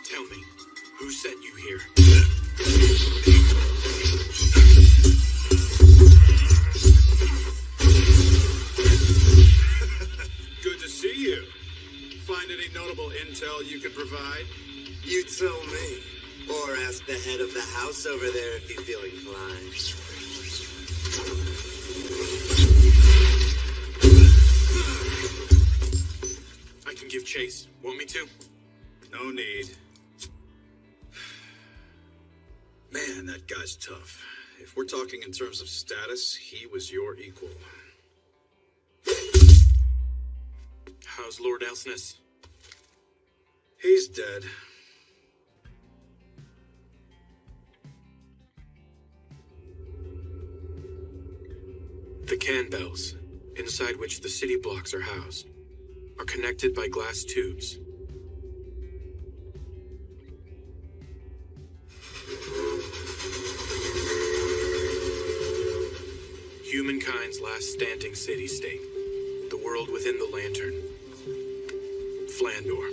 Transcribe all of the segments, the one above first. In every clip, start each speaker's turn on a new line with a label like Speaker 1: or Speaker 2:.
Speaker 1: Tell me, who sent you here? Good to see you. Find any notable intel you could provide?
Speaker 2: You tell me. Or ask the head of the house over there if you feel inclined.
Speaker 1: I can give chase. Want me to? No need. Man, that guy's tough. If we're talking in terms of status, he was your equal. How's Lord Elsness? He's dead. The can bells, inside which the city blocks are housed, are connected by glass tubes. Humankind's last standing city-state, the world within the lantern, Flandor.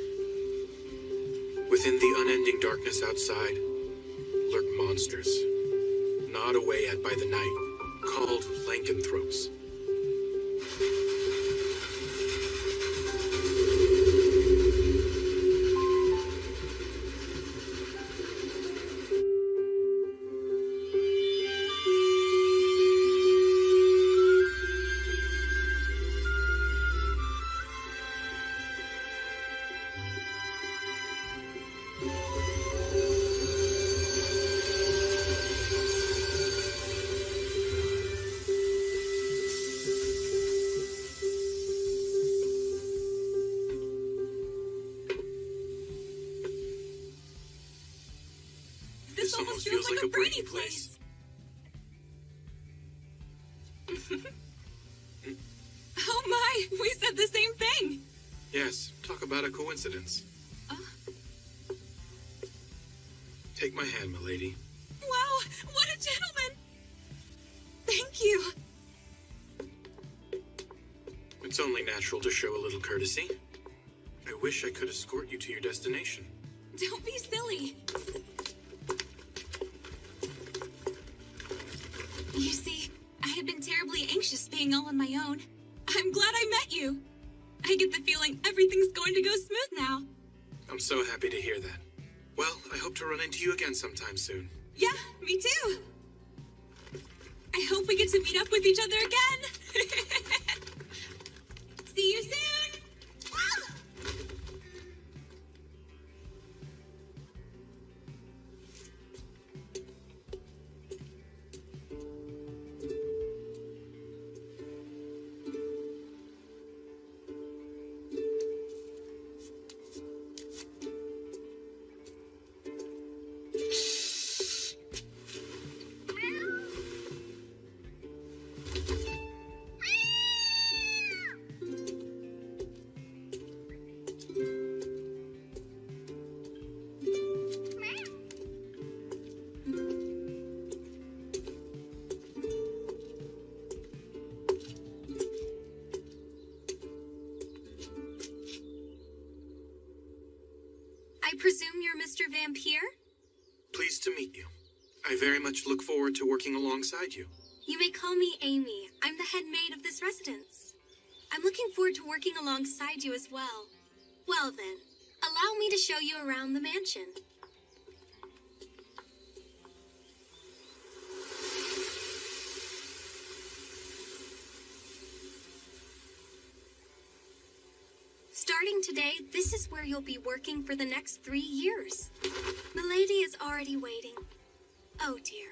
Speaker 1: Within the unending darkness outside lurk monsters, gnawed away at by the night, called lycanthropes. This almost feels like a brainy place.
Speaker 3: Oh my, we said the same thing.
Speaker 1: Yes, talk about a coincidence. Take my hand, milady.
Speaker 3: Wow, what a gentleman. Thank you.
Speaker 1: It's only natural to show a little courtesy. I wish I could escort you to your destination.
Speaker 3: Don't be silly. You see, I had been terribly anxious being all on my own. I'm glad I met you. I get the feeling everything's going to go smooth now.
Speaker 1: I'm so happy to hear that. Well, I hope to run into you again sometime soon.
Speaker 3: Yeah, me too. I hope we get to meet up with each other again. See you soon. I presume you're Mr. Vampire?
Speaker 1: Pleased to meet you. I very much look forward to working alongside you.
Speaker 3: You may call me Amy. I'm the head maid of this residence. I'm looking forward to working alongside you as well. Well then, allow me to show you around the mansion. Starting today, this is where you'll be working for the next 3 years. Milady is already waiting. Oh dear.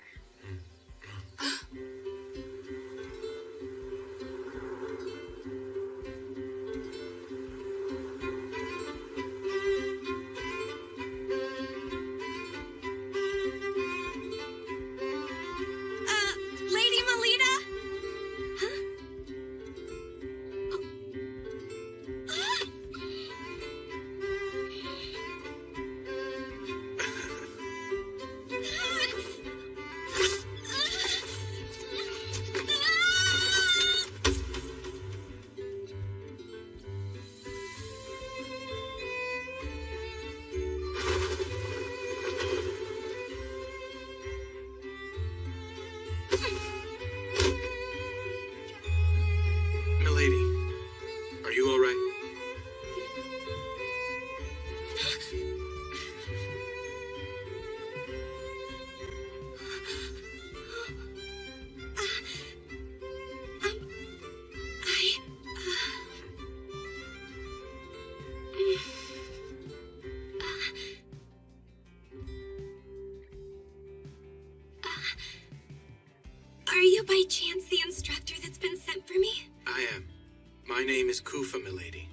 Speaker 1: My name is Kufa, milady.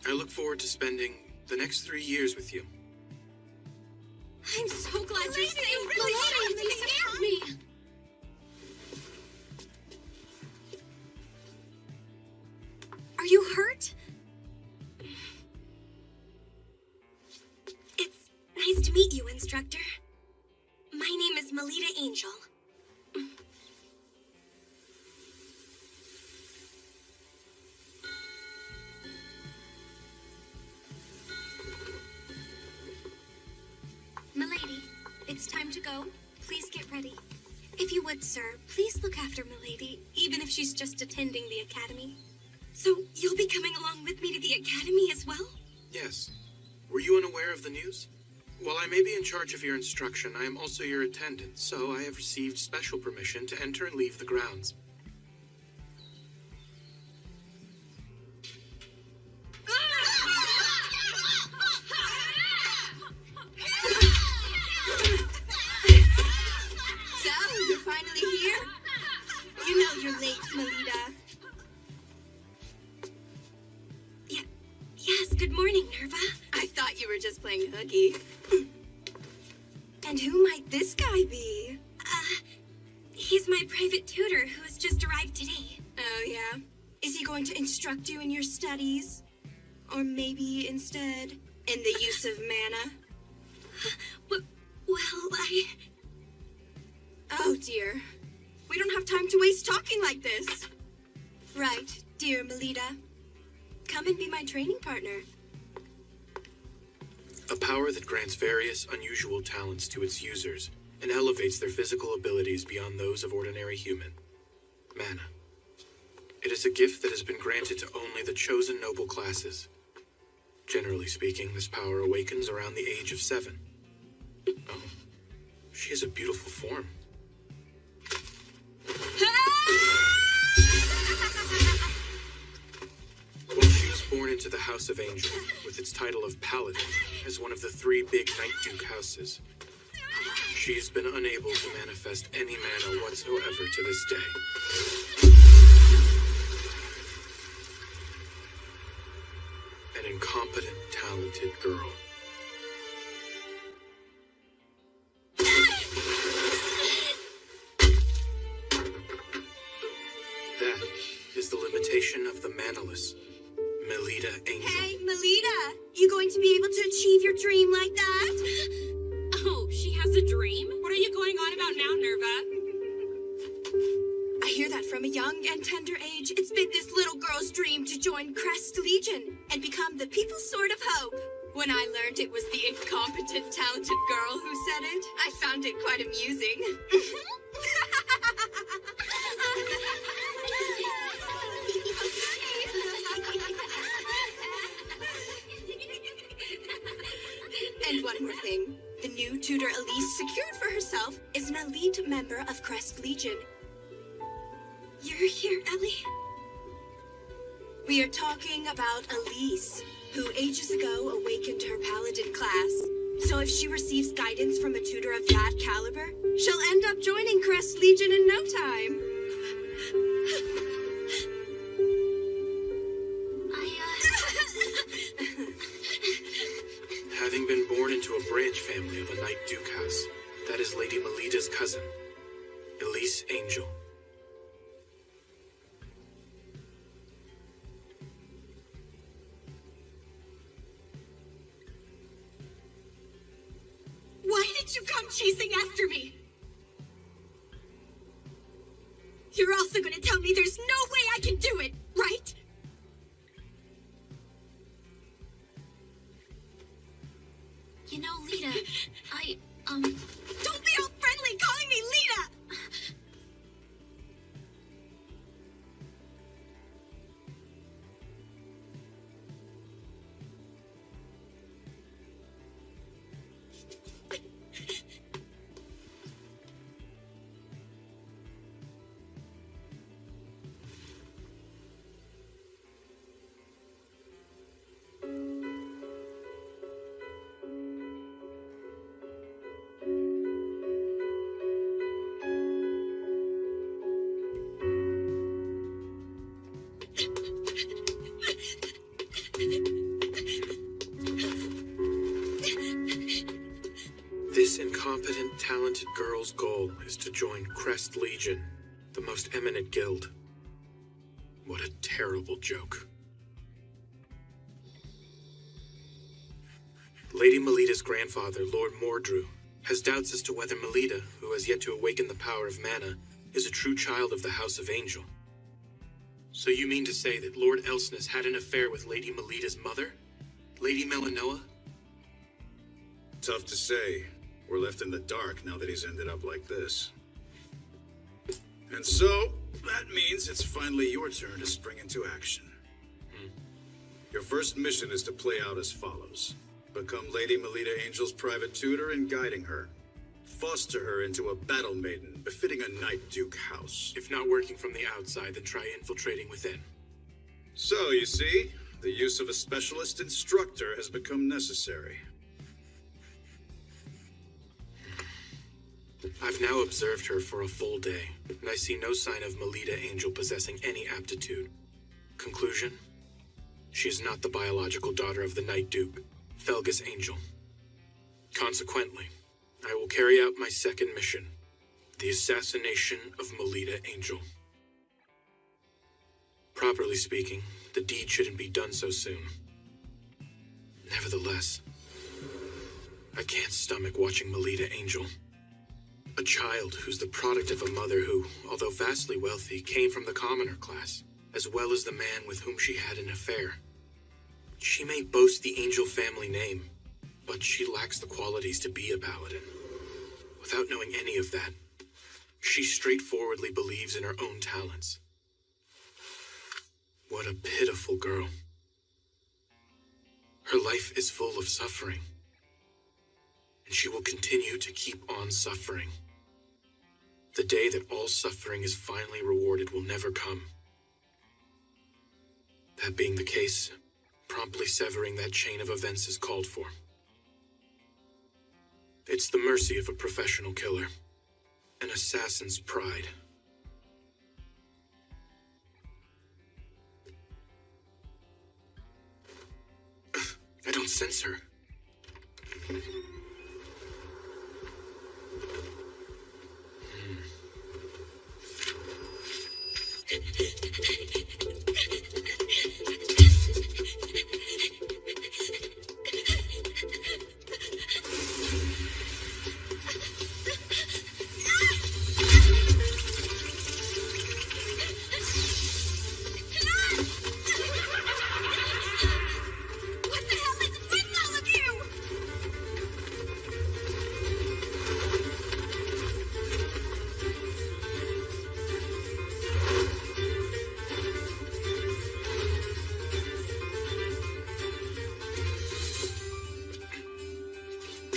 Speaker 1: I look forward to spending the next 3 years with you.
Speaker 3: I'm so glad you're safe. Milady, you scared me. Are you hurt? It's nice to meet you, Instructor. My name is Melita Angel. Milady, it's time to go. Please get ready. If you would, sir, please look after Milady, even if she's just attending the academy. So, you'll be coming along with me to the academy as well?
Speaker 1: Yes. Were you unaware of the news? While I may be in charge of your instruction, I am also your attendant, so I have received special permission to enter and leave the grounds.
Speaker 3: So, you're finally here? You know you're late, Melita. Yes, good morning, Nerva. I thought you were just playing hooky. And who might this guy be? He's my private tutor who has just arrived today. Oh, yeah? Is he going to instruct you in your studies? Or maybe instead, in the use of mana? Oh, dear. We don't have time to waste talking like this. Right, dear Melita. Come and be my training partner.
Speaker 1: A power that grants various unusual talents to its users and elevates their physical abilities beyond those of ordinary human. Mana. It is a gift that has been granted to only the chosen noble classes. Generally speaking, this power awakens around the age of 7. Oh, she has a beautiful form. Well, she was born into the House of Angel, with its title of Paladin, as one of the 3 big Night Duke houses. She has been unable to manifest any mana whatsoever to this day. An incompetent, talented girl. That is the limitation of the manaless, Melita Angel.
Speaker 3: Hey, Melita! You going to be able to achieve your dream like that?
Speaker 4: Oh, she has a dream? What are you going on about now, Nerva?
Speaker 3: I hear that from a young and tender age, it's been this little girl's dream to join Crest Legion and become the people's sword of hope. When I learned it was the incompetent, talented girl who said it, I found it quite amusing. And one more thing. The new tutor Elise secured for herself is an elite member of Crest Legion. You're here, Ellie? We are talking about Elise, who ages ago awakened her paladin class. So if she receives guidance from a tutor of that caliber, she'll end up joining Crest Legion in no time.
Speaker 1: Having been born into a branch family of a Night Duke house, that is Lady Melita's cousin, Elise Angel.
Speaker 3: Why did you come chasing after me? You're also gonna tell me there's no way I can do it, right?
Speaker 4: You know, Lita,
Speaker 3: Don't be all friendly calling me Lita!
Speaker 1: competent, talented girl's goal is to join Crest Legion, the most eminent guild. What a terrible joke. Lady Melida's grandfather, Lord Mordru, has doubts as to whether Melida, who has yet to awaken the power of mana, is a true child of the House of Angel. So you mean to say that Lord Elsness had an affair with Lady Melida's mother? Lady Melanoa?
Speaker 5: Tough to say. We're left in the dark now that he's ended up like this. And so, that means it's finally your turn to spring into action. Your first mission is to play out as follows. Become Lady Melida Angel's private tutor and guiding her. Foster her into a battle maiden befitting a Night Duke house.
Speaker 1: If not working from the outside, then try infiltrating within.
Speaker 5: So, you see, the use of a specialist instructor has become necessary.
Speaker 1: I've now observed her for a full day, and I see no sign of Melida Angel possessing any aptitude. Conclusion? She is not the biological daughter of the Night Duke, Felgus Angel. Consequently, I will carry out my second mission, the assassination of Melida Angel. Properly speaking, the deed shouldn't be done so soon. Nevertheless, I can't stomach watching Melida Angel. A child who's the product of a mother who, although vastly wealthy, came from the commoner class, as well as the man with whom she had an affair. She may boast the Angel family name, but she lacks the qualities to be a paladin. Without knowing any of that, she straightforwardly believes in her own talents. What a pitiful girl. Her life is full of suffering, and she will continue to keep on suffering. The day that all suffering is finally rewarded will never come. That being the case, promptly severing that chain of events is called for. It's the mercy of a professional killer, an assassin's pride. I don't sense her.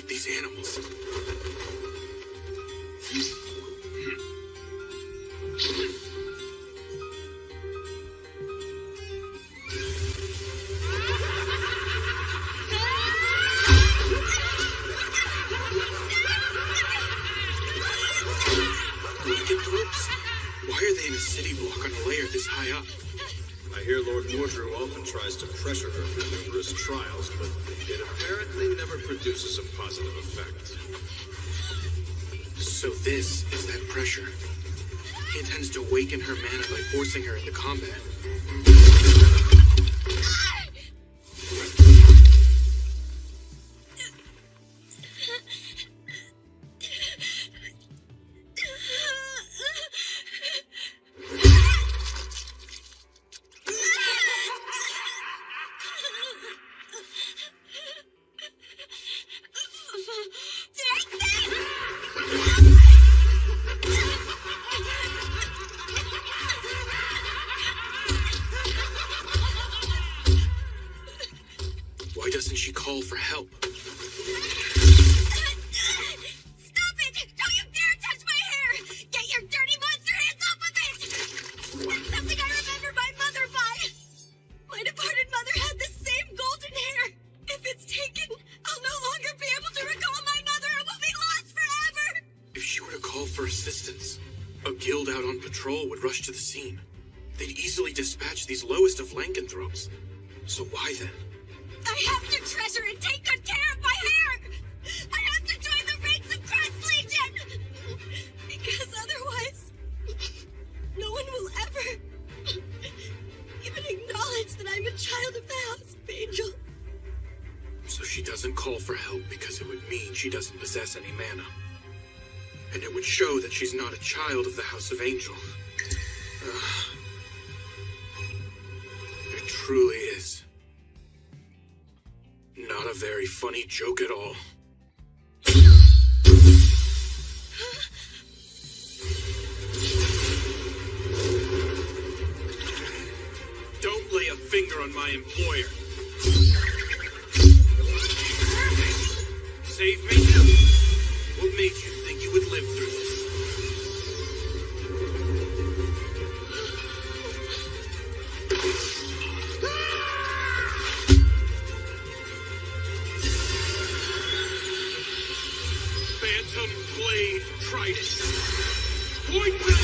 Speaker 1: These animals. Lycanthropes? Why are they in a city block on a layer this high up?
Speaker 5: I hear Lord Mordru often tries to pressure her through numerous trials, but it apparently never produces a positive effect.
Speaker 1: So this is that pressure. He intends to awaken her mana by forcing her into combat. Why doesn't she call for help?
Speaker 3: Stop it! Don't you dare touch my hair! Get your dirty monster hands off of it! It's something I remember my mother by. My departed mother had the same golden hair. If it's taken, I'll no longer be able to recall my mother and will be lost forever!
Speaker 1: If she were to call for assistance, a guild out on patrol would rush to the scene. They'd easily dispatch these lowest of lycanthropes. So why then?
Speaker 3: I have to treasure and take good care of my hair! I have to join the ranks of Christ! child of the House of Angel.
Speaker 1: So she doesn't call for help because it would mean she doesn't possess any mana. And it would show that she's not a child of the House of Angel. It truly is not a very funny joke at all. Don't lay a finger on my employer. Save me? What made you think you would live through this? Phantom Blade Trident. Point blank!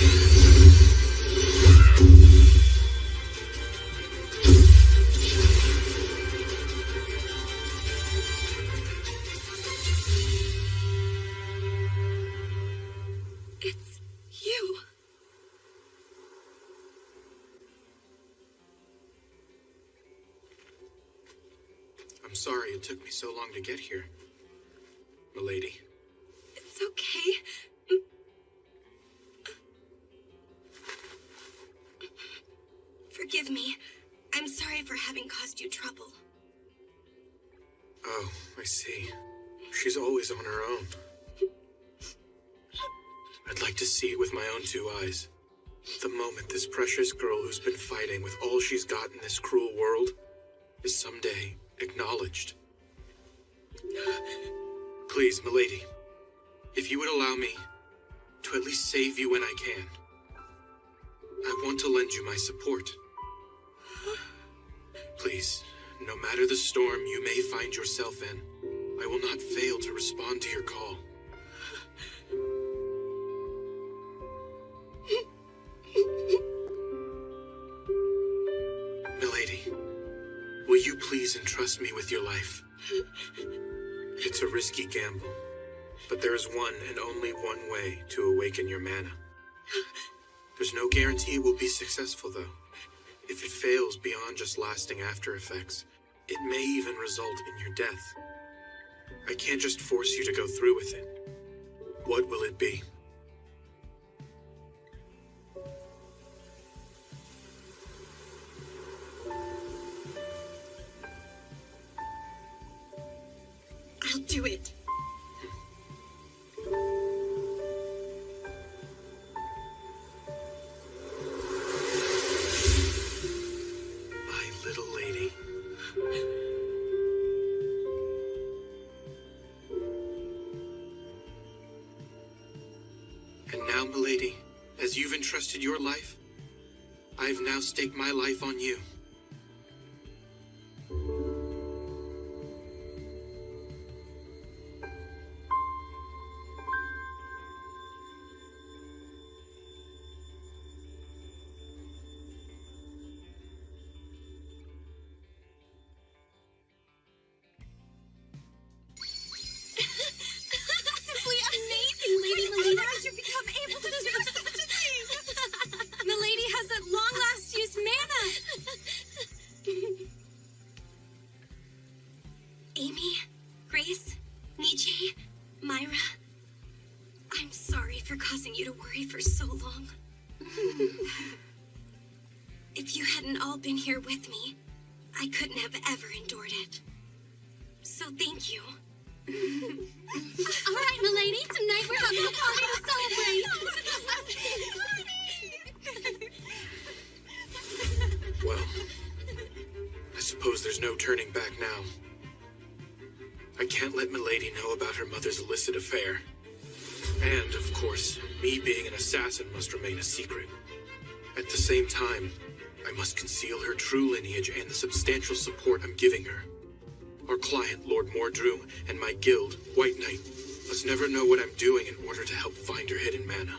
Speaker 3: It's you.
Speaker 1: I'm sorry it took me so long to get here, milady.
Speaker 3: It's okay. Forgive me. I'm sorry for having caused you trouble.
Speaker 1: Oh, I see. She's always on her own. I'd like to see it with my own two eyes. The moment this precious girl who's been fighting with all she's got in this cruel world is someday acknowledged. Please, milady, if you would allow me to at least save you when I can, I want to lend you my support. Please, no matter the storm you may find yourself in, I will not fail to respond to your call. Milady, will you please entrust me with your life? It's a risky gamble, but there is one and only one way to awaken your mana. There's no guarantee it will be successful, though. If it fails beyond just lasting after effects, it may even result in your death. I can't just force you to go through with it. What will it be?
Speaker 3: I'll do it.
Speaker 1: My little lady. And now, milady, as you've entrusted your life, I've now staked my life on you.
Speaker 3: Simply amazing, Lady Melina. How did you become able to do such a thing? Milady has at long last used mana. Amy, Grace, Nietzsche, Myra. I'm sorry for causing you to worry for so long. If you hadn't all been here with me, I couldn't have ever endured it. So thank you. All right, milady, tonight we're having a party to celebrate.
Speaker 1: Well, I suppose there's no turning back now. I can't let milady know about her mother's illicit affair. And, of course, me being an assassin must remain a secret. At the same time, I must conceal her true lineage and the substantial support I'm giving her. Our client, Lord Mordrew, and my guild, White Knight, must never know what I'm doing in order to help find her hidden mana.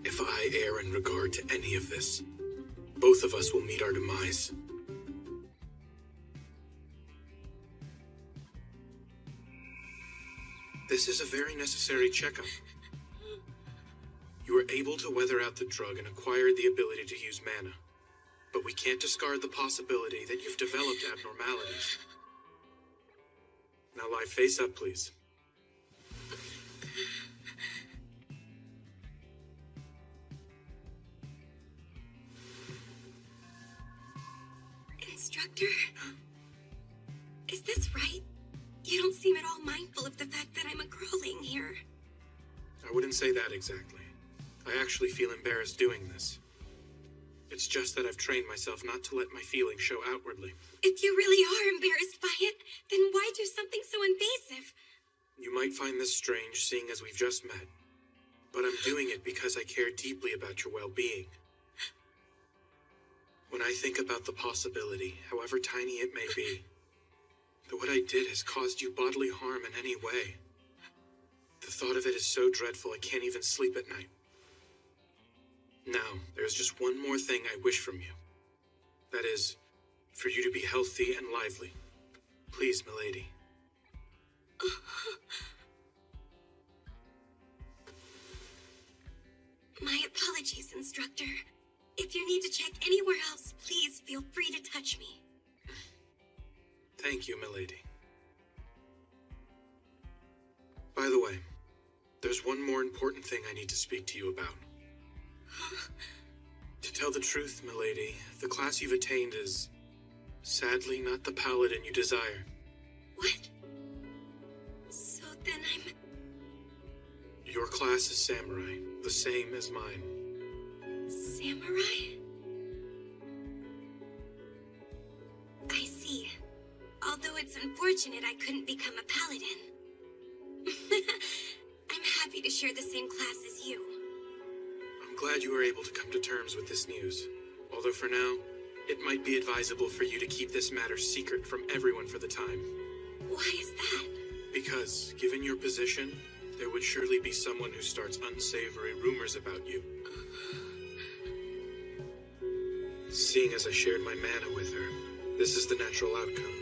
Speaker 1: If I err in regard to any of this, both of us will meet our demise. This is a very necessary checkup. You were able to weather out the drug and acquired the ability to use mana. but we can't discard the possibility that you've developed abnormalities. Now lie face up, please.
Speaker 3: Instructor? Is this right? You don't seem at all mindful of the fact that I'm a growling here.
Speaker 1: I wouldn't say that exactly. I actually feel embarrassed doing this. It's just that I've trained myself not to let my feelings show outwardly.
Speaker 3: If you really are embarrassed by it, then why do something so invasive?
Speaker 1: You might find this strange, seeing as we've just met. But I'm doing it because I care deeply about your well-being. When I think about the possibility, however tiny it may be, that what I did has caused you bodily harm in any way, the thought of it is so dreadful I can't even sleep at night. Now, there's just one more thing I wish from you. That is, for you to be healthy and lively. Please, milady.
Speaker 3: My apologies, Instructor. If you need to check anywhere else, please feel free to touch me.
Speaker 1: Thank you, milady. By the way, there's one more important thing I need to speak to you about. To tell the truth, milady, the class you've attained is, sadly, not the paladin you desire.
Speaker 3: What? So then I'm...
Speaker 1: Your class is samurai, the same as mine.
Speaker 3: Samurai? I see. Although it's unfortunate I couldn't become a paladin. I'm happy to share the same class as you.
Speaker 1: I'm glad you were able to come to terms with this news. Although for now, it might be advisable for you to keep this matter secret from everyone for the time.
Speaker 3: Why is that?
Speaker 1: Because, given your position, there would surely be someone who starts unsavory rumors about you. Seeing as I shared my mana with her, this is the natural outcome.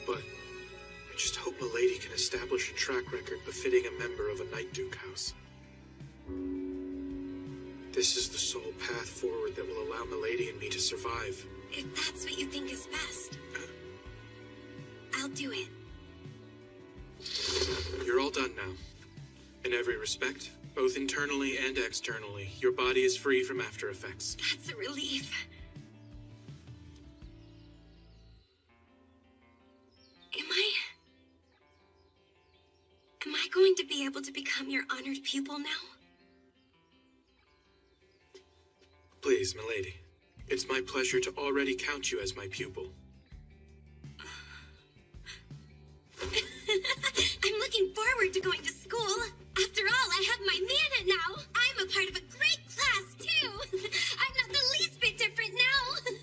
Speaker 1: But I just hope milady can establish a track record befitting a member of a Night Duke house. This is the sole path forward that will allow milady and me to survive.
Speaker 3: If that's what you think is best, I'll do it.
Speaker 1: You're all done now. In every respect, both internally and externally, your body is free from after effects.
Speaker 3: That's a relief. Am I going to be able to become your honored pupil now?
Speaker 1: Please, milady. It's my pleasure to already count you as my pupil.
Speaker 3: I'm looking forward to going to school. After all, I have my mana now. I'm a part of a great class, too. I'm not the least bit different now.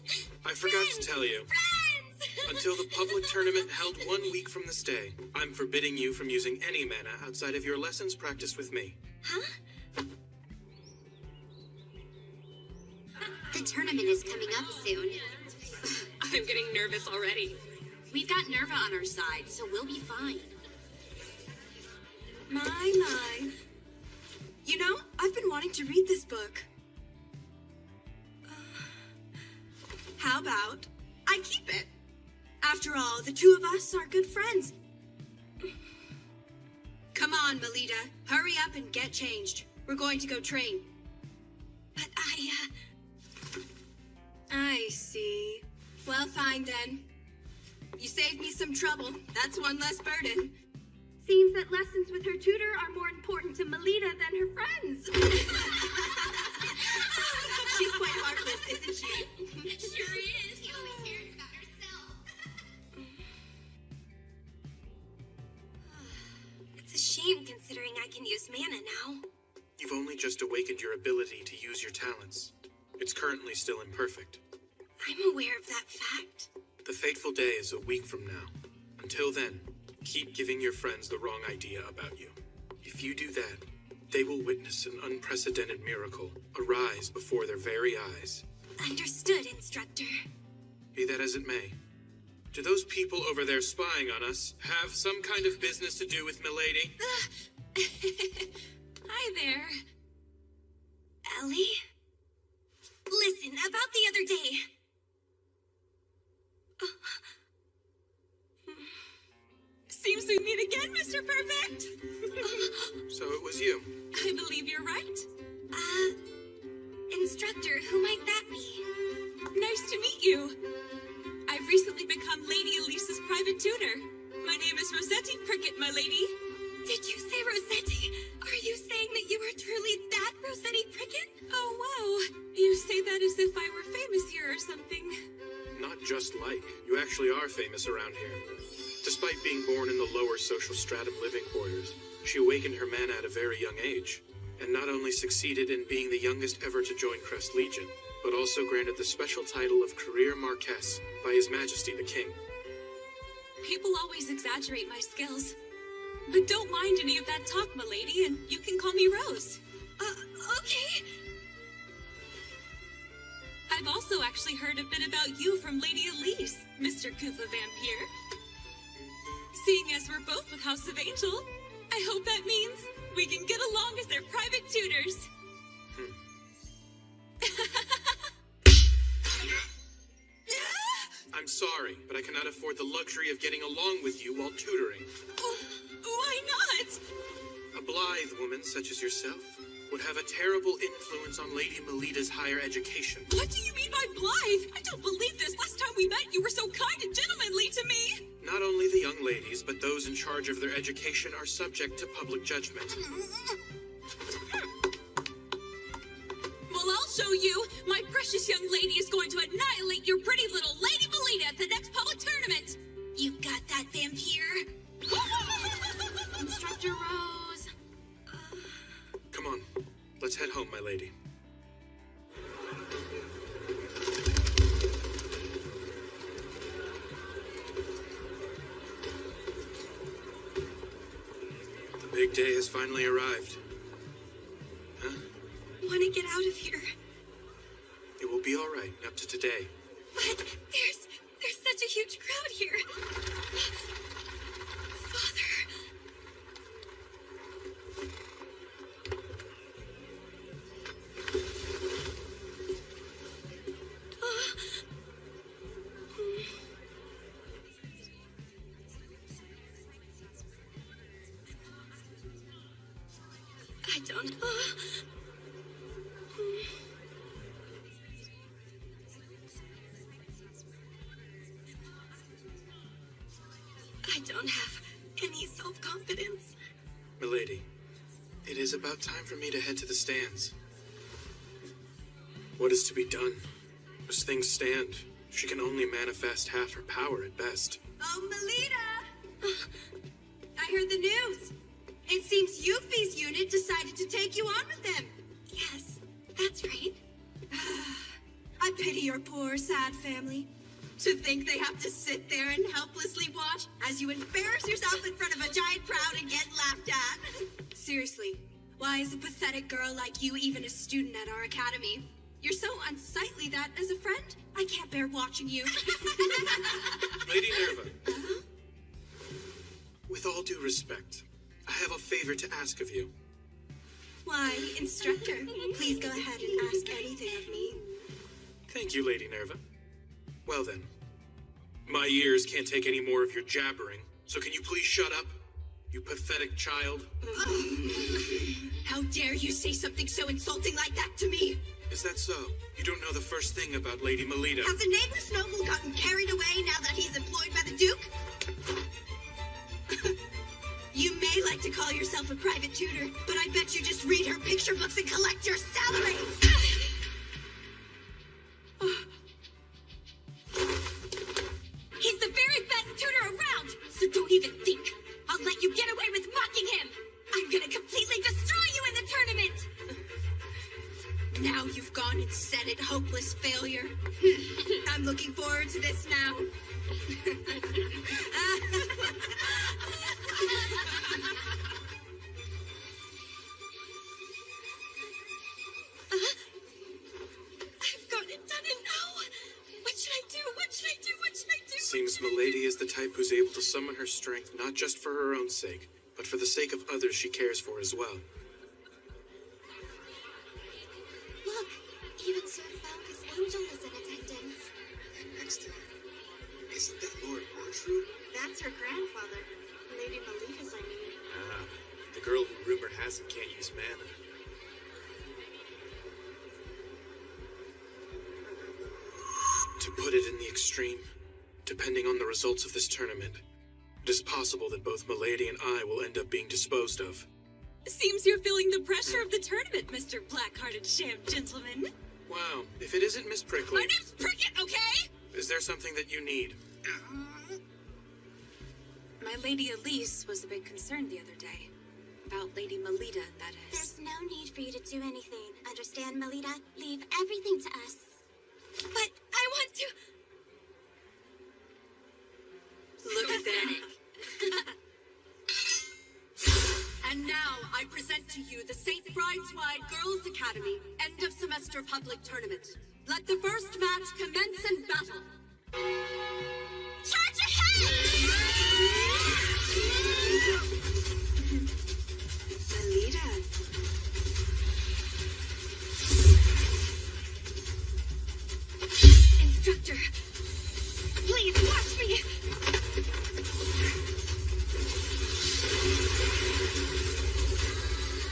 Speaker 1: I forgot to tell you.
Speaker 3: Friends!
Speaker 1: Until the public tournament held 1 week from this day, I'm forbidding you from using any mana outside of your lessons practiced with me.
Speaker 3: Huh?
Speaker 6: The tournament is coming up soon.
Speaker 4: I'm getting nervous already.
Speaker 6: We've got Nerva on our side, so we'll be fine.
Speaker 3: My. You know, I've been wanting to read this book. How about I keep it? After all, the two of us are good friends. Come on, Melita. Hurry up and get changed. We're going to go train. But I see. Well, fine then. You saved me some trouble. That's one less burden. Seems that lessons with her tutor are more important to Melita than her friends. She's quite heartless, isn't she?
Speaker 6: Sure is. She only cares about herself.
Speaker 3: It's a shame considering I can use mana now.
Speaker 1: You've only just awakened your ability to use your talents. It's currently still imperfect.
Speaker 3: I'm aware of that fact.
Speaker 1: The fateful day is a week from now. Until then, keep giving your friends the wrong idea about you. If you do that, they will witness an unprecedented miracle arise before their very eyes.
Speaker 3: Understood, Instructor.
Speaker 1: Be that as it may, do those people over there spying on us have some kind of business to do with milady?
Speaker 3: Hi there. Ellie? Listen, about the other day,
Speaker 4: Mr. Perfect!
Speaker 1: So it was you.
Speaker 4: I believe you're right.
Speaker 3: Instructor, who might that be?
Speaker 4: Nice to meet you. I've recently become Lady Elise's private tutor. My name is Rossetti Prickett, my lady.
Speaker 3: Did you say Rossetti? Are you saying that you are truly that Rossetti Prickett?
Speaker 4: Oh, wow. You say that as if I were famous here or something.
Speaker 1: Not just like. You actually are famous around here. Despite being born in the lower social stratum living quarters, she awakened her mana at a very young age, and not only succeeded in being the youngest ever to join Crest Legion, but also granted the special title of Career Marquess by His Majesty the King.
Speaker 4: People always exaggerate my skills. But don't mind any of that talk, milady, and you can call me Rose.
Speaker 3: Okay.
Speaker 4: I've also actually heard a bit about you from Lady Elise, Mr. Koopa Vampire. Seeing as we're both with House of Angel, I hope that means we can get along as their private tutors.
Speaker 1: I'm sorry, but I cannot afford the luxury of getting along with you while tutoring.
Speaker 4: Why not?
Speaker 1: A blithe woman such as yourself would have a terrible influence on Lady Melida's higher education.
Speaker 4: What do you mean by blithe? I don't believe this. Last time we met, you were so kind and gentlemanly to me.
Speaker 1: Not only the young ladies, but those in charge of their education are subject to public judgment.
Speaker 4: Well, I'll show you. My precious young lady is going to annihilate your pretty little Lady Melida at the next public tournament.
Speaker 3: You got that, vampire?
Speaker 6: Instructor Rose.
Speaker 1: Come on, let's head home, my lady. The big day has finally arrived. Huh?
Speaker 3: Want to get out of here.
Speaker 1: It will be all right up to today.
Speaker 3: But there's such a huge crowd here. Father. I don't. I don't have any self-confidence.
Speaker 1: Milady, it is about time for me to head to the stands. What is to be done? As things stand, she can only manifest half her power at best.
Speaker 3: Oh, Melita! I heard the news. It seems Yuffie's unit decided to take you on with them. Yes, that's right. I pity your poor, sad family. To think they have to sit there and helplessly watch as you embarrass yourself in front of a giant crowd and get laughed at. Seriously, why is a pathetic girl like you even a student at our academy? You're so unsightly that, as a friend, I can't bear watching you.
Speaker 1: Lady Nerva, with all due respect, I have a favor to ask of you.
Speaker 3: Why, instructor, please go ahead and ask anything of me.
Speaker 1: Thank you, Lady Nerva. Well then, my ears can't take any more of your jabbering, so can you please shut up, you pathetic child?
Speaker 3: How dare you say something so insulting like that to me?
Speaker 1: Is that so? You don't know the first thing about Lady Melida.
Speaker 3: Has a nameless noble gotten carried away now that he's employed by the Duke? You may like to call yourself a private tutor, but I bet you just read her picture books and collect your salary! He's the very best tutor around, so don't even think. I'll let you get away with mocking him. I'm gonna completely destroy you in the tournament. Now you've gone and said it, hopeless failure. I'm looking forward to this now. I've got it done and now. What should I do? What should I do? What should I do?
Speaker 1: Seems Milady is the type who's able to summon her strength not just for her own sake, but for the sake of others she cares for as well.
Speaker 6: Look, even Sir Falcus Angel is in attendance.
Speaker 2: And next to him, isn't that Lord Ortrue?
Speaker 3: That's her grandfather, Lady Melida's, I mean.
Speaker 1: To put it in the extreme, depending on the results of this tournament, it is possible that both Milady and I will end up being disposed of.
Speaker 4: Seems you're feeling the pressure of the tournament, Mr. Black-Hearted Sham Gentleman.
Speaker 1: Wow, if it isn't Miss Prickly...
Speaker 4: My name's Prickett, okay?
Speaker 1: Is there something that you need?
Speaker 4: My Lady Elise was a bit concerned the other day. About Lady Melita, that is.
Speaker 6: There's no need for you to do anything. Understand, Melita? Leave everything to us.
Speaker 3: But I want to... Look at them.
Speaker 7: And now I present to you the St. Brideswide Girls Academy end of semester public tournament. Let the first match commence in battle.
Speaker 3: Charge ahead! Melita. Instructor, please watch me.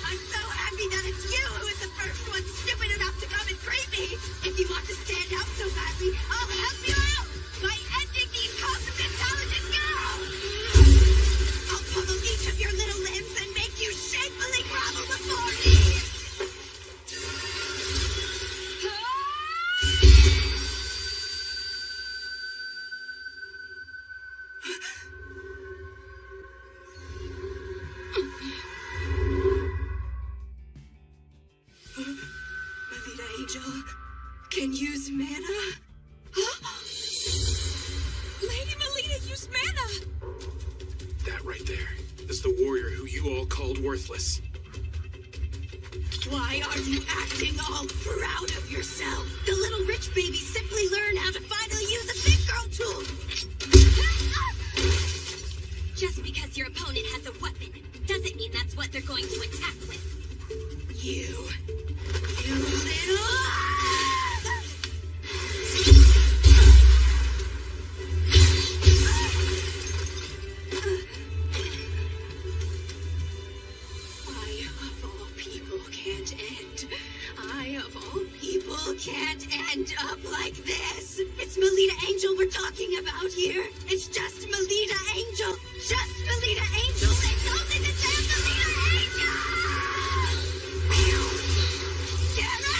Speaker 3: I'm so happy that it's you who is the first one stupid enough to come and praise me. If you want to stand out so badly, I'll help you out by ending the incompetent talented girl. I'll pummel each of your little limbs and make you shamefully grovel before me. Melita Angel can use mana?
Speaker 4: Lady Melita used mana!
Speaker 1: That right there is the warrior who you all called worthless.
Speaker 3: Why are you acting all proud of yourself? The little rich baby simply learned how to finally use a big girl tool.
Speaker 6: Just because your opponent has a weapon doesn't mean that's what they're going to attack with.
Speaker 3: You little... I, of all people, can't end. I, of all people, can't end up like this. It's Melita Angel we're talking about here. It's just Melita Angel. Just Melita Angel. It's only the damn Melita Angel! Damn it!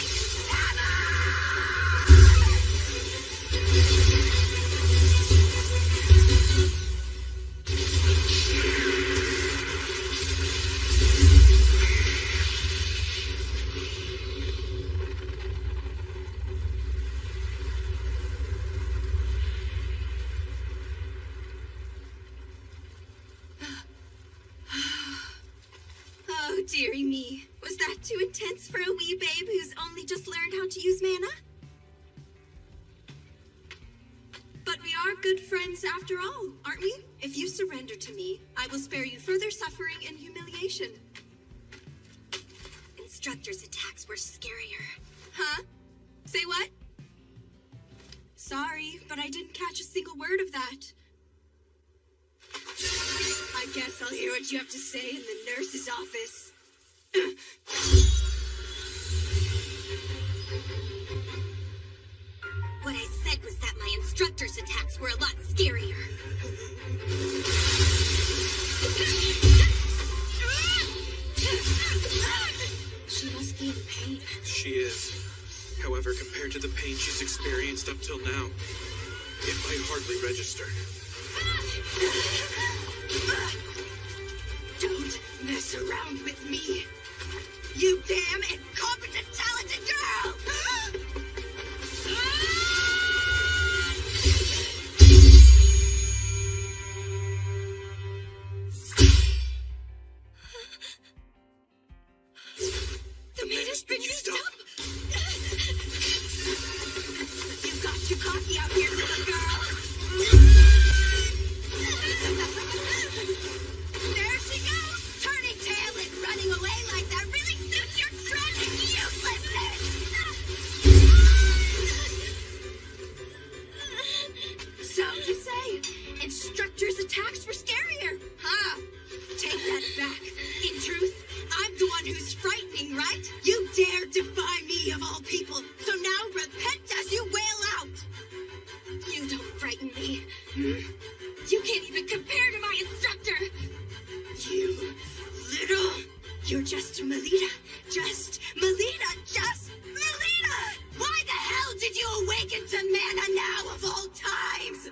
Speaker 3: Oh, dearie me. Was that too intense for a wee babe who's only just learned how to use mana? But we are good friends after all, aren't we? If you surrender to me, I will spare you further suffering and humiliation.
Speaker 6: Instructor's attacks were scarier.
Speaker 3: Huh? Say what? Sorry, but I didn't catch a single word of that. I guess I'll hear what you have to say in the nurse's office.
Speaker 6: What I said was that my instructor's attacks were a lot scarier.
Speaker 3: She must be in pain.
Speaker 1: She is. However, compared to the pain she's experienced up till now, it might hardly register.
Speaker 3: Don't mess around with me. You damn incompetent, talented girl! The mana's been used up! You got too cocky out here, little girl! There she goes! Turning tail and running away like that really suits your strategy! You can't even compare to my instructor! You little... You're just Melita. Just Melita. Just Melita! Why the hell did you awaken to mana now of all times?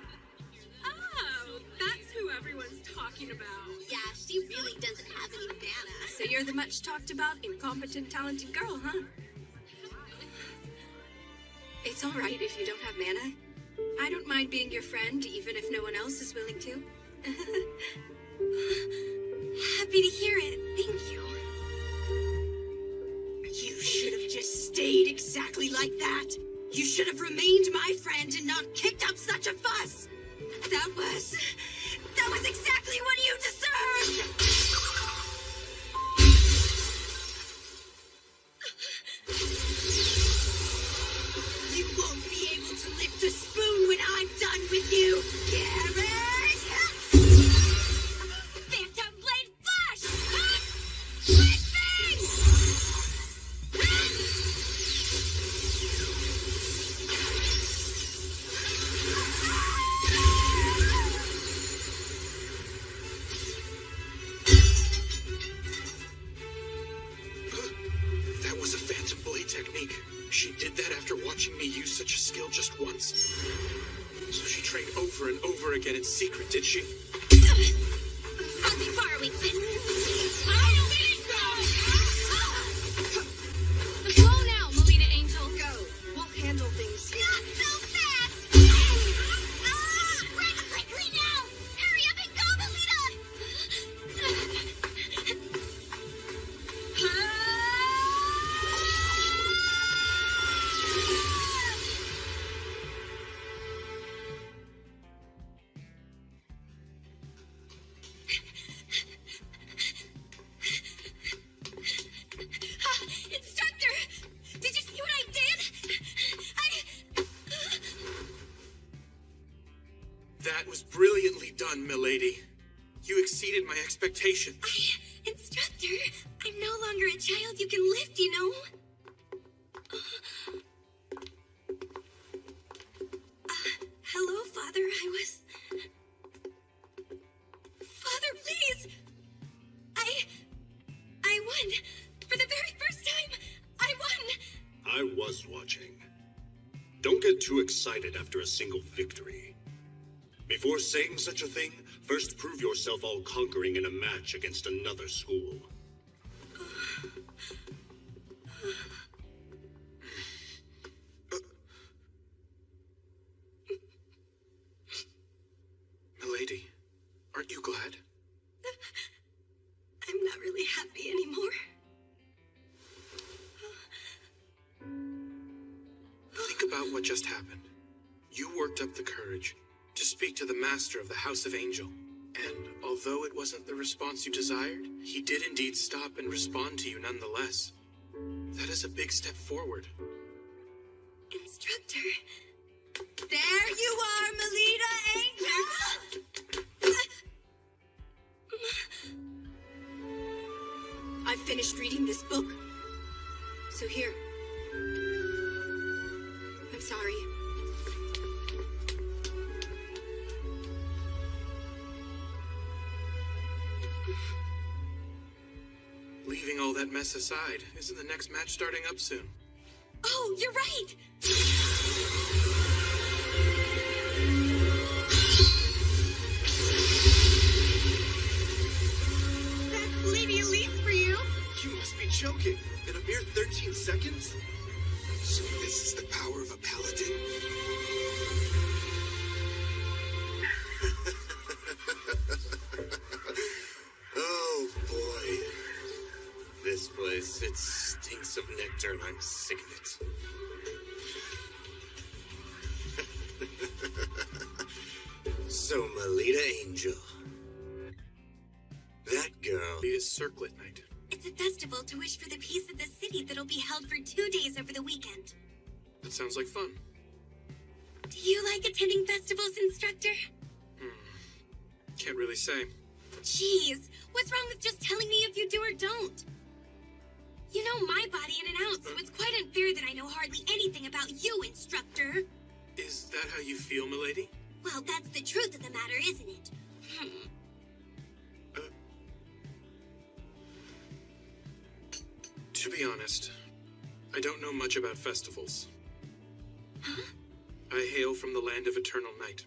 Speaker 7: Oh, that's who everyone's talking about.
Speaker 6: Yeah, she really doesn't have any mana.
Speaker 3: So you're the much talked about, incompetent, talented girl, huh? It's all right if you don't have mana. I don't mind being your friend, even if no one else is willing to. Happy to hear it. Thank you. You should have just stayed exactly like that. You should have remained my friend and not kicked up such a fuss. That was exactly what you deserved. You won't be able to lift a spoon when I'm done with you, Garrett! Phantom Blade Flash! Flip thing!
Speaker 1: That was a Phantom Blade technique. She did that after watching me use such a skill just once. So she trained over and over again in secret, did she?
Speaker 6: I'll be borrowing this.
Speaker 4: I don't think so! Go now, Melita Angel.
Speaker 3: Go. We'll handle things.
Speaker 6: Not so fast! Run quickly now! Hurry up and go, Melita!
Speaker 3: Instructor! Did you see what I did?
Speaker 1: That was brilliantly done, milady. You exceeded my expectations.
Speaker 3: Instructor, I'm no longer a child you can lift, you know? Hello, Father. Father, please! I won! For the very first time, I won!
Speaker 8: I was watching. Don't get too excited after a single victory. Before saying such a thing, first prove yourself all conquering in a match against another school.
Speaker 1: Milady, aren't you glad?
Speaker 3: I'm not really happy anymore.
Speaker 1: Think about what just happened. You worked up the courage to speak to the master of the House of Angel. And although it wasn't the response you desired, he did indeed stop and respond to you nonetheless. That is a big step forward.
Speaker 3: Instructor. There you are, Melita Angel! I've finished reading this book. So here. I'm sorry.
Speaker 1: Leaving all that mess aside, isn't the next match starting up soon?
Speaker 3: Oh, you're right! That's Lady Elise for you!
Speaker 1: You must be joking. In a mere 13 seconds? So this is the power of a paladin?
Speaker 2: Oh, boy. This place, it stinks of nectar and I'm sick of it. So, Melita Angel. That girl
Speaker 1: Is Circlet Night.
Speaker 3: It's a festival to wish for the peace of the city that'll be held for 2 days over the weekend.
Speaker 1: That sounds like fun.
Speaker 3: Do you like attending festivals, Instructor?
Speaker 1: Can't really say.
Speaker 3: Jeez, what's wrong with just telling me if you do or don't? You know my body in and out, so it's quite unfair that I know hardly anything about you, Instructor.
Speaker 1: Is that how you feel, milady?
Speaker 3: Well, that's the truth of the matter, isn't it?
Speaker 1: To be honest, I don't know much about festivals.
Speaker 3: Huh?
Speaker 1: I hail from the land of eternal night,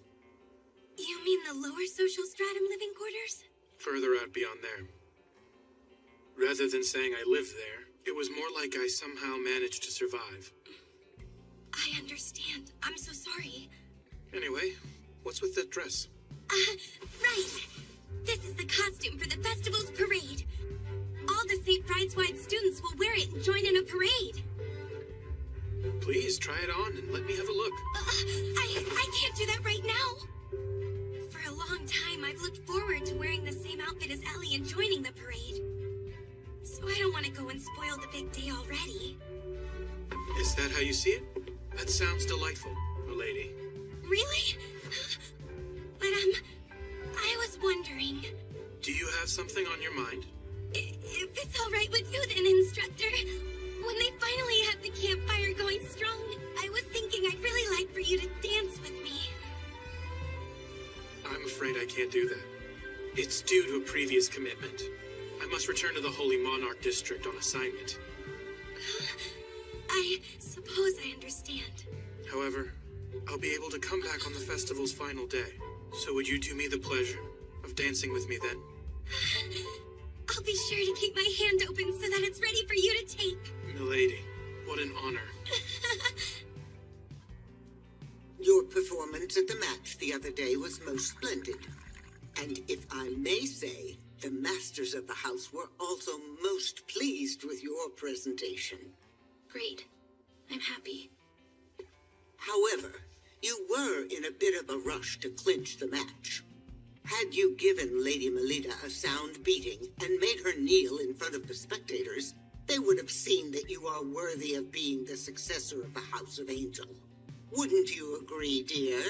Speaker 3: You mean the lower social stratum living quarters?
Speaker 1: further out beyond there. Rather than saying I lived there, it was more like I somehow managed to survive.
Speaker 3: I understand. I'm so sorry.
Speaker 1: Anyway, what's with that dress?
Speaker 3: Right. This is the costume for the festival's parade. All the St. Bride's-wide students will wear it and join in a parade.
Speaker 1: Please try it on and let me have a look.
Speaker 3: I can't do that right now. For a long time, I've looked forward to wearing the same outfit as Ellie and joining the parade. So I don't want to go and spoil the big day already.
Speaker 1: Is that how you see it? That sounds delightful, milady.
Speaker 3: Really? But, I was wondering,
Speaker 1: Do you have something on your mind?
Speaker 3: if it's all right with you then, Instructor. When they finally had the campfire going strong, I was thinking I'd really like for you to dance with me.
Speaker 1: I'm afraid I can't do that. It's due to a previous commitment. I must return to the Holy Monarch District on assignment.
Speaker 3: I suppose I understand.
Speaker 1: However, I'll be able to come back on the festival's final day. So would you do me the pleasure of dancing with me then?
Speaker 3: I'll be sure to keep my hand open so that it's ready for you to take.
Speaker 1: Milady, what an honor.
Speaker 9: Your performance at the match the other day was most splendid. And if I may say, the masters of the house were also most pleased with your presentation.
Speaker 3: Great. I'm happy.
Speaker 9: However, you were in a bit of a rush to clinch the match. Had you given Lady Melita a sound beating and made her kneel in front of the spectators, they would have seen that you are worthy of being the successor of the House of Angel. Wouldn't you agree, dear?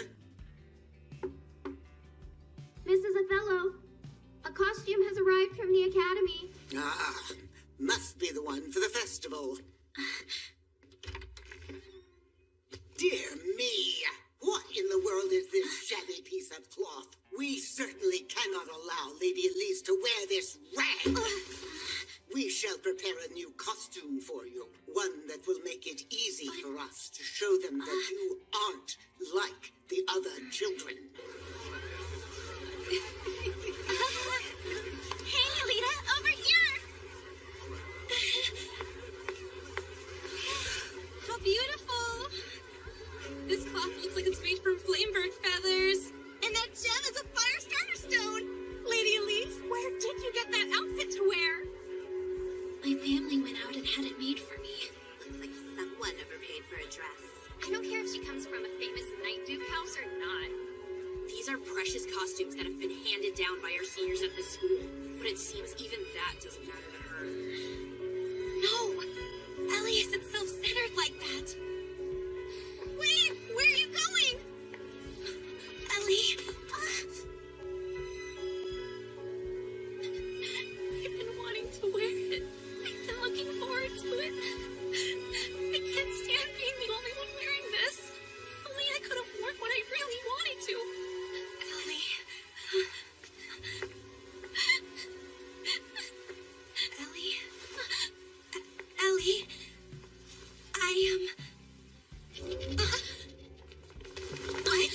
Speaker 6: Mrs. Othello, a costume has arrived from the Academy.
Speaker 9: Ah, must be the one for the festival. Dear me! What in the world is this shabby piece of cloth? We certainly cannot allow Lady Elise to wear this rag. We shall prepare a new costume for you. One that will make it easy for us to show them that you aren't like the other children.
Speaker 3: Hey, Alita, over here!
Speaker 4: How beautiful! This cloth looks like it's made from flamebird feathers.
Speaker 3: And that gem is a fire starter stone!
Speaker 4: Lady Elise, where did you get that outfit to wear?
Speaker 3: My family went out and had it made for me. Looks like someone overpaid for a dress.
Speaker 6: I don't care if she comes from a famous Night Duke house or not.
Speaker 10: These are precious costumes that have been handed down by our seniors at this school, but it seems even that doesn't matter to her.
Speaker 3: No! Ellie isn't self-centered like that. Wait! Where are you going? Ellie!
Speaker 4: I've been wanting to wear it. I've been looking forward to it. I can't stand being the only one wearing this. If only I could have worn what I really wanted to.
Speaker 3: Ellie. Ellie. Ellie. What?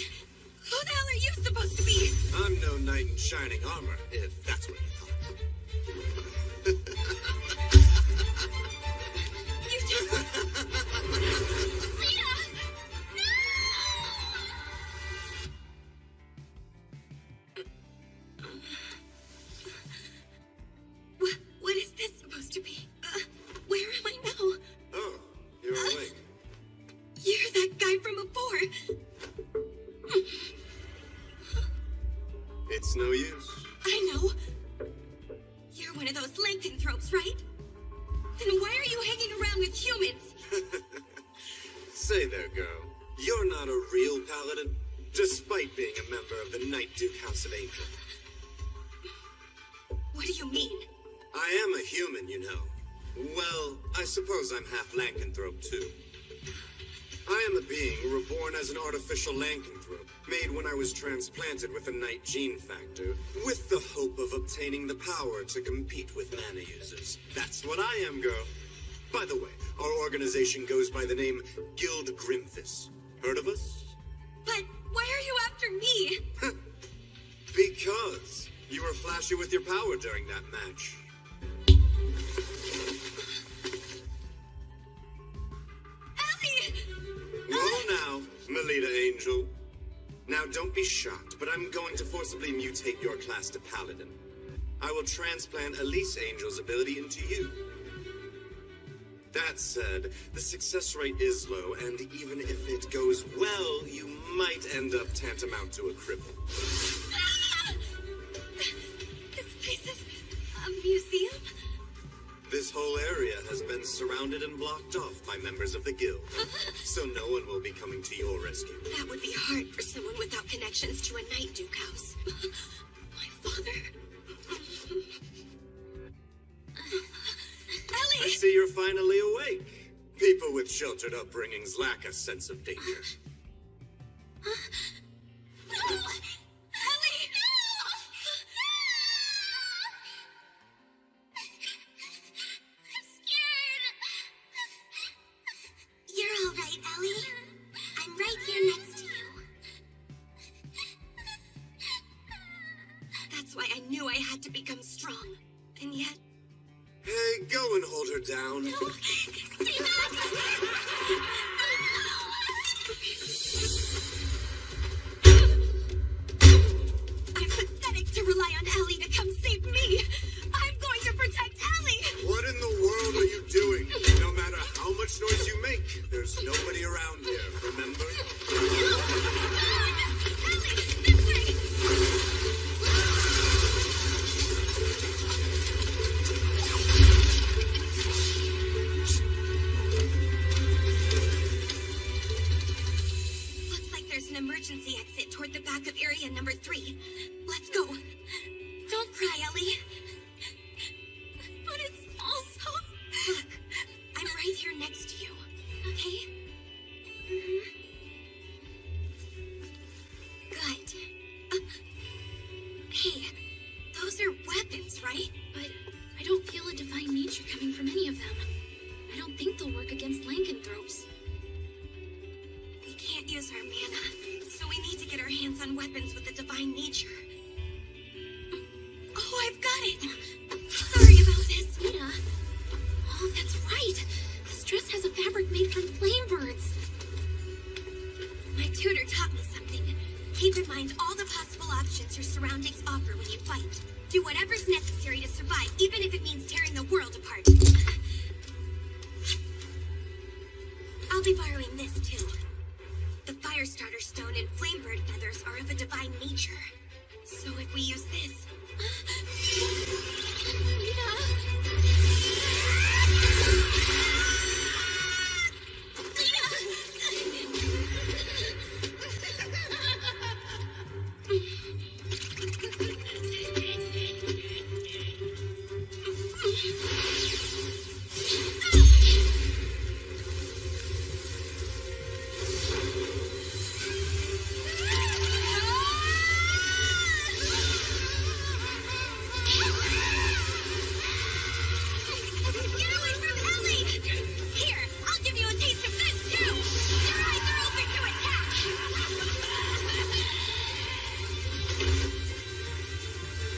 Speaker 3: Who the hell are you supposed to be?
Speaker 2: I'm no knight in shining armor, if that's what you thought.
Speaker 3: You just... Leah! No! What is this supposed to be? Where am I now?
Speaker 2: Oh, you're awake.
Speaker 3: You're that guy from before.
Speaker 2: It's no use.
Speaker 3: I know. You're one of those lycanthropes, right? Then why are you hanging around with humans?
Speaker 2: Say there, girl. You're not a real paladin, despite being a member of the Night Duke House of Angel.
Speaker 3: What do you mean?
Speaker 2: I am a human, you know. Well, I suppose I'm half lycanthrope, too. I am a being reborn as an artificial lycanthrope, made when I was transplanted with a night gene factor, with the hope of obtaining the power to compete with mana users. That's what I am, girl. By the way, our organization goes by the name Guild Grimfis. Heard of us?
Speaker 3: But why are you after me?
Speaker 2: Because you were flashy with your power during that match. Whoa now, Melita Angel. Now don't be shocked, but I'm going to forcibly mutate your class to Paladin. I will transplant Elise Angel's ability into you. That said, the success rate is low, and even if it goes well, you might end up tantamount to a cripple.
Speaker 3: This place is a museum?
Speaker 2: This whole area has been surrounded and blocked off by members of the guild, so no one will be coming to your rescue.
Speaker 3: That would be hard for someone without connections to a Night Duke house. My father.
Speaker 2: I
Speaker 3: Ellie!
Speaker 2: see you're finally awake. People with sheltered upbringings lack a sense of danger.
Speaker 3: No! Ellie!
Speaker 6: I'm scared. You're all right, Ellie. I'm right here next to you.
Speaker 3: That's why I knew I had to become strong. And yet,
Speaker 2: Hey, go and hold her down.
Speaker 3: stay back! I'm pathetic to rely on Ellie to come save me. I'm going to protect Ellie.
Speaker 2: What in the world are you doing? No matter how much noise you make, there's nobody around here, remember?
Speaker 3: Ellie, this way! Looks like there's an emergency exit toward the back of area number 3. Let's go. Don't cry, Ellie. But it's also... Look, I'm right here next to you, okay? Good. Hey, those are weapons, right?
Speaker 10: But I don't feel a divine nature coming from any of them. I don't think they'll work against lycanthropes.
Speaker 3: We can't use our mana, so we need to get our hands on weapons with a divine nature. Oh, I've got it! Sorry about this.
Speaker 10: Mia. Oh, that's right. This dress has a fabric made from flame birds.
Speaker 3: My tutor taught me something. Keep in mind all the possible options your surroundings offer when you fight. Do whatever's necessary to survive, even if it means tearing the world apart. I'll be borrowing this, too. The Firestarter Stone and Flamebird Feathers are of a divine nature. So if we use this... Get away from Ellie! Here, I'll give you a taste of this, too! Your eyes are open to attack!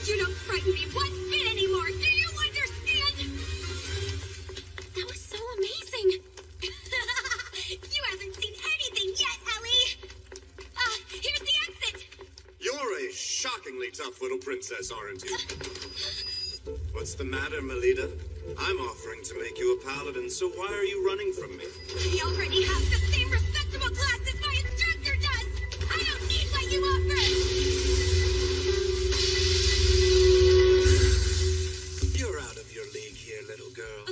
Speaker 3: You don't frighten me one bit anymore, do you understand?
Speaker 10: That was so amazing.
Speaker 3: You haven't seen anything yet, Ellie! Here's the exit!
Speaker 2: You're a shockingly tough little princess, aren't you? What's the matter, Melita? I'm offering to make you a paladin, so why are you running from me?
Speaker 3: I already have the same respectable class as my instructor does! I don't need what you offer!
Speaker 2: You're out of your league here, little girl.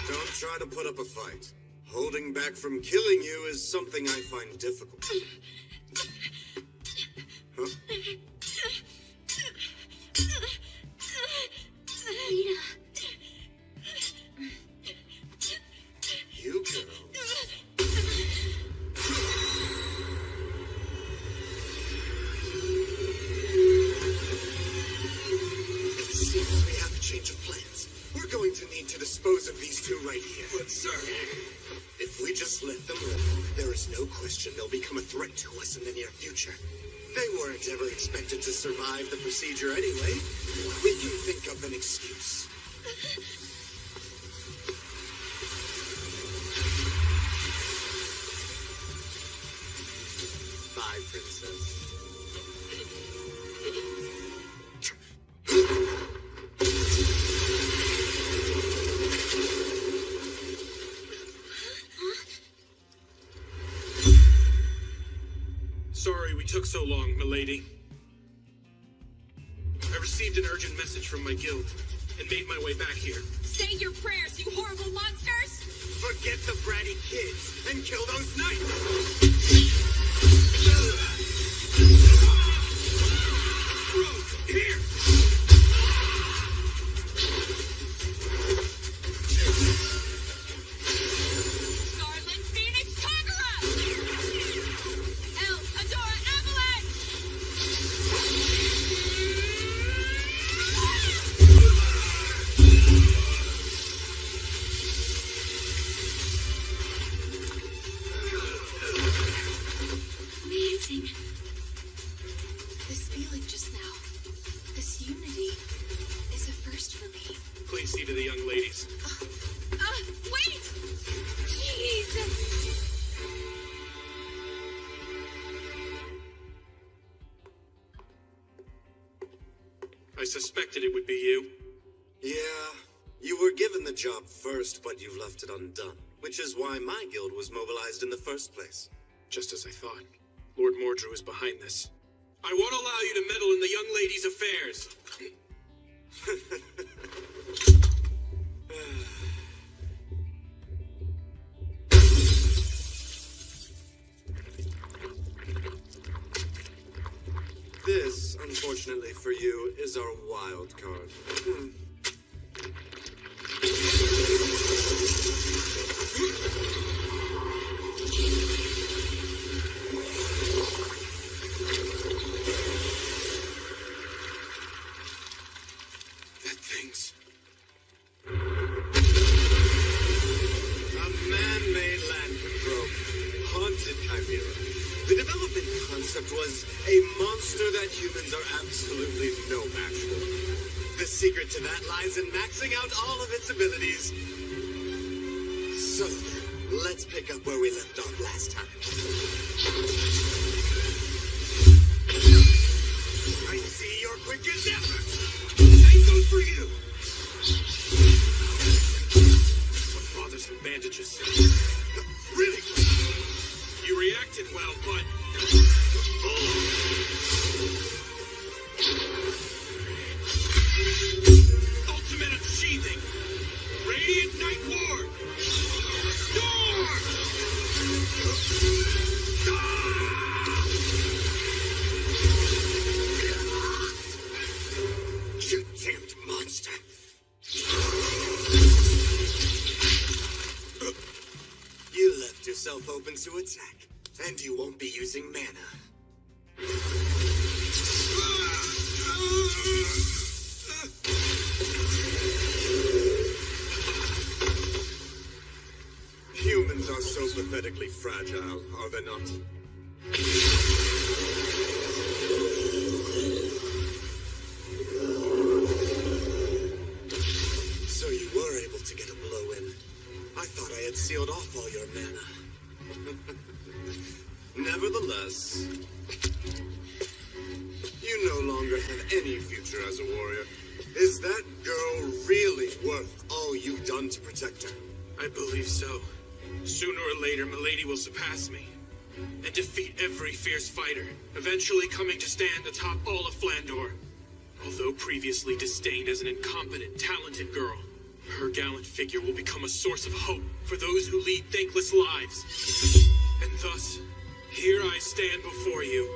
Speaker 2: Don't try to put up a fight. Holding back from killing you is something I find difficult. Huh? sir. If we just let them live, there is no question they'll become a threat to us in the near future. They weren't ever expected to survive the procedure anyway. We can think of an excuse. Bye, princess.
Speaker 1: Sorry we took so long, milady. I received an urgent message from my guild and made my way back here.
Speaker 4: Say your prayers, you horrible monsters!
Speaker 2: Forget the bratty kids and kill those knights! Here!
Speaker 4: Scarlet Phoenix Kagura! El Adora Avalanche!
Speaker 3: Amazing. This feeling just now, this unity, is a first for me.
Speaker 1: Please see to the young ladies.
Speaker 4: Wait! Jeez!
Speaker 1: I suspected it would be you.
Speaker 2: Yeah, you were given the job first, but you've left it undone. Which is why my guild was mobilized in the first place.
Speaker 1: Just as I thought. Lord Mordrew is behind this. I won't allow you to meddle in the young ladies' affairs.
Speaker 2: This, unfortunately for you, is our wild card.
Speaker 1: That thing's...
Speaker 2: A man-made lycanthrope, haunted chimera. The development concept was a monster that humans are absolutely no match for. The secret to that lies in maxing out all of its abilities. So, let's pick up where we left off last time. I see your quickest effort. Same goes for you.
Speaker 1: What bothersome bandages.
Speaker 2: Really?
Speaker 1: You reacted well, but... Ultimate unsheathing! Radiant Night Ward! Storm!
Speaker 2: You damned monster! You left yourself open to attack, and you won't be using mana. Humans are so pathetically fragile, are they not? So you were able to get a blow in. I thought I had sealed off all your mana. Nevertheless, you no longer have any future as a warrior. Is that girl really worth all you've done to protect her?
Speaker 1: I believe so. Sooner or later, Milady will surpass me and defeat every fierce fighter, eventually coming to stand atop all of Flandor. Although previously disdained as an incompetent, talented girl, her gallant figure will become a source of hope for those who lead thankless lives. And thus, here I stand before you.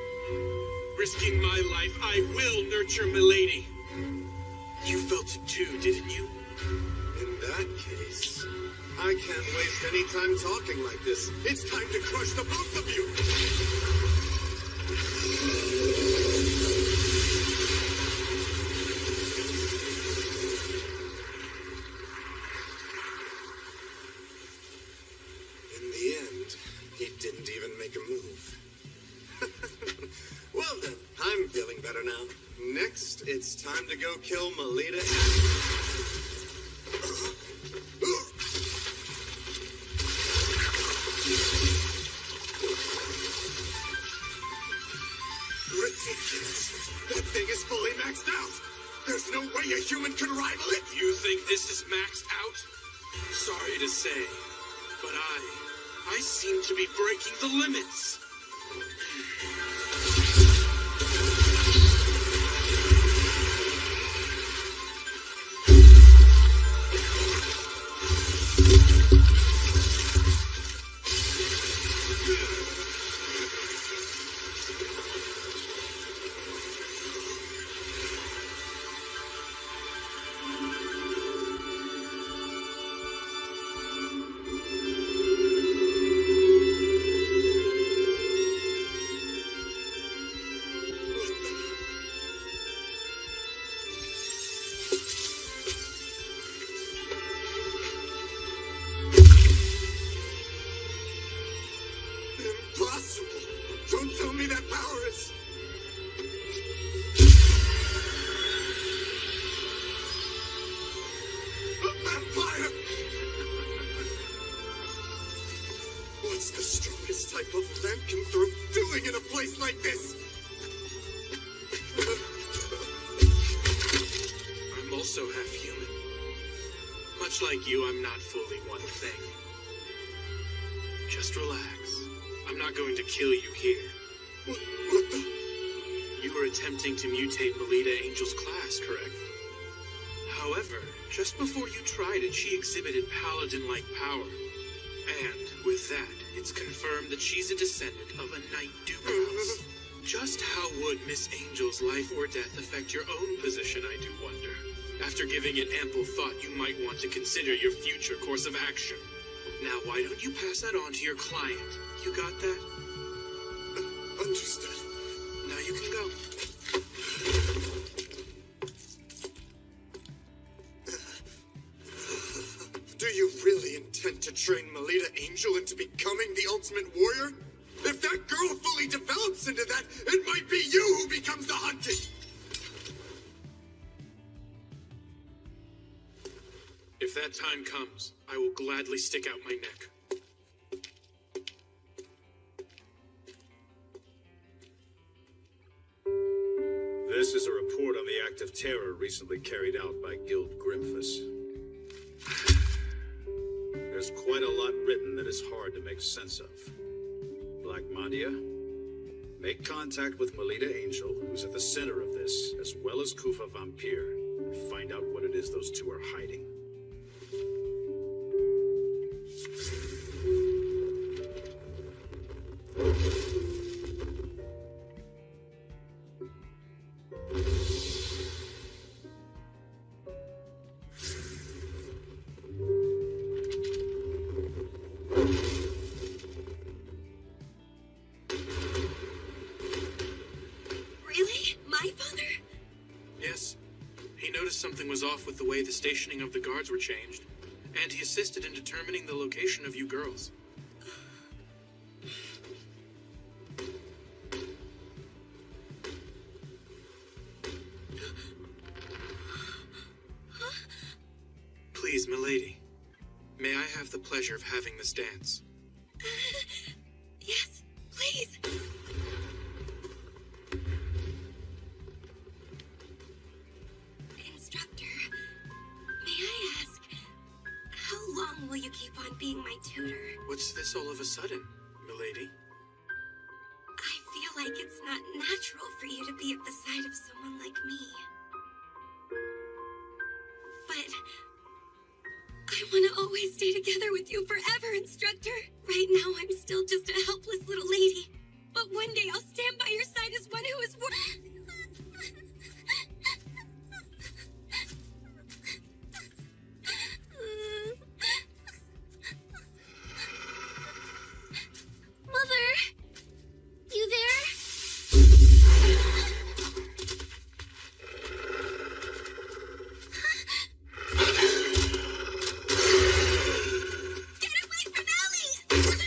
Speaker 1: Risking my life, I will nurture Milady. You felt it too, didn't you?
Speaker 2: In that case, I can't waste any time talking like this. It's time to crush the both of you! In the end, he didn't even make a move. Well then, I'm feeling better now. Next, it's time to go kill Melita. Ridiculous! That thing is fully maxed out! There's no way a human can rival it!
Speaker 1: You think this is maxed out? Sorry to say, but I seem to be breaking the limits.
Speaker 2: Impossible! Don't tell me that power is... a vampire! What's the strongest type of lycanthrope doing in a place like this?
Speaker 1: I'm also half human. Much like you, I'm not fully one thing. Just relax. I'm not going to kill you here.
Speaker 2: What the...
Speaker 1: You were attempting to mutate Melita Angel's class, correct? However, just before you tried it, she exhibited paladin-like power. And with that, it's confirmed that she's a descendant of a Knight Duke house. Just how would Miss Angel's life or death affect your own position, I do wonder. After giving it ample thought, you might want to consider your future course of action. Now, why don't you pass that on to your client? You got that?
Speaker 2: Understood.
Speaker 1: Now you can go.
Speaker 2: Do you really intend to train Melita Angel into becoming the ultimate warrior? If that girl fully develops into that, it might be you who becomes the hunted!
Speaker 1: If that time comes, I will gladly stick out my neck.
Speaker 5: This is a report on the act of terror recently carried out by Guild Grimphus. There's quite a lot written that is hard to make sense of. Black Mandia, make contact with Melita Angel, who's at the center of this, as well as Kufa Vampire, and find out what it is those two are hiding.
Speaker 3: Really? My father?
Speaker 1: Yes. He noticed something was off with the way the stationing of the guards were changed, and he assisted in determining the location of you girls. Please, milady, may I have the pleasure of having this dance?
Speaker 3: Yes, please. Instructor, may I ask, how long will you keep on being my tutor?
Speaker 1: What's this all of a sudden, milady?
Speaker 3: I feel like it's not natural for you to be at the side of someone like me. But I want to always stay together with you forever, Instructor. Right now, I'm still just a helpless little lady. But one day, I'll stand by your side as one who is
Speaker 6: Mother? You there?
Speaker 3: Get away from Ellie!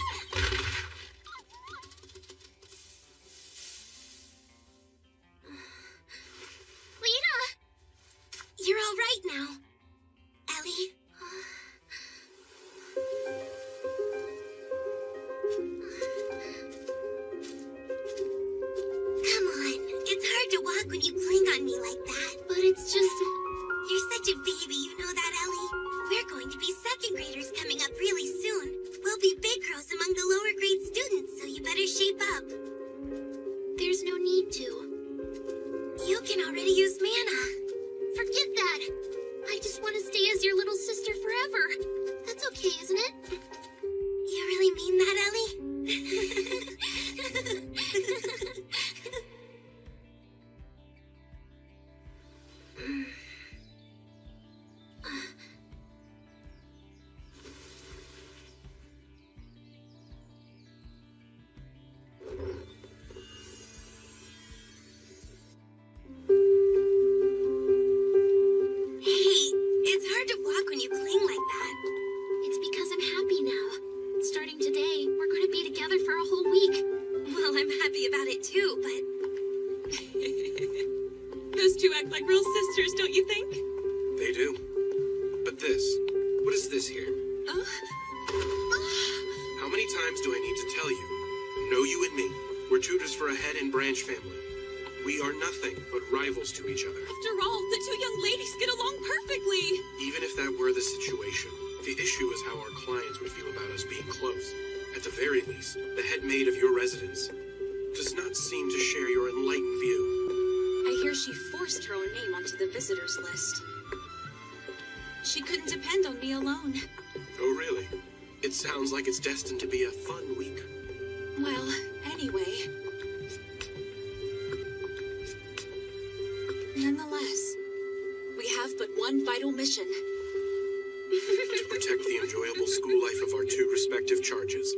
Speaker 4: look like real sisters, don't you think?
Speaker 1: They do. But this, what is this here? How many times do I need to tell you? Know you and me, we're tutors for a head and branch family. We are nothing but rivals to each other.
Speaker 4: After all, the two young ladies get along perfectly.
Speaker 1: Even if that were the situation, the issue is how our clients would feel about us being close. At the very least, the head maid of your residence does not seem to share your enlightened view.
Speaker 10: I hear she forced her own name onto the visitors list.
Speaker 4: She couldn't depend on me alone.
Speaker 1: Oh, really? It sounds like it's destined to be a fun week.
Speaker 4: Well, anyway. Nonetheless, we have but one vital mission.
Speaker 1: To protect the enjoyable school life of our two respective charges.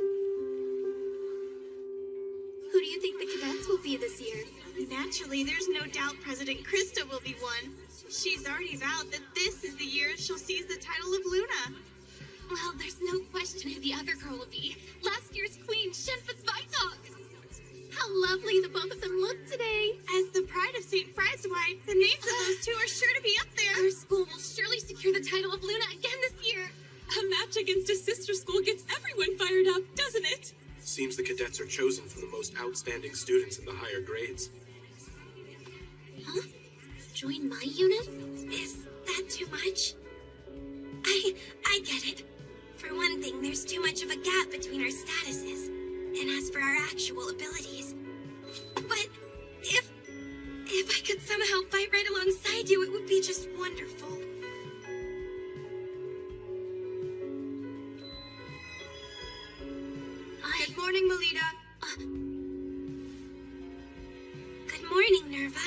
Speaker 6: Who do you think the cadets will be this year?
Speaker 3: Naturally, there's no doubt President Krista will be one. She's already vowed that this is the year she'll seize the title of Luna.
Speaker 6: Well, there's no question who the other girl will be. Last year's queen, Shenfa's Vitok. How lovely the both of them look today.
Speaker 3: As the pride of St. Frieswide, the names of those two are sure to be up there.
Speaker 6: Our school will surely secure the title of Luna again this year.
Speaker 4: A match against a sister school gets everyone fired up, doesn't it?
Speaker 1: Seems the cadets are chosen from the most outstanding students in the higher grades.
Speaker 6: Huh? Join my unit? Is that too much? I get it. For one thing, there's too much of a gap between our statuses. And as for our actual abilities. But if I could somehow fight right alongside you, it would be just wonderful.
Speaker 3: Good morning, Melita.
Speaker 6: Good morning, Nerva.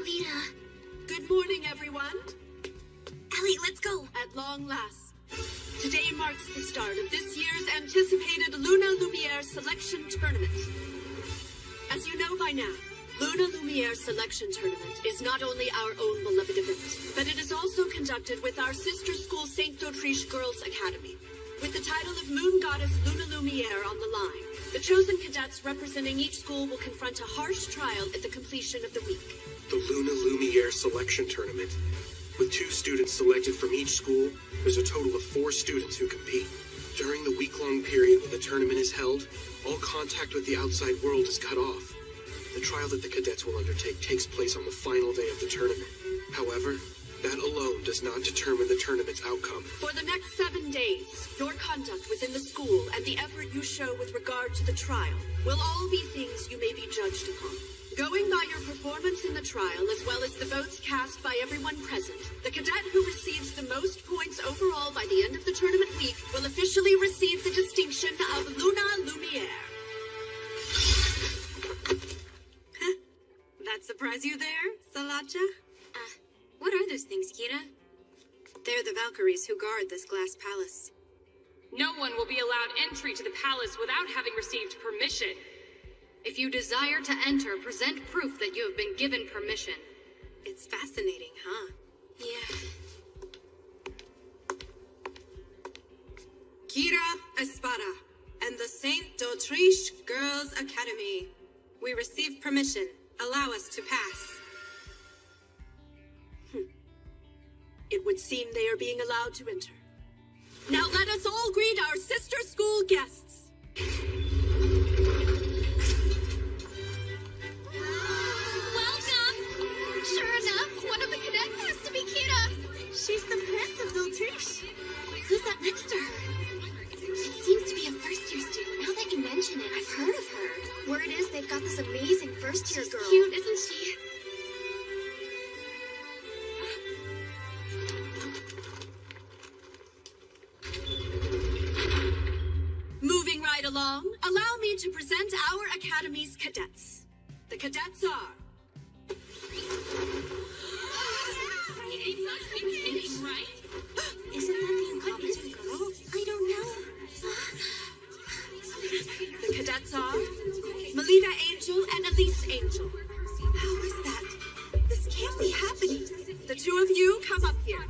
Speaker 6: Lena.
Speaker 7: Good morning, everyone.
Speaker 6: Ellie, let's go.
Speaker 7: At long last, today marks the start of this year's anticipated Luna Lumiere Selection Tournament. As you know by now, Luna Lumiere Selection Tournament is not only our own beloved event, but it is also conducted with our sister school St. d'Autriche Girls Academy. With the title of Moon Goddess Luna Lumiere on the line, the chosen cadets representing each school will confront a harsh trial at the completion of the week.
Speaker 1: The Luna Lumiere Selection Tournament. With 2 students selected from each school, there's a total of 4 students who compete. During the week-long period when the tournament is held, all contact with the outside world is cut off. The trial that the cadets will undertake takes place on the final day of the tournament. However, that alone does not determine the tournament's outcome.
Speaker 7: For the next 7 days, your conduct within the school and the effort you show with regard to the trial will all be things you may be judged upon. Going by your performance in the trial, as well as the votes cast by everyone present, the cadet who receives the most points overall by the end of the tournament week will officially receive the distinction of Luna Lumiere.
Speaker 3: That surprise you there, Salacha?
Speaker 10: What are those things, Kira?
Speaker 3: They're the Valkyries who guard this glass palace.
Speaker 11: No one will be allowed entry to the palace without having received permission.
Speaker 10: If you desire to enter, present proof that you have been given permission.
Speaker 3: It's fascinating, huh?
Speaker 10: Yeah.
Speaker 3: Kira Espada and the St. d'Autriche Girls Academy. We receive permission. Allow us to pass.
Speaker 7: It would seem they are being allowed to enter. Now let us all greet our sister school guests.
Speaker 6: Welcome! Sure enough, one of the cadets has to be Kira.
Speaker 3: She's the Prince of d'Autriche.
Speaker 6: Who's that next to her? It seems to be a first-year student. Now that you mention it, I've heard of her. Word is they've got this amazing first-year girl. Cute, isn't she?
Speaker 7: Moving right along, allow me to present our Academy's cadets. The cadets are...
Speaker 6: Isn't that the incompetent girl? I don't know.
Speaker 7: The cadets are Melita Angel and Elise Angel.
Speaker 3: How is that? This can't be happening.
Speaker 7: The two of you come up here.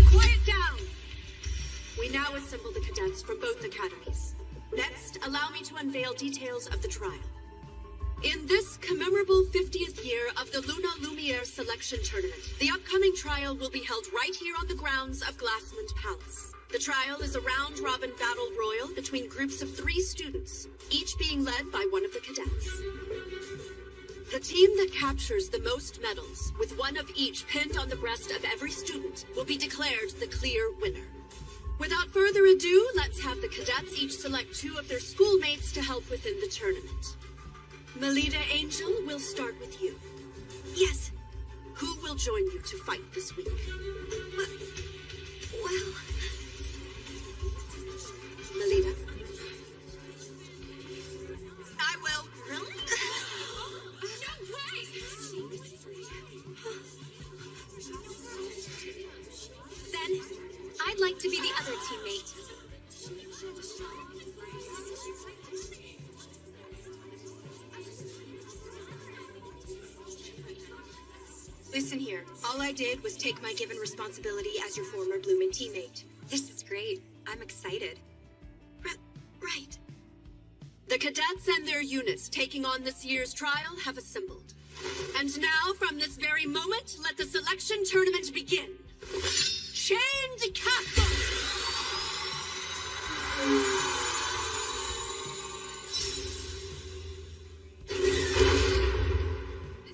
Speaker 7: Quiet down. academies. Next, allow me to unveil details of the trial. In this commemorable 50th year of the Luna Lumiere Selection Tournament, the upcoming trial will be held right here on the grounds of Glassland Palace. The trial is a round-robin battle royal between groups of 3 students, each being led by one of the cadets. The team that captures the most medals, with one of each pinned on the breast of every student, will be declared the clear winner. Without further ado, let's have the cadets each select 2 of their schoolmates to help within the tournament. Melita Angel, we'll start with you.
Speaker 3: Yes.
Speaker 7: Who will join you to fight this week?
Speaker 3: Well...
Speaker 7: Melita.
Speaker 3: I will.
Speaker 7: Really?
Speaker 4: No way!
Speaker 3: Then, I'd like to be the other teammate. Listen here, all I did was take my given responsibility as your former Bloomin' teammate.
Speaker 6: This is great. I'm excited.
Speaker 3: Right.
Speaker 7: The cadets and their units taking on this year's trial have assembled. And now, from this very moment, let the selection tournament begin. Chained Castle!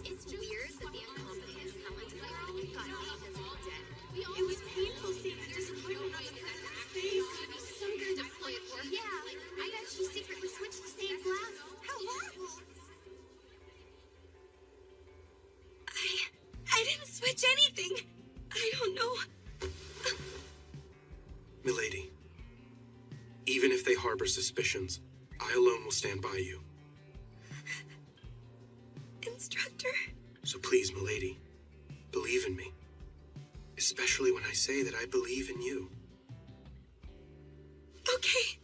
Speaker 6: It's weird that the incompetent talent got
Speaker 3: It was painful seeing the disappointment on the president's face.
Speaker 6: so good to play it for. Yeah, I bet she secretly switched to stained glass.
Speaker 3: How horrible! I didn't switch anything. I don't know.
Speaker 1: Milady, even if they harbor suspicions, I alone will stand by you.
Speaker 3: Instructor?
Speaker 1: So please, Milady, believe in me. Especially when I say that I believe in you.
Speaker 3: Okay.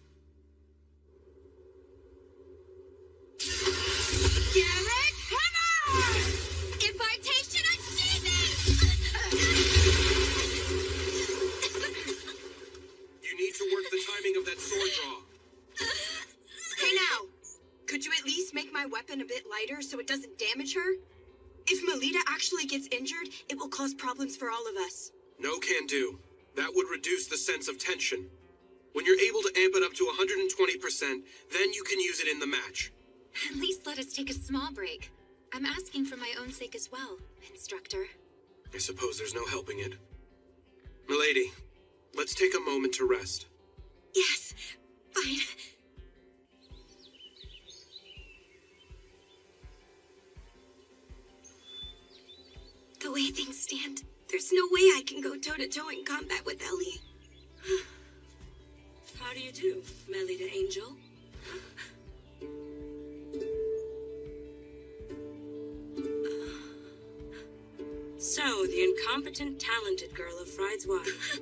Speaker 6: Garrett, hammer! Invitation achievement!
Speaker 1: You need to work the timing of that sword draw.
Speaker 3: Hey now, could you at least make my weapon a bit lighter so it doesn't damage her? If Melita actually gets injured, it will cause problems for all of us.
Speaker 1: No can do. That would reduce the sense of tension. When you're able to amp it up to 120%, then you can use it in the match.
Speaker 6: At least let us take a small break. I'm asking for my own sake as well, Instructor.
Speaker 1: I suppose there's no helping it. Milady, let's take a moment to rest.
Speaker 3: Yes, fine. The way things stand, there's no way I can go toe-to-toe in combat with Ellie.
Speaker 12: How do you do, Melita Angel? So, the incompetent, talented girl of Fried's wife.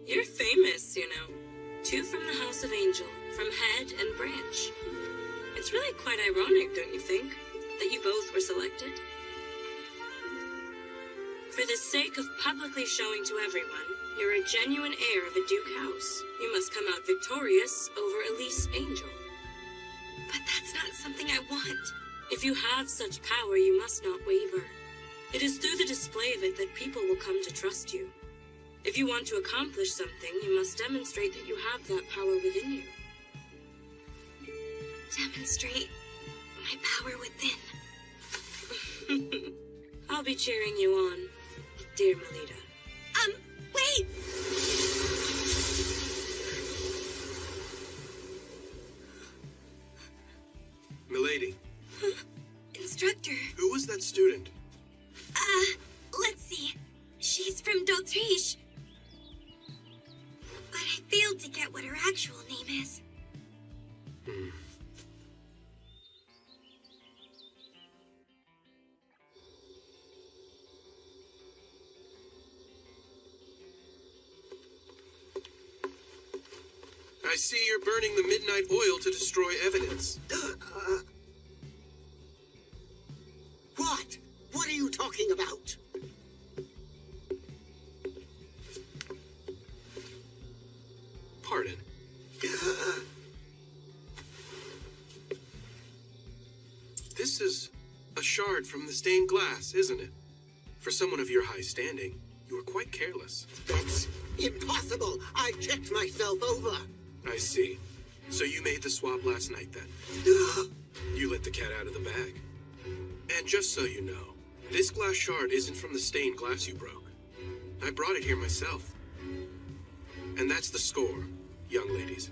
Speaker 12: You're famous, you know. 2 from the House of Angel, from Head and Branch. It's really quite ironic, don't you think, that you both were selected? For the sake of publicly showing to everyone you're a genuine heir of a Duke house, you must come out victorious over Elise Angel.
Speaker 3: But that's not something I want.
Speaker 12: If you have such power, you must not waver. It is through the display of it that people will come to trust you. If you want to accomplish something, you must demonstrate that you have that power within you.
Speaker 3: Demonstrate my power within.
Speaker 12: I'll be cheering you on, dear Melita.
Speaker 3: Wait!
Speaker 1: Milady.
Speaker 3: Instructor.
Speaker 1: Who was that student?
Speaker 3: Let's see. She's from d'Autriche. But I failed to get what her actual name is.
Speaker 1: I see you're burning the midnight oil to destroy evidence.
Speaker 9: What? What are you talking about?
Speaker 1: Pardon. This is a shard from the stained glass, isn't it? For someone of your high standing, you were quite careless.
Speaker 9: That's impossible. I checked myself over.
Speaker 1: I see. So you made the swap last night, then? You let the cat out of the bag. And just so you know, this glass shard isn't from the stained glass you broke. I brought it here myself. And that's the score, young ladies.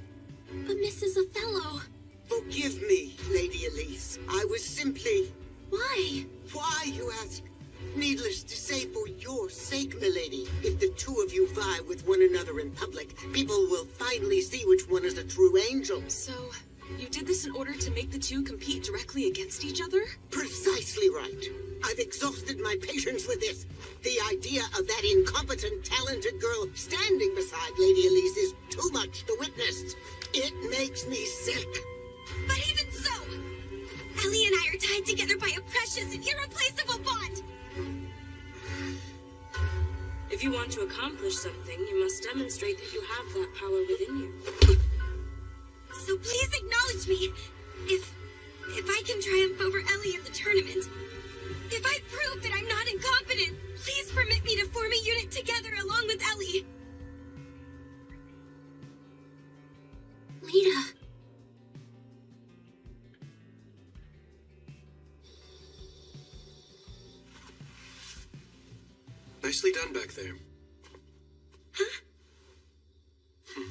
Speaker 6: But Mrs. Othello...
Speaker 9: Forgive me, Lady Elise. I was simply...
Speaker 6: Why?
Speaker 9: Why, you ask? Needless to say, for your sake, milady. If the two of you vie with one another in public, people will finally see which one is a true angel.
Speaker 4: So, you did this in order to make the two compete directly against each other?
Speaker 9: Precisely right. I've exhausted my patience with this. The idea of that incompetent, talented girl standing beside Lady Elise is too much to witness. It makes me sick.
Speaker 3: But even so, Ellie and I are tied together by a precious and irreplaceable bond.
Speaker 12: If you want to accomplish something, you must demonstrate that you have that power within you.
Speaker 3: So please acknowledge me. If I can triumph over Ellie in the tournament, if I prove that I'm not incompetent, please permit me to form a unit together along with Ellie.
Speaker 6: Lita.
Speaker 1: Nicely done back there.
Speaker 3: Huh? Well,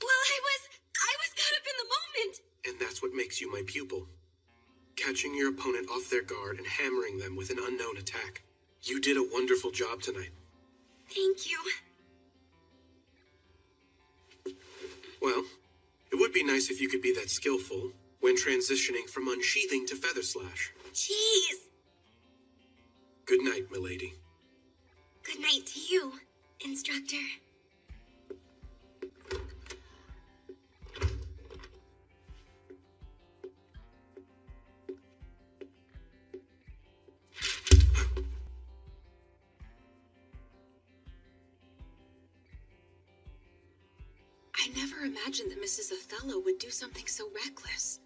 Speaker 3: I was caught up in the moment.
Speaker 1: And that's what makes you my pupil. Catching your opponent off their guard and hammering them with an unknown attack. You did a wonderful job tonight.
Speaker 3: Thank you.
Speaker 1: Well, it would be nice if you could be that skillful when transitioning from unsheathing to feather slash.
Speaker 3: Jeez.
Speaker 1: Good night, milady.
Speaker 3: Good night to you, instructor.
Speaker 4: I never imagined that Mrs. Othello would do something so reckless.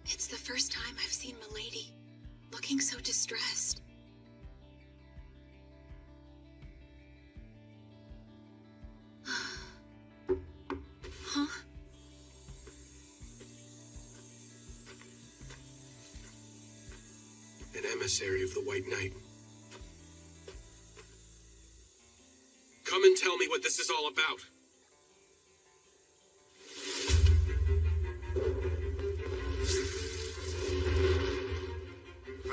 Speaker 4: It's the first time I've seen Milady looking so distressed. Huh?
Speaker 1: An emissary of the White Knight. Come and tell me what this is all about.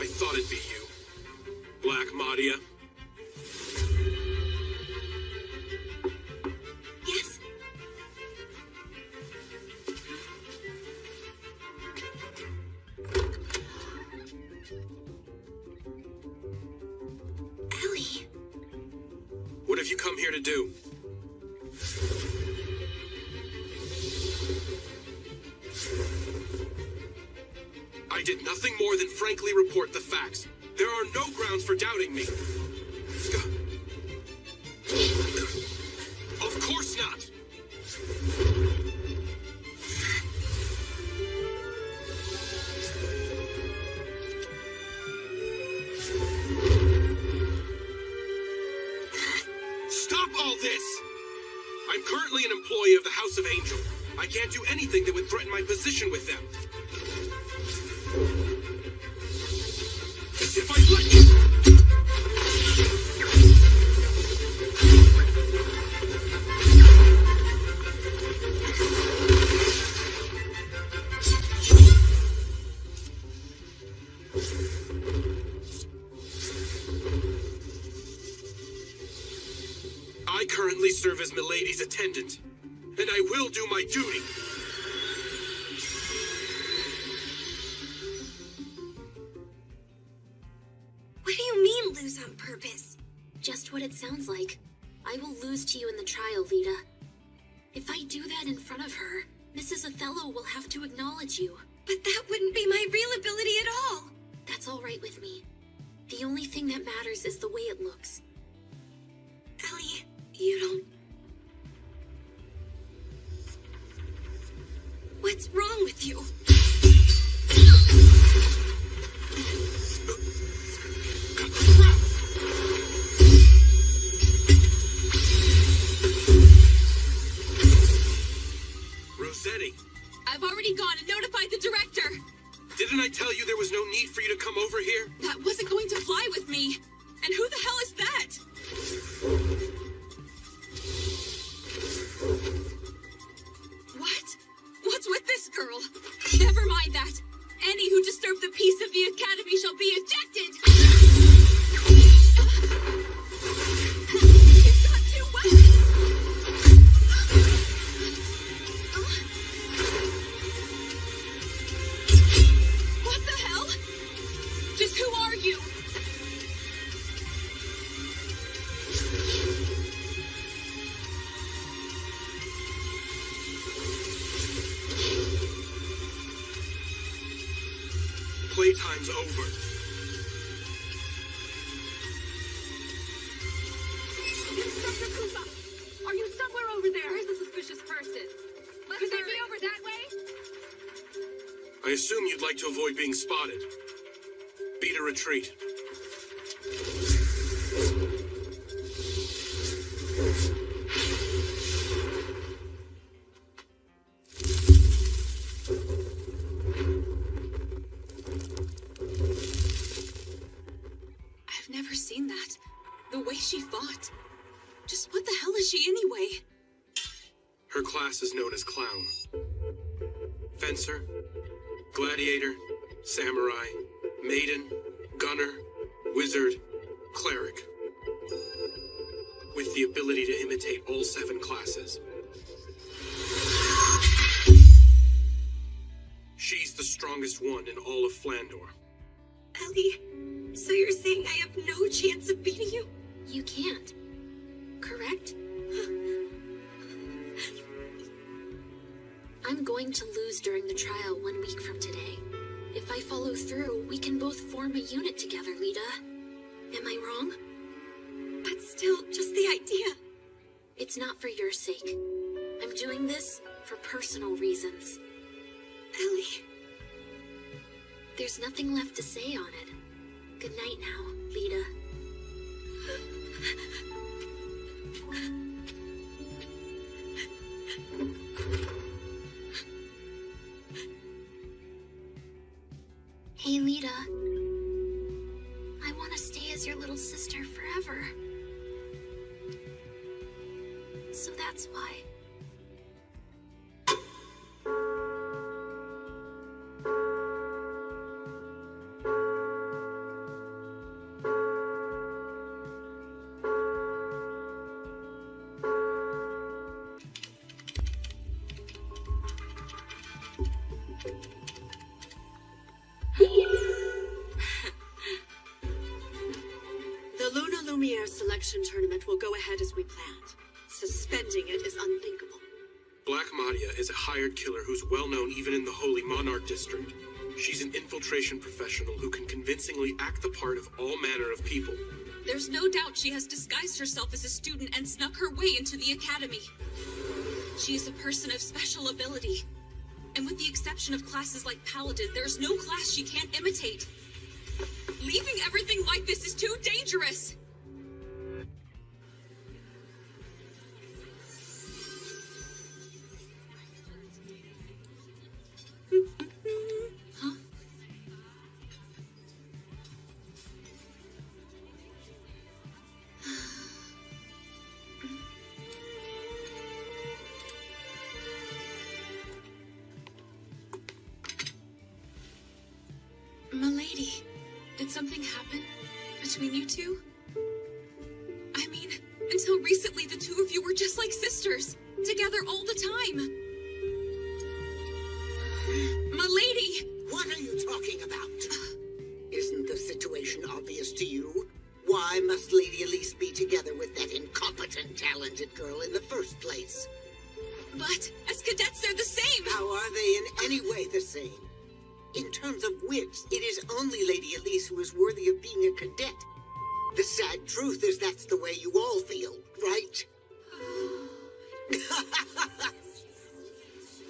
Speaker 1: I thought it'd be you, Black Madia.
Speaker 3: Yes? Ellie.
Speaker 1: What have you come here to do? I did nothing more than frankly report the facts. There are no grounds for doubting me. Of course not. Stop all this! I'm currently an employee of the House of Angel. I can't do anything that would threaten my position with them. If I let you... I currently serve as Milady's attendant, and I will do my duty.
Speaker 3: What do you mean, lose on purpose?
Speaker 6: Just what it sounds like. I will lose to you in the trial, Lita. If I do that in front of her, Mrs. Othello will have to acknowledge you.
Speaker 3: But that wouldn't be my real ability at all.
Speaker 6: That's all right with me. The only thing that matters is the way it looks.
Speaker 3: Ellie, you don't... What's wrong with you?
Speaker 1: Rossetti,
Speaker 4: I've already gone and notified the director.
Speaker 1: didn't I tell you there was no need for you to come over here?
Speaker 4: That wasn't going to fly with me. And who the hell is that? What? What's with this girl? Never mind that. Any who disturb the peace of the Academy shall be ejected! You've got two weapons! What the hell? Just who are you?
Speaker 1: Playtime's over.
Speaker 11: Inspector Koopa, are you somewhere over there? Where's the suspicious person? Could they be over that way?
Speaker 1: I assume you'd like to avoid being spotted. Beat a retreat.
Speaker 4: I've never seen that. The way she fought. Just what the hell is she anyway?
Speaker 1: Her class is known as Clown. Fencer, Gladiator, Samurai, Maiden, Gunner, Wizard, Cleric. With the ability to imitate all 7 classes. She's the strongest one in all of Flandor.
Speaker 3: Ellie, so you're saying I have no chance of beating you?
Speaker 6: You can't. Correct? I'm going to lose during the trial 1 week from today. If I follow through, we can both form a unit together, Lita. Am I wrong?
Speaker 3: But still, just the idea.
Speaker 6: It's not for your sake. I'm doing this for personal reasons.
Speaker 3: Ellie.
Speaker 6: There's nothing left to say on it. Good night now, Lita. Hey, Lita. I want to stay as your little sister forever. So that's why.
Speaker 7: The Luna Lumiere selection tournament will go ahead as we planned. Suspending it is unthinkable.
Speaker 1: Black Madia is a hired killer who's well known even in the Holy Monarch District. She's an infiltration professional who can convincingly act the part of all manner of people.
Speaker 4: There's no doubt she has disguised herself as a student and snuck her way into the Academy. She is a person of special ability. And with the exception of classes like Paladin, there's no class she can't imitate. Leaving everything like this is too dangerous! Huh? Milady, did something happen between you two? I mean, until recently the two of you were just like sisters, together all the time. Milady!
Speaker 9: What are you talking about? Isn't the situation obvious to you? Why must Lady Elise be together with that incompetent, talented girl in the first place?
Speaker 4: But as cadets, they're the same!
Speaker 9: How are they in any way the same? In terms of wits, it is only Lady Elise who is worthy of being a cadet. The sad truth is that's the way you all feel, right?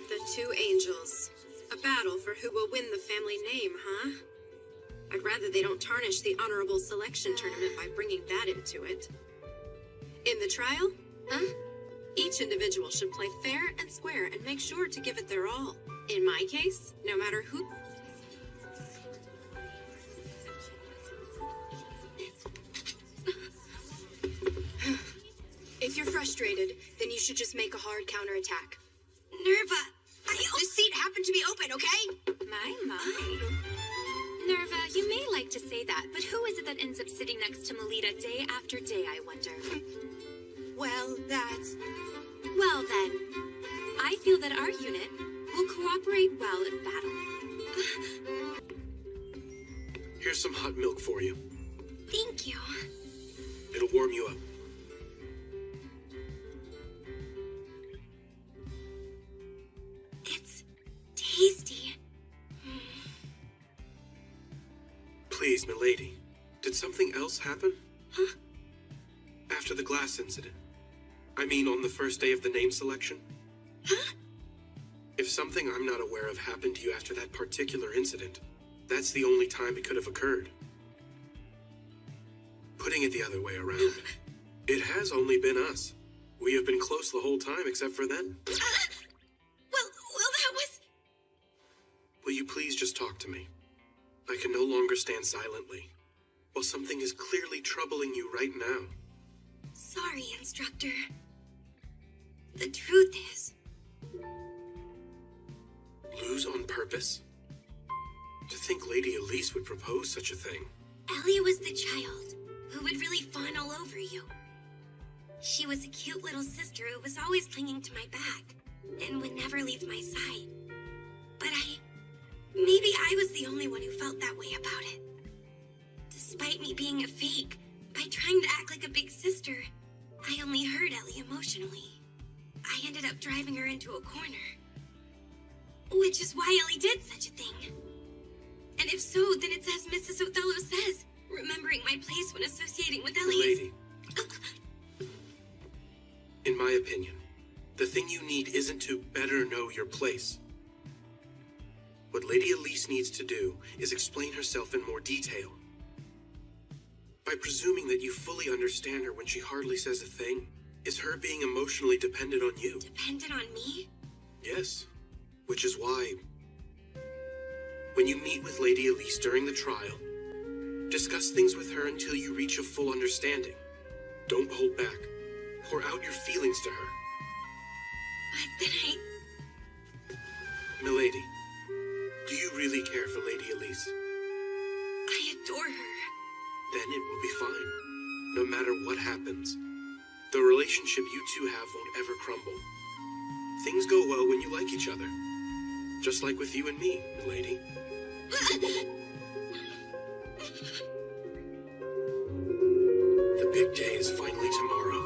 Speaker 7: The two angels.
Speaker 3: battle for who will win the family name, huh? I'd rather they don't tarnish the honorable selection tournament by bringing that into it. In the trial, each individual should play fair and square and make sure to give it their all. In my case, no matter who... If you're frustrated, then you should just make a hard counterattack.
Speaker 6: Nerva, the seat happened to be open, okay?
Speaker 4: My. Nerva, you may like to say that, but who is it that ends up sitting next to Melita day after day, I wonder?
Speaker 3: Well, that's...
Speaker 4: Well then, I feel that our unit will cooperate well in battle.
Speaker 1: Here's some hot milk for you.
Speaker 6: Thank you.
Speaker 1: It'll warm you up.
Speaker 6: It's tasty.
Speaker 1: Please, milady. Did something else happen?
Speaker 6: Huh?
Speaker 1: After the glass incident. I mean, on the first day of the name selection.
Speaker 6: Huh?
Speaker 1: If something I'm not aware of happened to you after that particular incident, that's the only time it could have occurred. Putting it the other way around, it has only been us. We have been close the whole time except for then.
Speaker 6: Well, that was...
Speaker 1: Will you please just talk to me? I can no longer stand silently, while something is clearly troubling you right now.
Speaker 6: Sorry, instructor. The truth is...
Speaker 1: Lose on purpose? To think Lady Elise would propose such a thing.
Speaker 6: Ellie was the child who would really fawn all over you. She was a cute little sister who was always clinging to my back and would never leave my side. But maybe I was the only one who felt that way about it. Despite me being a fake, by trying to act like a big sister, I only hurt Ellie emotionally. I ended up driving her into a corner. Which is why Ellie did such a thing. And if so, then it's as Mrs. Othello says, remembering my place when associating with Ellie is...
Speaker 1: Lady. In my opinion, the thing you need isn't to better know your place. What Lady Elise needs to do is explain herself in more detail. By presuming that you fully understand her when she hardly says a thing, is her being emotionally dependent on you.
Speaker 6: Dependent on me?
Speaker 1: Yes, which is why, when you meet with Lady Elise during the trial, discuss things with her until you reach a full understanding. Don't hold back. Pour out your feelings to her.
Speaker 6: But then
Speaker 1: Milady, do you really care for Lady Elise?
Speaker 6: I adore her.
Speaker 1: Then it will be fine, no matter what happens. The relationship you two have won't ever crumble. Things go well when you like each other. Just like with you and me, milady. The big day is finally tomorrow.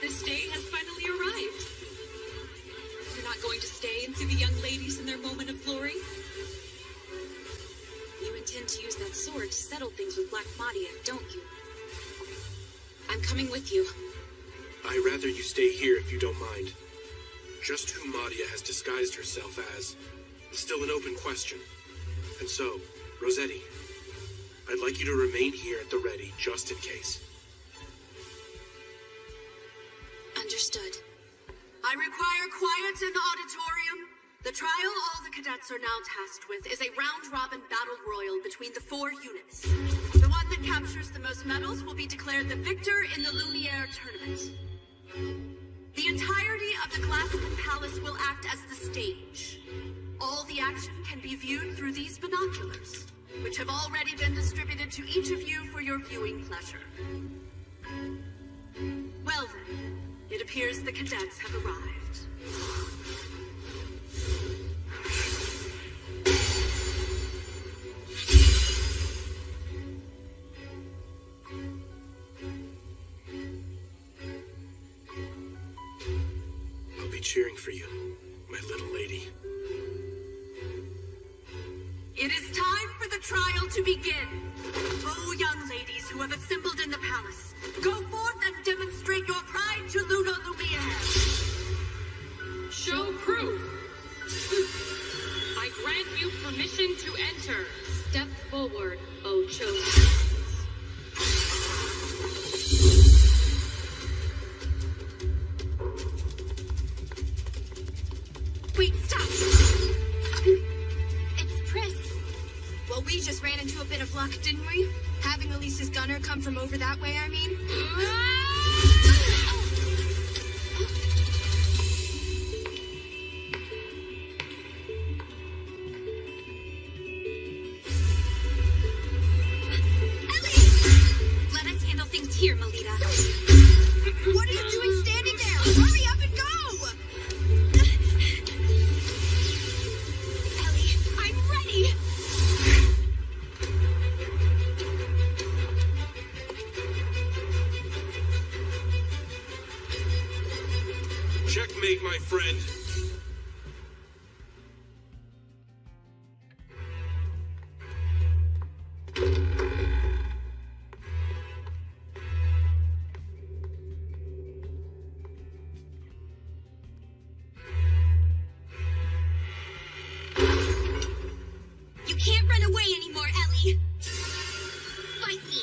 Speaker 4: This day has finally arrived. You're not going to stay and see the young ladies in their moment of glory? You intend to use that sword to settle things with Black Madia, don't you? I'm coming with you.
Speaker 1: I'd rather you stay here if you don't mind. Just who Madia has disguised herself as is still an open question. And so, Rossetti, I'd like you to remain here at the ready, just in case.
Speaker 4: Understood.
Speaker 7: I require quiet in the auditorium. The trial all the cadets are now tasked with is a round-robin battle royal between the 4 units. The one that captures the most medals will be declared the victor in the Lumiere tournament. The entirety of the Glassman Palace will act as the stage. All the action can be viewed through these binoculars, which have already been distributed to each of you for your viewing pleasure. Well then, it appears the cadets have arrived.
Speaker 1: I'll be cheering for you, my little lady.
Speaker 7: It is time for the trial to begin. Oh, young ladies who have assembled in the palace, go forth and demonstrate your pride to Luna Lumiere.
Speaker 11: Show proof. I grant you permission to enter. Step forward, O chosen.
Speaker 3: Wait, stop! It's Pris. Well, we just ran into a bit of luck, didn't we? Having Elise's gunner come from over that way, I mean. Let us handle things here, Melita. What are you doing standing there? Hurry up and go! Ellie, I'm ready!
Speaker 1: Checkmate, my friend.
Speaker 3: You can't run away anymore, Ellie. Fight me.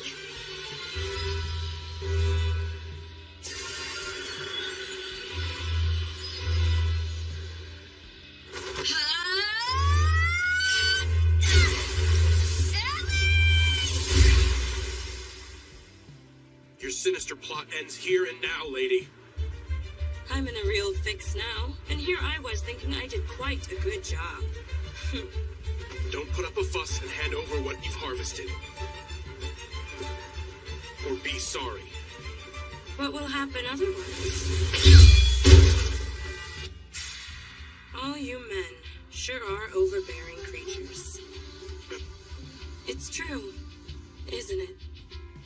Speaker 1: Your sinister plot ends here and now, lady.
Speaker 12: I'm in a real fix now, and here I was thinking I did quite a good job.
Speaker 1: Don't put up a fuss and hand over what you've harvested. Or be sorry.
Speaker 12: What will happen otherwise? All you men sure are overbearing creatures. It's true, isn't it?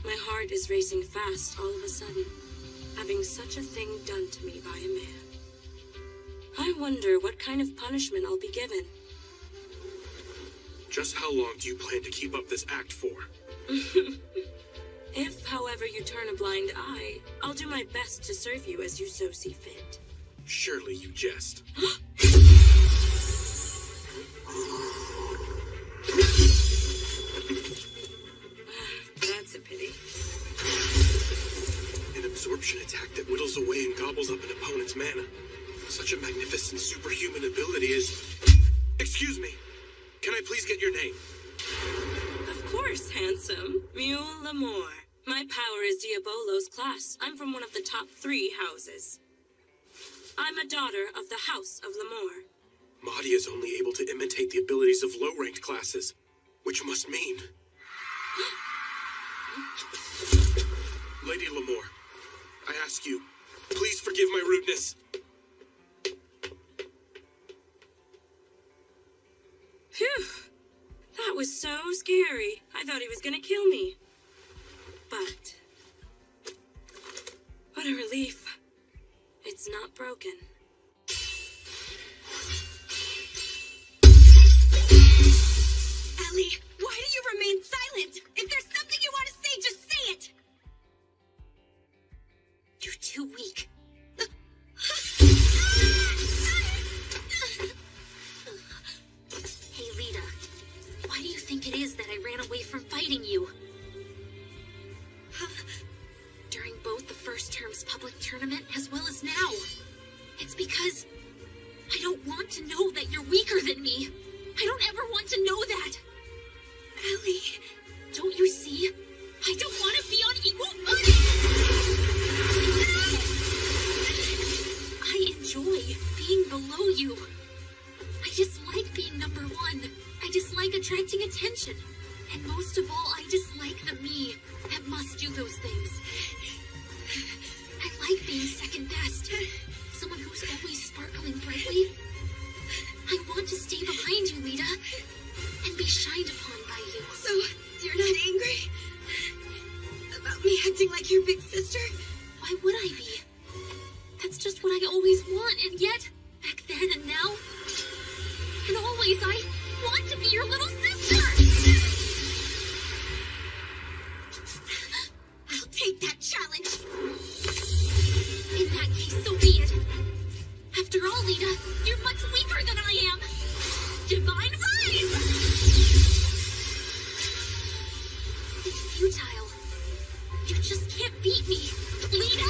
Speaker 12: My heart is racing fast all of a sudden, having such a thing done to me by a man. I wonder what kind of punishment I'll be given.
Speaker 1: Just how long do you plan to keep up this act for?
Speaker 12: If, however, you turn a blind eye, I'll do my best to serve you as you so see fit.
Speaker 1: Surely you jest.
Speaker 12: That's a pity.
Speaker 1: An absorption attack that whittles away and gobbles up an opponent's mana. Such a magnificent superhuman ability is... Excuse me. Can I please get your name?
Speaker 12: Of course, handsome. Mule Lamore. My power is Diabolo's class. I'm from one of the top 3 houses. I'm a daughter of the House of Lamore.
Speaker 1: Mahdi is only able to imitate the abilities of low-ranked classes, which must mean... Lady Lamore, I ask you, please forgive my rudeness.
Speaker 12: Phew. That was so scary. I thought he was gonna kill me. But... what a relief. It's not broken.
Speaker 3: Ellie, why do you remain silent? If there's something you want to say, just say it! You're too weak.
Speaker 6: Hey, Lita. Why do you think it is that I ran away from fighting you? During both the first term's public tournament as well as now. It's because I don't want to know that you're weaker than me. I don't ever want to know that. Ellie, don't you see? I don't want to be on equal footing. I enjoy being below you. I dislike being number 1. I dislike attracting attention. And most of all, I dislike the me that must do those things. I like being second best. Someone who's always sparkling brightly. I want to stay behind you, Lita, and be shined upon by you.
Speaker 3: So, you're not angry? About me acting like your big sister?
Speaker 6: Why would I be? That's just what I always want, and yet, back then and now, and always, I want to be your little sister! Lita, you're much weaker than I am. Divine Rise! It's futile. You just can't beat me. Lita!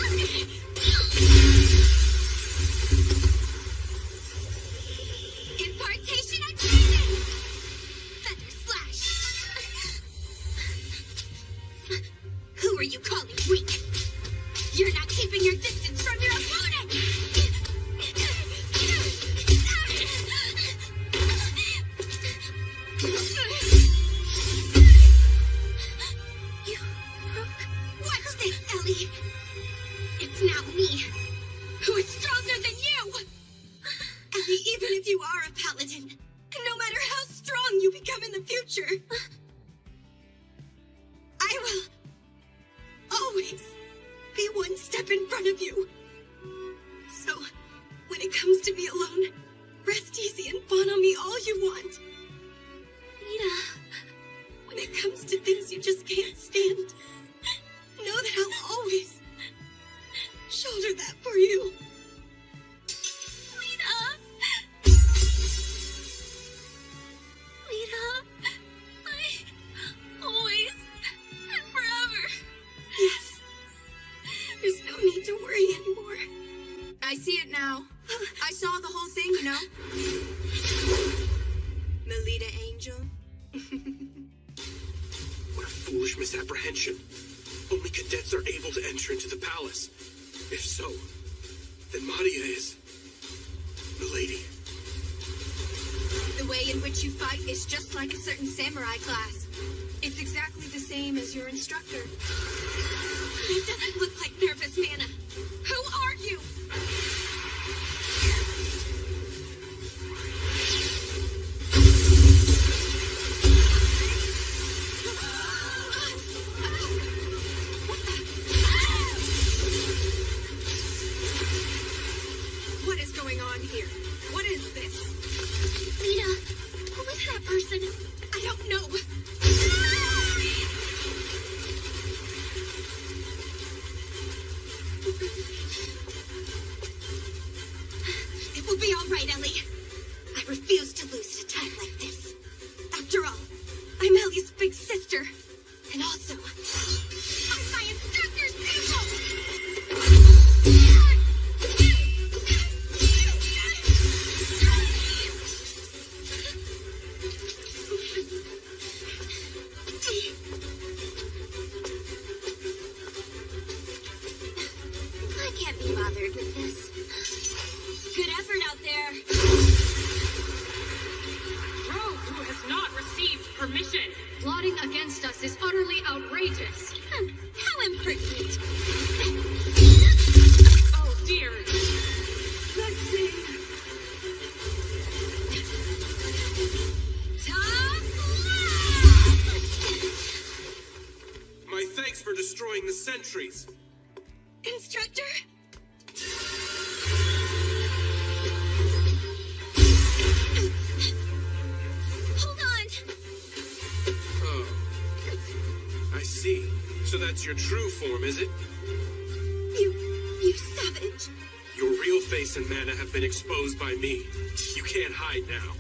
Speaker 6: Impartation of training! Feather Slash! Who are you calling weak? You're not keeping your distance from your opponent! You broke. Watch this, Ellie! It's now me, who is stronger than you! Ellie, even if you are a paladin, and no matter how strong you become in the future, I will always be one step in front of you. So, when it comes to me alone, rest easy and fawn on me all you want. Nina, when it comes to things you just can't stand, know that I'll always shoulder that for you. Lita! Lita, I always and forever. Yes. There's no need to worry anymore.
Speaker 3: I see it now. I saw the whole thing, you know. Melita Angel.
Speaker 1: What a foolish misapprehension. Only cadets are able to enter into the palace. If so, then Madia is... Milady.
Speaker 3: The way in which you fight is just like a certain samurai class. It's exactly the same as your instructor.
Speaker 6: It doesn't look like nervous Mana. Who are you?
Speaker 3: What is going on here? What is this?
Speaker 6: Lita, who is that person?
Speaker 3: I don't know.
Speaker 6: It will be all right, Ellie. I refuse to lose at a time like this. After all, I'm Ellie's big sister. And also, I'm my instructor's pupil! I can't be bothered with this. Good effort out there.
Speaker 11: Rogue who has not received permission. Plotting against us is utterly outrageous.
Speaker 6: How impertinent.
Speaker 11: Oh dear.
Speaker 3: Let's see.
Speaker 1: My thanks for destroying the sentries.
Speaker 3: Instructor?
Speaker 6: Hold on.
Speaker 1: Oh. I see. So that's your true form, is it?
Speaker 3: You savage.
Speaker 1: Your real face and mana have been exposed by me. You can't hide now.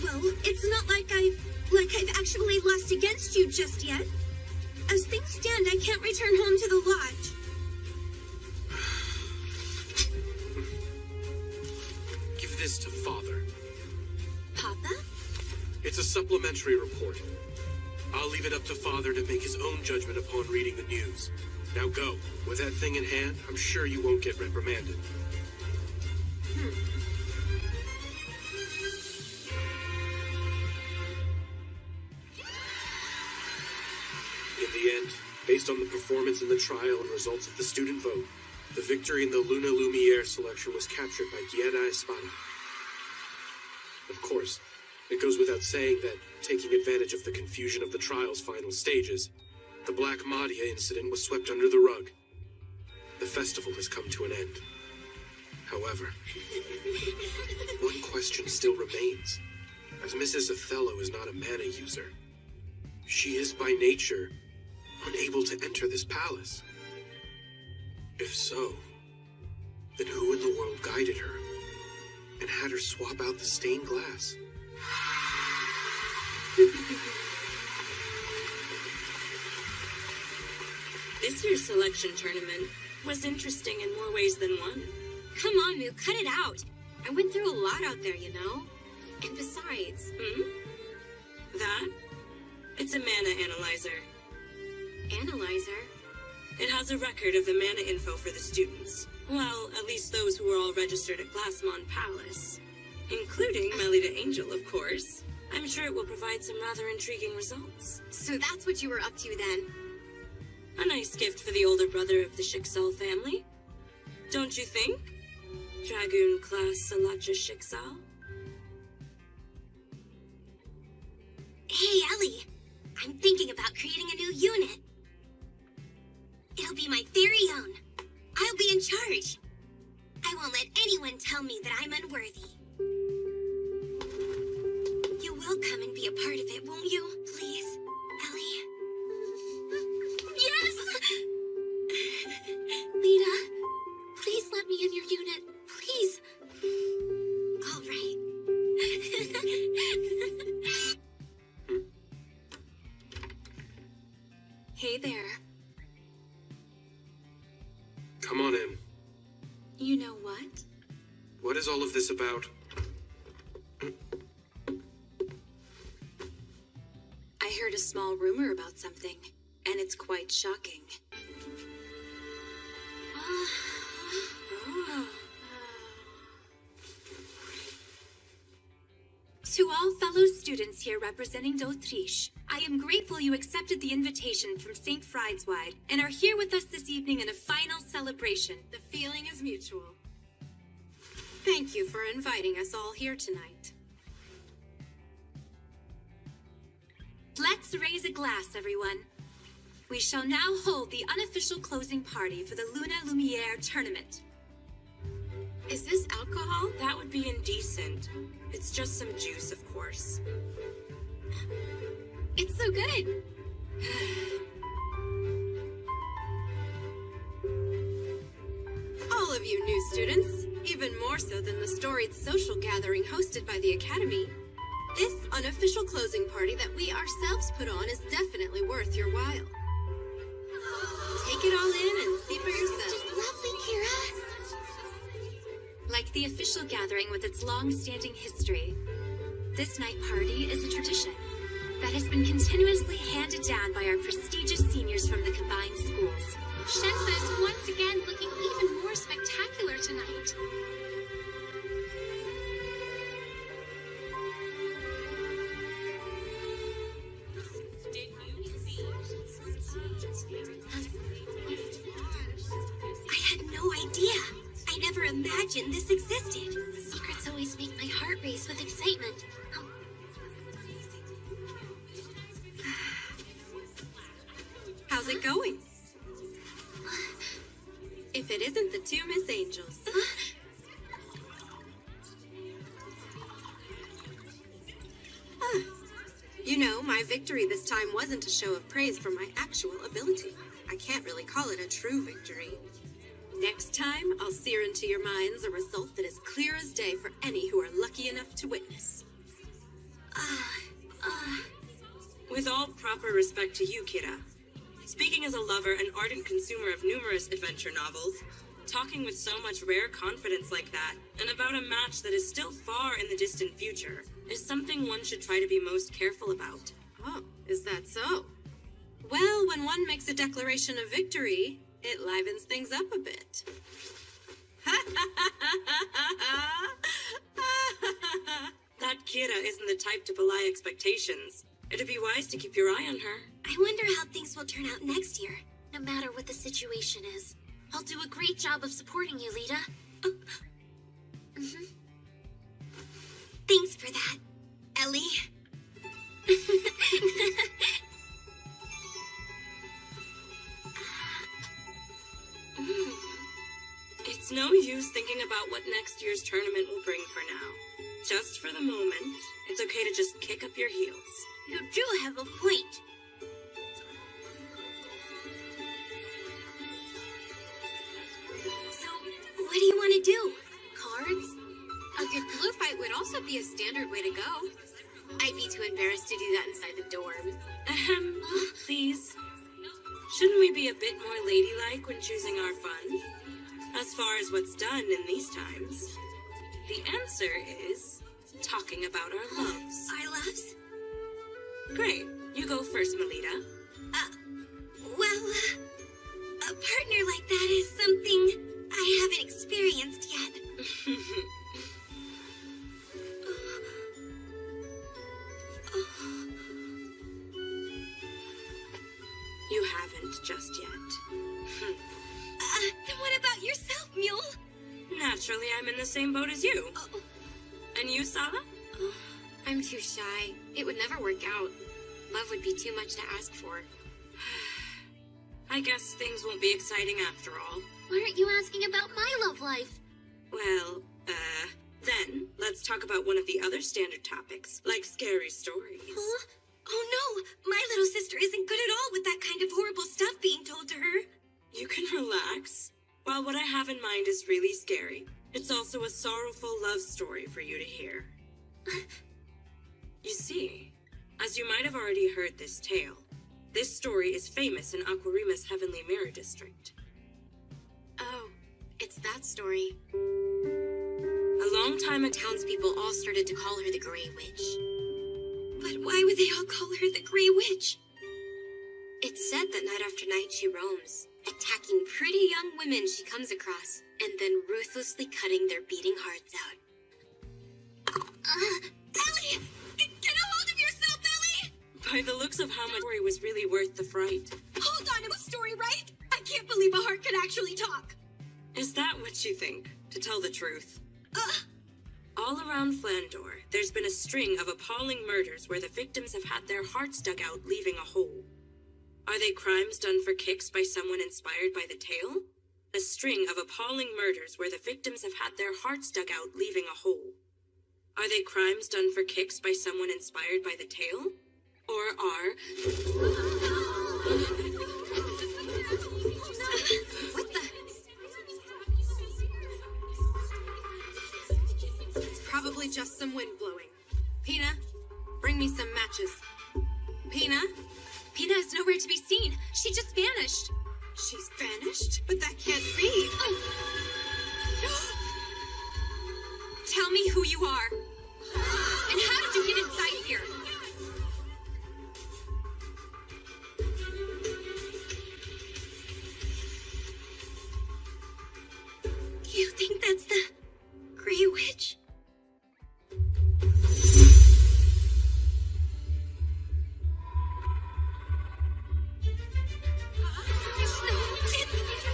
Speaker 3: Well, it's not like I've actually lost against you just yet. As things stand, I can't return home to the lodge.
Speaker 1: Give this to Father.
Speaker 3: Papa?
Speaker 1: It's a supplementary report. I'll leave it up to Father to make his own judgment upon reading the news. Now go. With that thing in hand, I'm sure you won't get reprimanded. In the end, based on the performance in the trial and results of the student vote, the victory in the Luna Lumiere selection was captured by Guerra Espada. Of course, it goes without saying that, taking advantage of the confusion of the trial's final stages, the Black Madia incident was swept under the rug. The festival has come to an end. However, one question still remains. As Mrs. Othello is not a mana user, she is by nature unable to enter this palace. If so, then who in the world guided her? and had her swap out the stained glass.
Speaker 12: This year's selection tournament was interesting in more ways than one.
Speaker 3: Come on, Moo, cut it out. I went through a lot out there, you know? And besides...
Speaker 12: That? It's a mana analyzer.
Speaker 3: Analyzer?
Speaker 12: It has a record of the mana info for the students. Well, at least those who are all registered at Glassmon Palace. Including Melita Angel, of course. I'm sure it will provide some rather intriguing results.
Speaker 3: So that's what you were up to then?
Speaker 12: A nice gift for the older brother of the Schicksal family. Don't you think? Dragoon class Salacha Schicksal?
Speaker 6: Hey, Ellie. I'm thinking about creating a new unit. It'll be my very own. I'll be in charge. I won't let anyone tell me that I'm unworthy. You will come and be a part of it, won't you? Please, Ellie. Yes! Lita, please let me in your unit. Please. All right.
Speaker 3: Hey there.
Speaker 1: Come on in.
Speaker 3: You know what?
Speaker 1: What is all of this about?
Speaker 3: I heard a small rumor about something, and it's quite shocking. To all fellow students here representing d'Autriche, I am grateful you accepted the invitation from St. Friedeswide and are here with us this evening in a final celebration. The feeling is mutual. Thank you for inviting us all here tonight. Let's raise a glass, everyone. We shall now hold the unofficial closing party for the Luna Lumiere tournament. Is this alcohol?
Speaker 12: That would be indecent. It's just some juice, of course.
Speaker 3: It's so good. All of you new students, even more so than the storied social gathering hosted by the Academy, this unofficial closing party that we ourselves put on is definitely worth your while. Take it all in and see for yourself.
Speaker 6: Just lovely, Kira.
Speaker 3: Like the official gathering with its long-standing history, this night party is a tradition that has been continuously handed down by our prestigious seniors from the combined schools.
Speaker 11: Shenfa is once again looking even more spectacular tonight.
Speaker 6: I had no idea. I never imagined this existed. Secrets always make my heart race with excitement.
Speaker 3: How's it going? If it isn't the two Miss Angels. You know, my victory this time wasn't a show of praise for my actual ability. I can't really call it a true victory. Next time, I'll sear into your minds a result that is clear as day for any who are lucky enough to witness.
Speaker 12: With all proper respect to you, Kira, speaking as a lover and ardent consumer of numerous adventure novels, talking with so much rare confidence like that, and about a match that is still far in the distant future, is something one should try to be most careful about.
Speaker 3: Oh, is that so? Well, when one makes a declaration of victory, it livens things up a bit.
Speaker 12: That Kira isn't the type to belie expectations. It'd be wise to keep your eye on her.
Speaker 6: I wonder how things will turn out next year, no matter what the situation is. I'll do a great job of supporting you, Lita. Thanks for that, Ellie.
Speaker 12: It's no use thinking about what next year's tournament will bring for now. Just for the moment, it's okay to just kick up your heels.
Speaker 6: You do have a point. So, what do you want to do? Cards? A good
Speaker 10: standard way to go. I'd be too embarrassed to do that inside the dorm.
Speaker 12: Please. Shouldn't we be a bit more ladylike when choosing our fun? As far as what's done in these times, the answer is talking about our loves.
Speaker 6: Our loves?
Speaker 12: Great. You go first, Melita.
Speaker 6: Well, a partner like that is something I haven't experienced yet.
Speaker 12: You haven't just yet.
Speaker 6: Then what about yourself, Mule?
Speaker 12: Naturally, I'm in the same boat as you. And you, Sala?
Speaker 10: I'm too shy. It would never work out. Love would be too much to ask for.
Speaker 12: I guess things won't be exciting after all.
Speaker 6: Why aren't you asking about my love life?
Speaker 12: Well, then let's talk about one of the other standard topics, like scary stories.
Speaker 6: Huh? Oh no, my little sister isn't good at all with that kind of horrible stuff being told to her.
Speaker 12: You can relax. While what I have in mind is really scary, it's also a sorrowful love story for you to hear. You see, as you might have already heard this tale, this story is famous in Aquarima's Heavenly Mirror District.
Speaker 10: Oh, it's that story.
Speaker 12: A long time ago,
Speaker 10: Townspeople all started to call her the Grey Witch.
Speaker 6: But why would they all call her the Grey Witch?
Speaker 10: It's said that night after night she roams, attacking pretty young women she comes across, and then ruthlessly cutting their beating hearts out.
Speaker 6: Ellie! Get a hold of yourself, Ellie!
Speaker 12: by the looks of how much story was really worth the fright.
Speaker 6: Hold on, it was story, right? I can't believe a heart could actually talk.
Speaker 12: Is that what you think, to tell the truth? All around Flandor, there's been a string of appalling murders where the victims have had their hearts dug out, leaving a hole. Are they crimes done for kicks by someone inspired by the tale? A string of appalling murders where the victims have had their hearts dug out, leaving a hole. Are they crimes done for kicks by someone inspired by the tale? Or are...
Speaker 10: What the? It's probably just some wind blowing. Pina, bring me some matches. Pina?
Speaker 4: Pina is nowhere to be seen. She just vanished.
Speaker 10: She's vanished? But that can't be.
Speaker 4: Tell me who you are. And how did you get inside here?
Speaker 6: You think that's the Grey Witch?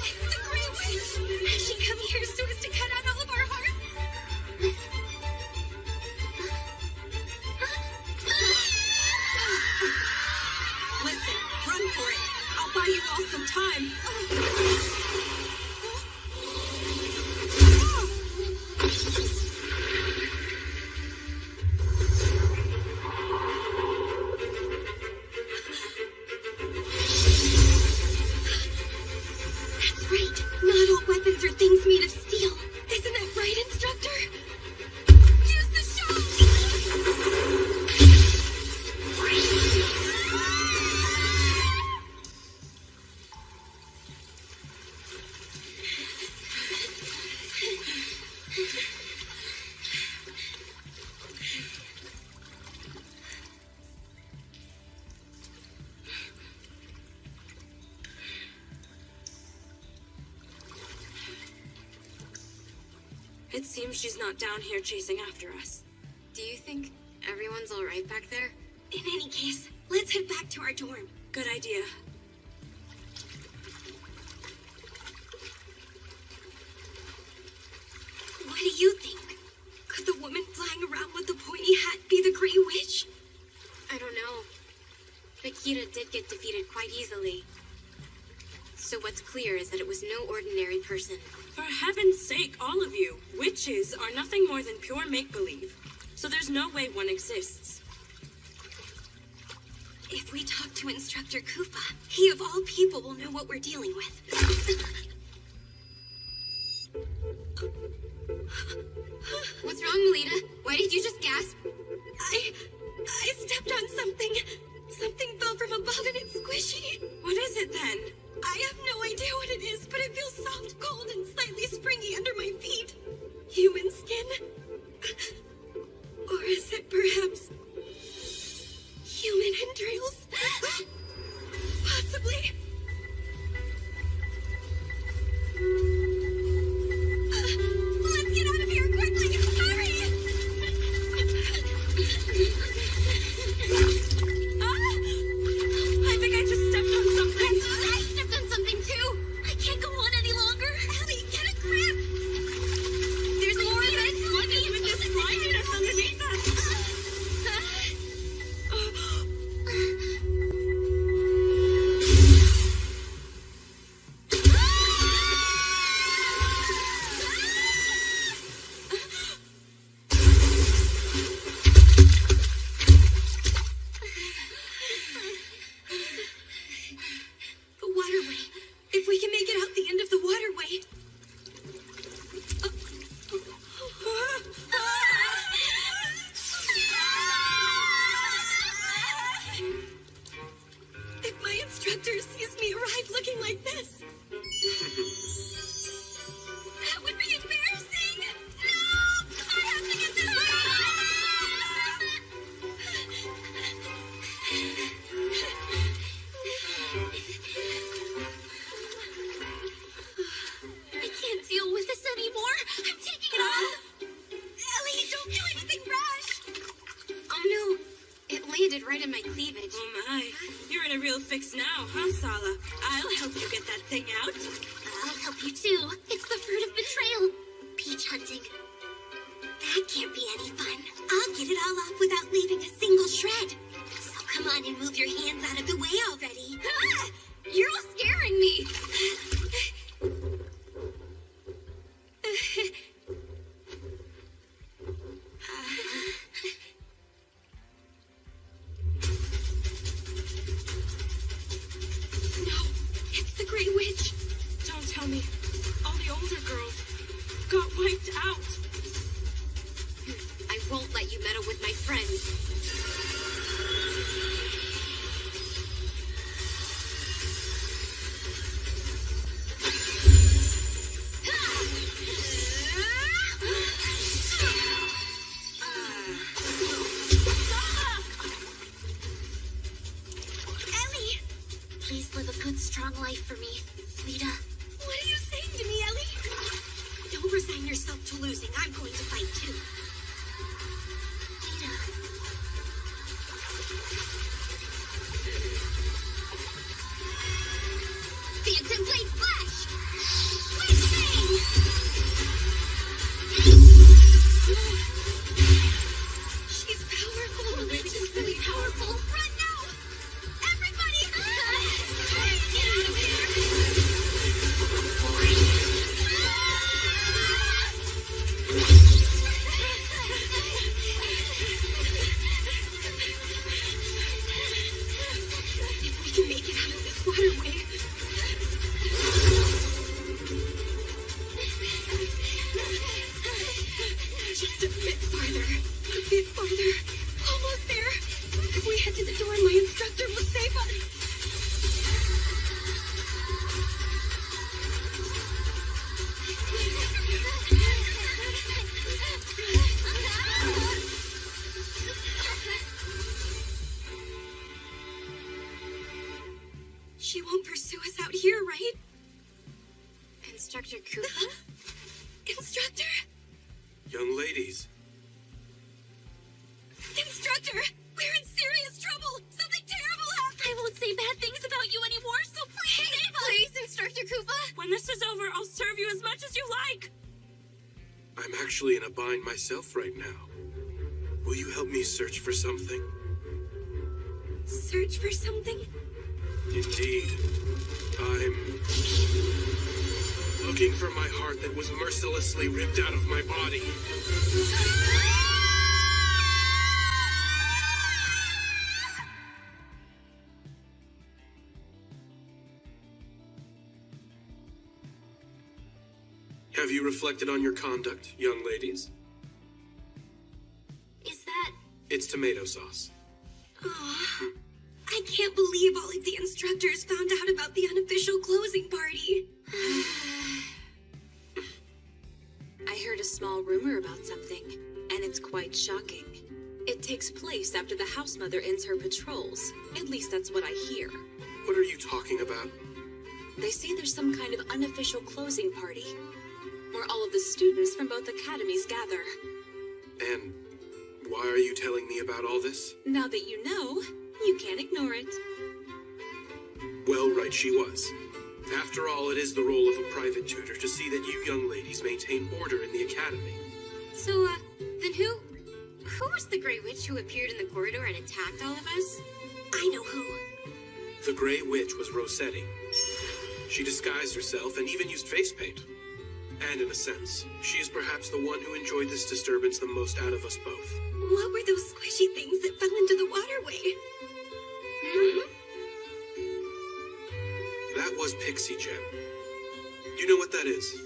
Speaker 6: It's the Grey Witch! Has she come here so as to cut out all of our hearts?
Speaker 4: Listen, run for it. I'll buy you all some time.
Speaker 6: That's right. Not all weapons are things made of steel. Isn't that right, instructor? Use the shock!
Speaker 12: It seems she's not down here chasing after us.
Speaker 10: Do you think everyone's all right back there?
Speaker 6: In any case, let's head back to our dorm.
Speaker 12: Good idea.
Speaker 6: What do you think? Could the woman flying around with the pointy hat be the Grey Witch?
Speaker 10: I don't know. But Kira did get defeated quite easily. So what's clear is that it was no ordinary person.
Speaker 12: For heaven's sake, all of you, witches are nothing more than pure make-believe. So there's no way one exists.
Speaker 6: If we talk to Instructor Kufa, he of all people will know what we're dealing with.
Speaker 10: What's wrong, Melita? Why did you just gasp?
Speaker 3: I stepped on something. Something fell from above and it's squishy.
Speaker 12: What is it then?
Speaker 3: I have no idea what it is, but it feels soft, cold, and slightly springy under my feet. Human skin? Or is it perhaps human entrails? Possibly. Let's get out of here quickly! Hurry!
Speaker 12: I think I just stepped on something.
Speaker 6: I stepped on something too. I can't go on any longer.
Speaker 3: Ellie, get a grip!
Speaker 6: There's more of it.
Speaker 12: Look at with this sliminess underneath us.
Speaker 3: The waterway. If we can make it out the end of the waterway. If my instructor sees me arrive looking like this, that would be embarrassing. No! I have to get this
Speaker 6: I can't deal with this anymore. I'm taking it off.
Speaker 3: Ellie, don't do anything rash.
Speaker 6: Oh no. It landed right in my cleavage.
Speaker 12: Oh my. You're in a real fix now, huh, Sala? I'll help you get that thing out.
Speaker 6: I'll help you too. It's the fruit of betrayal. Peach hunting. That can't be any fun.
Speaker 3: I'll get it all off without leaving a single shred.
Speaker 6: So come on and move your hands out of the way already.
Speaker 3: Ah!
Speaker 6: You're all scaring me.
Speaker 3: No, it's the Grey Witch.
Speaker 12: Don't tell me. All the older girls got wiped out.
Speaker 6: I won't let you meddle with my friends.
Speaker 3: Ellie!
Speaker 6: Please live a good, strong life for me, Lita.
Speaker 3: What are you saying to me, Ellie? Don't resign yourself to losing. I'm going to fight too.
Speaker 6: Lita.
Speaker 3: Phantom Blade Flash! Witch Bang! She's powerful. The witch is really powerful. Run now! Everybody! Hurry, get out of If we can make it out of this waterway. Just a bit farther. A bit farther. Almost there. If we head to the door, my instructor will save us. She won't pursue us out here, right?
Speaker 6: Instructor Koopa?
Speaker 3: Instructor?
Speaker 1: Young ladies,
Speaker 3: Instructor! We're in serious trouble! Something terrible happened!
Speaker 6: I won't say bad things about you anymore, so please save us!
Speaker 3: Please, Instructor Koopa!
Speaker 12: When this is over, I'll serve you as much as you like.
Speaker 1: I'm actually in a bind myself right now. Will you help me search for something?
Speaker 3: Search for something?
Speaker 1: Indeed. I'm looking for my heart that was mercilessly ripped out of my body. Have you reflected on your conduct, young ladies?
Speaker 6: Is that
Speaker 1: It's tomato sauce.
Speaker 6: Aw, I can't believe all of the instructors found out about the unofficial closing party.
Speaker 13: I heard a small rumor about something, and it's quite shocking. It takes place after the house mother ends her patrols. At least that's what I hear.
Speaker 1: What are you talking about?
Speaker 13: They say there's some kind of unofficial closing party, where all of the students from both academies gather.
Speaker 1: And why are you telling me about all this?
Speaker 13: Now that you know, you can't ignore it.
Speaker 1: Well, right she was. After all, it is the role of a private tutor to see that you young ladies maintain order in the academy.
Speaker 10: So, then who was the Grey Witch who appeared in the corridor and attacked all of us?
Speaker 6: I know who.
Speaker 1: The Grey Witch was Rossetti. She disguised herself and even used face paint. And in a sense, she is perhaps the one who enjoyed this disturbance the most out of us both.
Speaker 6: What were those squishy things that fell into the waterway?
Speaker 1: That was Pixie Gem. You know what that is?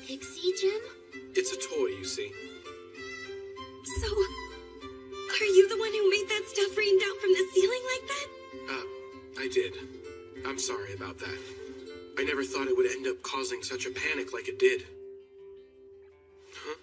Speaker 6: Pixie gem?
Speaker 1: It's a toy, you see.
Speaker 6: So, are you the one who made that stuff rain down from the ceiling like that?
Speaker 1: I did. I'm sorry about that. I never thought it would end up causing such a panic like it did. Huh?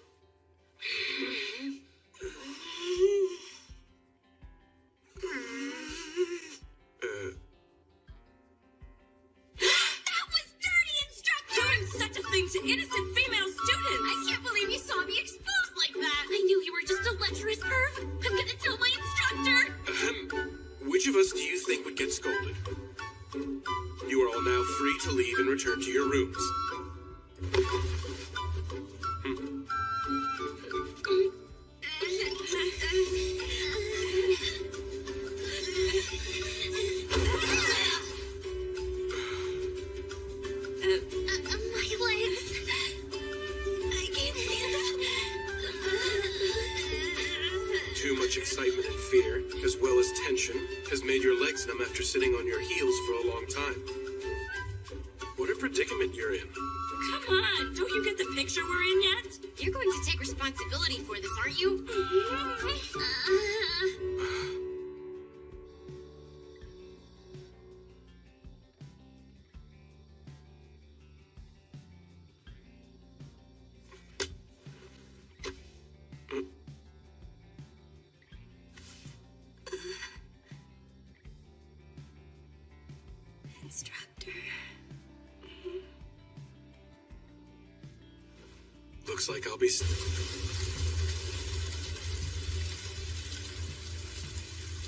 Speaker 6: That was dirty, instructor!
Speaker 12: Doing such a thing to innocent female students!
Speaker 6: I can't believe you saw me exposed like that! I knew you were just a lecherous perv! I'm gonna tell my instructor!
Speaker 1: Ahem. Which of us do you think would get scolded? You are all now free to leave and return to your rooms.
Speaker 6: My legs. I can't stand up.
Speaker 1: Too much excitement and fear, as well as tension, has made your legs numb after sitting on your heels for a long time. What a predicament you're in.
Speaker 12: Come on, don't you get the picture we're in yet?
Speaker 10: You're going to take responsibility for this, aren't you?
Speaker 6: Instructor.
Speaker 1: Looks like I'll be...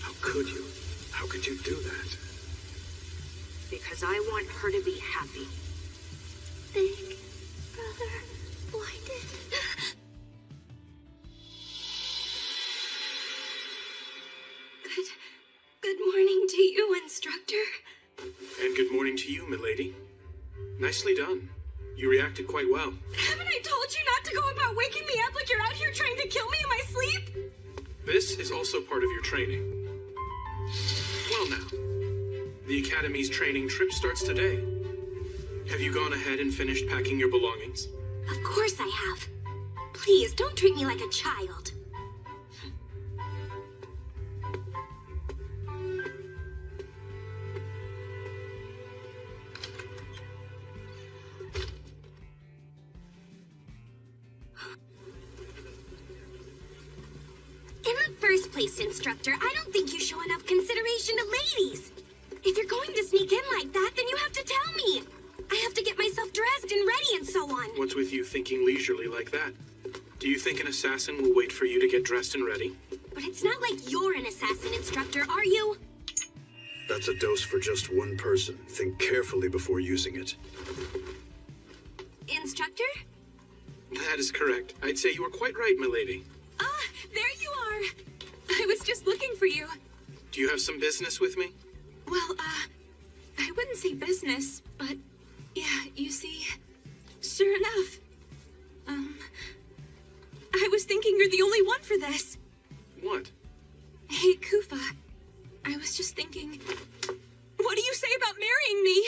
Speaker 5: How could you? How could you do that?
Speaker 11: Because I want her to be happy.
Speaker 6: Big brother blinded. Good morning to you, instructor.
Speaker 1: And good morning to you, milady. Nicely done. You reacted quite well.
Speaker 6: Haven't I told you not to go about waking me up like you're out here trying to kill me in my sleep?
Speaker 1: This is also part of your training. Well now, the Academy's training trip starts today. Have you gone ahead and finished packing your belongings?
Speaker 6: Of course I have. Please, don't treat me like a child. In the first place, instructor, I don't think you show enough consideration to ladies. If you're going to sneak in like that, then you have to tell me. I have to get myself dressed and ready and so on.
Speaker 1: What's with you thinking leisurely like that? Do you think an assassin will wait for you to get dressed and ready?
Speaker 6: But it's not like you're an assassin, instructor, are you?
Speaker 5: That's a dose for just one person. Think carefully before using it.
Speaker 6: Instructor?
Speaker 1: That is correct. I'd say you were quite right, milady.
Speaker 13: Ah, there you are. I was just looking for you.
Speaker 1: Do you have some business with me?
Speaker 13: Well, I wouldn't say business, but yeah, you see, sure enough. I was thinking you're the only one for this.
Speaker 1: What?
Speaker 13: Hey, Kufa, I was just thinking, what do you say about marrying me?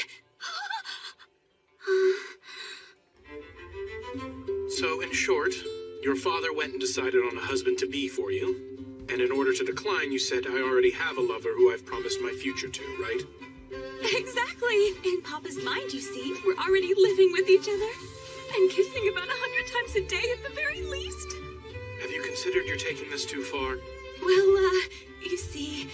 Speaker 1: So, in short, Your father went and decided on a husband-to-be for you. And in order to decline, you said, I already have a lover who I've promised my future to, right?
Speaker 4: Exactly. In Papa's mind, you see, we're already living with each other. And kissing about 100 times a day at the very least.
Speaker 1: Have you considered you're taking this too far?
Speaker 4: Well, you see,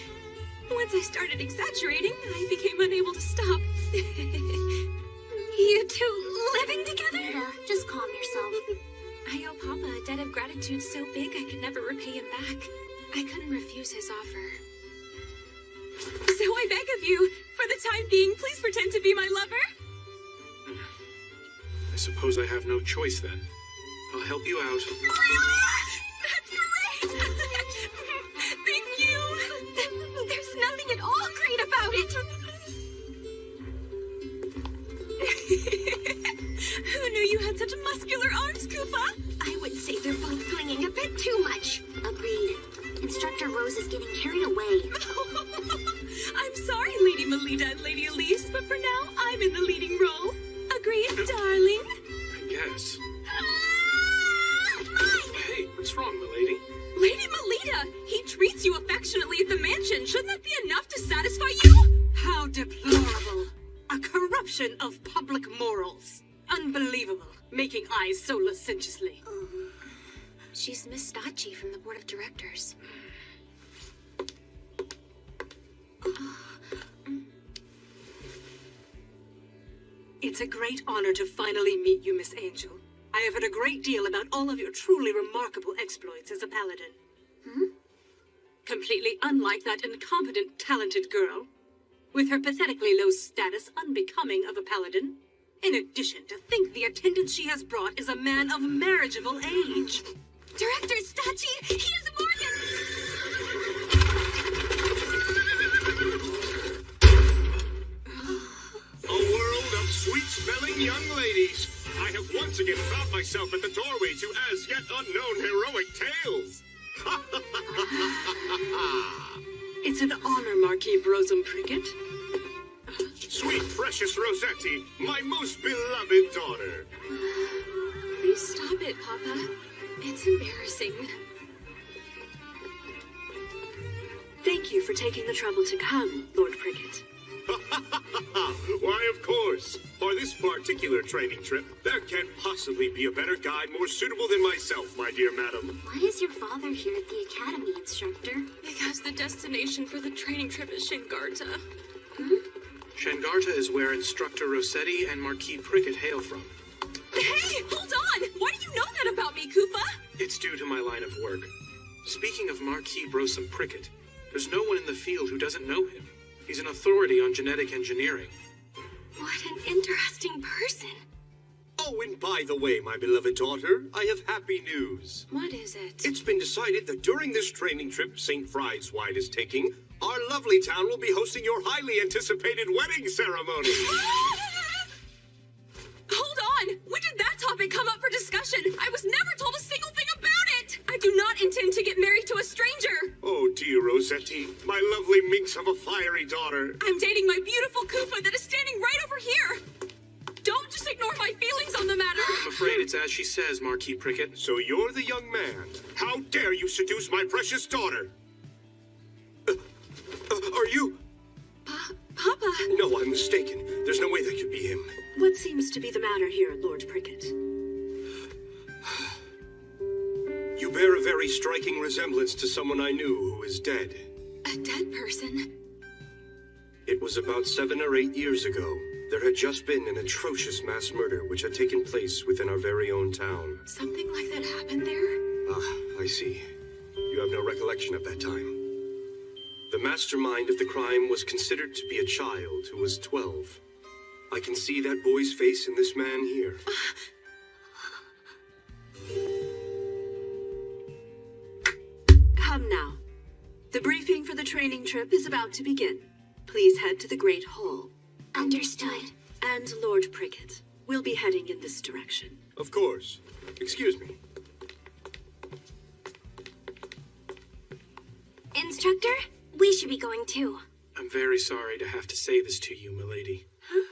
Speaker 4: once I started exaggerating, I became unable to stop.
Speaker 6: You two living together? Rita, just calm yourself.
Speaker 4: I owe Papa a debt of gratitude so big I could never repay him back. I couldn't refuse his offer. So I beg of you, for the time being, please pretend to be my lover.
Speaker 1: I suppose I have no choice then. I'll help you out.
Speaker 4: That's great! Thank you!
Speaker 6: There's nothing at all great about it.
Speaker 4: Who knew you had such muscular arms, Koopa?
Speaker 6: I would say they're both clinging a bit too much. Agreed. Instructor Rose is getting carried away.
Speaker 4: I'm sorry, Lady Melita and Lady Elise, but for now, I'm in the leading role. Agreed, darling?
Speaker 1: I guess. Hey, what's wrong, milady?
Speaker 4: Lady Melita, he treats you affectionately at the mansion. Shouldn't that be enough to satisfy you?
Speaker 7: How deplorable. A corruption of public morals. Unbelievable. Making eyes so licentiously.
Speaker 10: She's Miss Stachi from the board of directors.
Speaker 7: It's a great honor to finally meet you, Miss Angel. I have heard a great deal about all of your truly remarkable exploits as a paladin. Completely unlike that incompetent, talented girl, with her pathetically low status unbecoming of a paladin. In addition, to think the attendant she has brought is a man of marriageable age.
Speaker 6: Director Stachi, he is Morgan!
Speaker 8: A world of sweet-smelling young ladies. I have once again found myself at the doorway to as yet unknown heroic tales.
Speaker 7: It's an honor, Marquis Brosum Prickett.
Speaker 8: Sweet, precious Rossetti, my most beloved daughter.
Speaker 4: Please stop it, Papa. It's embarrassing.
Speaker 7: Thank you for taking the trouble to come, Lord Prickett.
Speaker 8: Why, of course. For this particular training trip, there can't possibly be a better guide more suitable than myself, my dear madam.
Speaker 6: Why is your father here at the academy, instructor?
Speaker 4: Because the destination for the training trip is Shengarta.
Speaker 1: Shengarta is where Instructor Rossetti and Marquis Prickett hail from.
Speaker 4: Hey, hold on! Why do you know that about me, Koopa?
Speaker 1: It's due to my line of work. Speaking of Marquis Brosum Prickett, there's no one in the field who doesn't know him. He's an authority on genetic engineering.
Speaker 6: What an interesting person.
Speaker 8: Oh, and by the way, my beloved daughter, I have happy news.
Speaker 4: What is it?
Speaker 8: It's been decided that during this training trip St. Friedeswide is taking, our lovely town will be hosting your highly anticipated wedding ceremony.
Speaker 4: Hold on! When did that topic come up for discussion? I was never told a single thing about it! I do not intend to get married to a stranger!
Speaker 8: Oh, dear Rossetti, my lovely minx of a fiery daughter.
Speaker 4: I'm dating my beautiful Koopa that is standing right over here! Don't just ignore my feelings on the matter!
Speaker 1: I'm afraid it's as she says, Marquis Prickett.
Speaker 8: So you're the young man. How dare you seduce my precious daughter? Are you?
Speaker 4: Papa?
Speaker 8: No, I'm mistaken. There's no way that could be him.
Speaker 7: What seems to be the matter here, Lord Prickett?
Speaker 8: You bear a very striking resemblance to someone I knew who is dead.
Speaker 4: A dead person?
Speaker 8: It was about 7 or 8 years ago. There had just been an atrocious mass murder which had taken place within our very own town.
Speaker 4: Something like that happened there?
Speaker 8: Ah, I see. You have no recollection of that time. The mastermind of the crime was considered to be a child who was 12. I can see that boy's face in this man here.
Speaker 7: Come now. The briefing for the training trip is about to begin. Please head to the Great Hall.
Speaker 6: Understood.
Speaker 7: And Lord Prickett, we'll be heading in this direction.
Speaker 8: Of course. Excuse me.
Speaker 6: Instructor, we should be going too.
Speaker 1: I'm very sorry to have to say this to you, milady.
Speaker 6: Huh?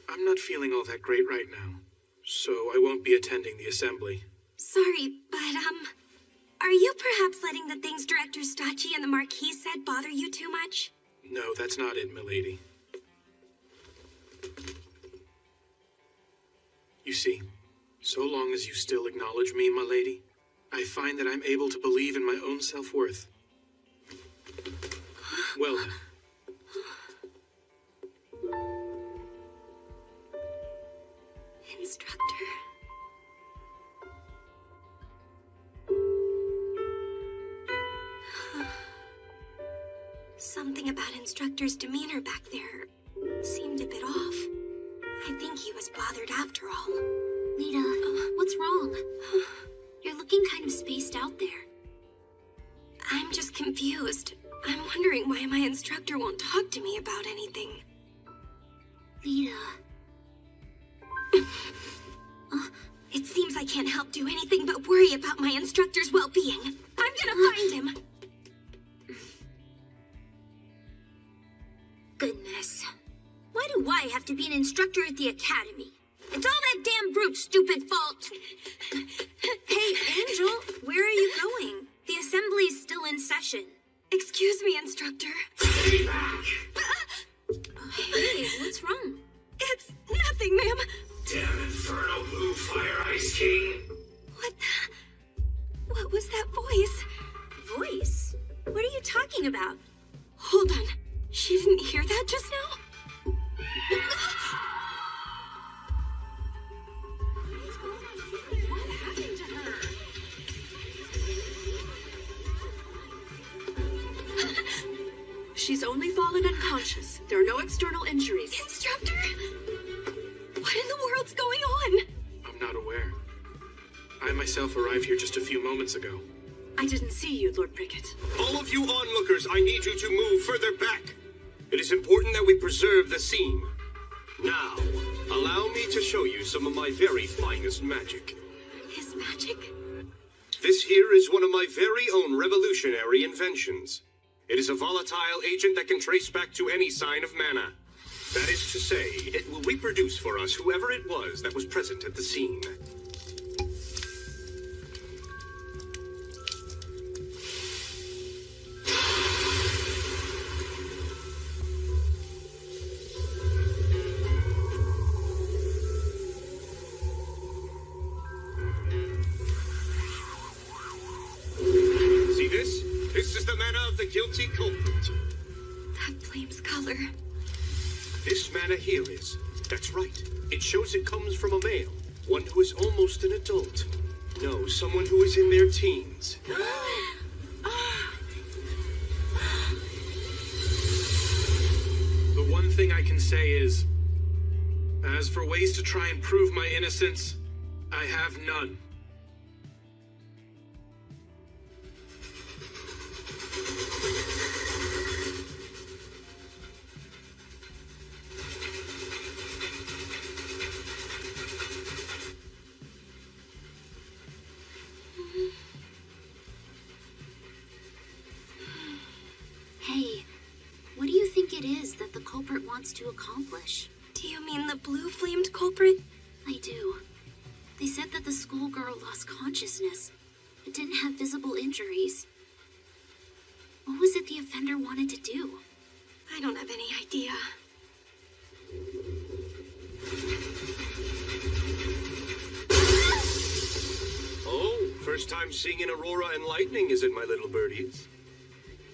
Speaker 1: I'm not feeling all that great right now, so I won't be attending the assembly.
Speaker 6: Sorry, but perhaps letting the things Director Stacci and the Marquis said bother you too much?
Speaker 1: No, that's not it, milady. You see, so long as you still acknowledge me, my lady, I find that I'm able to believe in my own self-worth. Well then.
Speaker 6: Instructor. Something about Instructor's demeanor back there seemed a bit off. I think he was bothered after all.
Speaker 10: Lita, what's wrong? You're looking kind of spaced out there.
Speaker 6: I'm just confused. I'm wondering why my instructor won't talk to me about anything.
Speaker 10: Lita.
Speaker 6: It seems I can't help do anything but worry about my instructor's well-being. I'm gonna find him.
Speaker 10: Goodness. Why do I have to be an instructor at the academy? It's all that damn brute's stupid fault.
Speaker 6: Hey, Angel, where are you going?
Speaker 10: The assembly's still in session.
Speaker 6: Excuse me, instructor.
Speaker 8: Stay back!
Speaker 10: Hey, what's wrong?
Speaker 6: It's nothing, ma'am.
Speaker 8: Damn infernal blue fire ice king!
Speaker 6: What was that voice?
Speaker 10: Voice? What are you talking about?
Speaker 6: Hold on. She didn't hear that just now?
Speaker 11: What happened to her?
Speaker 7: She's only fallen unconscious. There are no external injuries.
Speaker 6: Instructor? What in the world's going on?
Speaker 1: I'm not aware. I myself arrived here just a few moments ago.
Speaker 7: I didn't see you, Lord Prickett.
Speaker 8: All of you onlookers, I need you to move further back. It is important that we preserve the scene. Now, allow me to show you some of my very finest magic.
Speaker 6: His magic?
Speaker 8: This here is one of my very own revolutionary inventions. It is a volatile agent that can trace back to any sign of mana. That is to say, it will reproduce for us whoever it was that was present at the scene. See this? This is the mana of the guilty culprit.
Speaker 6: That flame's color.
Speaker 8: This mana here is. That's right. It shows it comes from a male. One who is almost an adult. No, someone who is in their teens.
Speaker 1: The one thing I can say is, as for ways to try and prove my innocence, I have none.
Speaker 10: Hey, what do you think it is that the culprit wants to accomplish?
Speaker 6: Do you mean the blue-flamed culprit?
Speaker 10: I do. They said that the schoolgirl lost consciousness, but didn't have visible injuries. What was it the offender wanted to do?
Speaker 6: I don't have any idea.
Speaker 8: Oh, first time seeing an aurora and lightning, is it, my little birdies?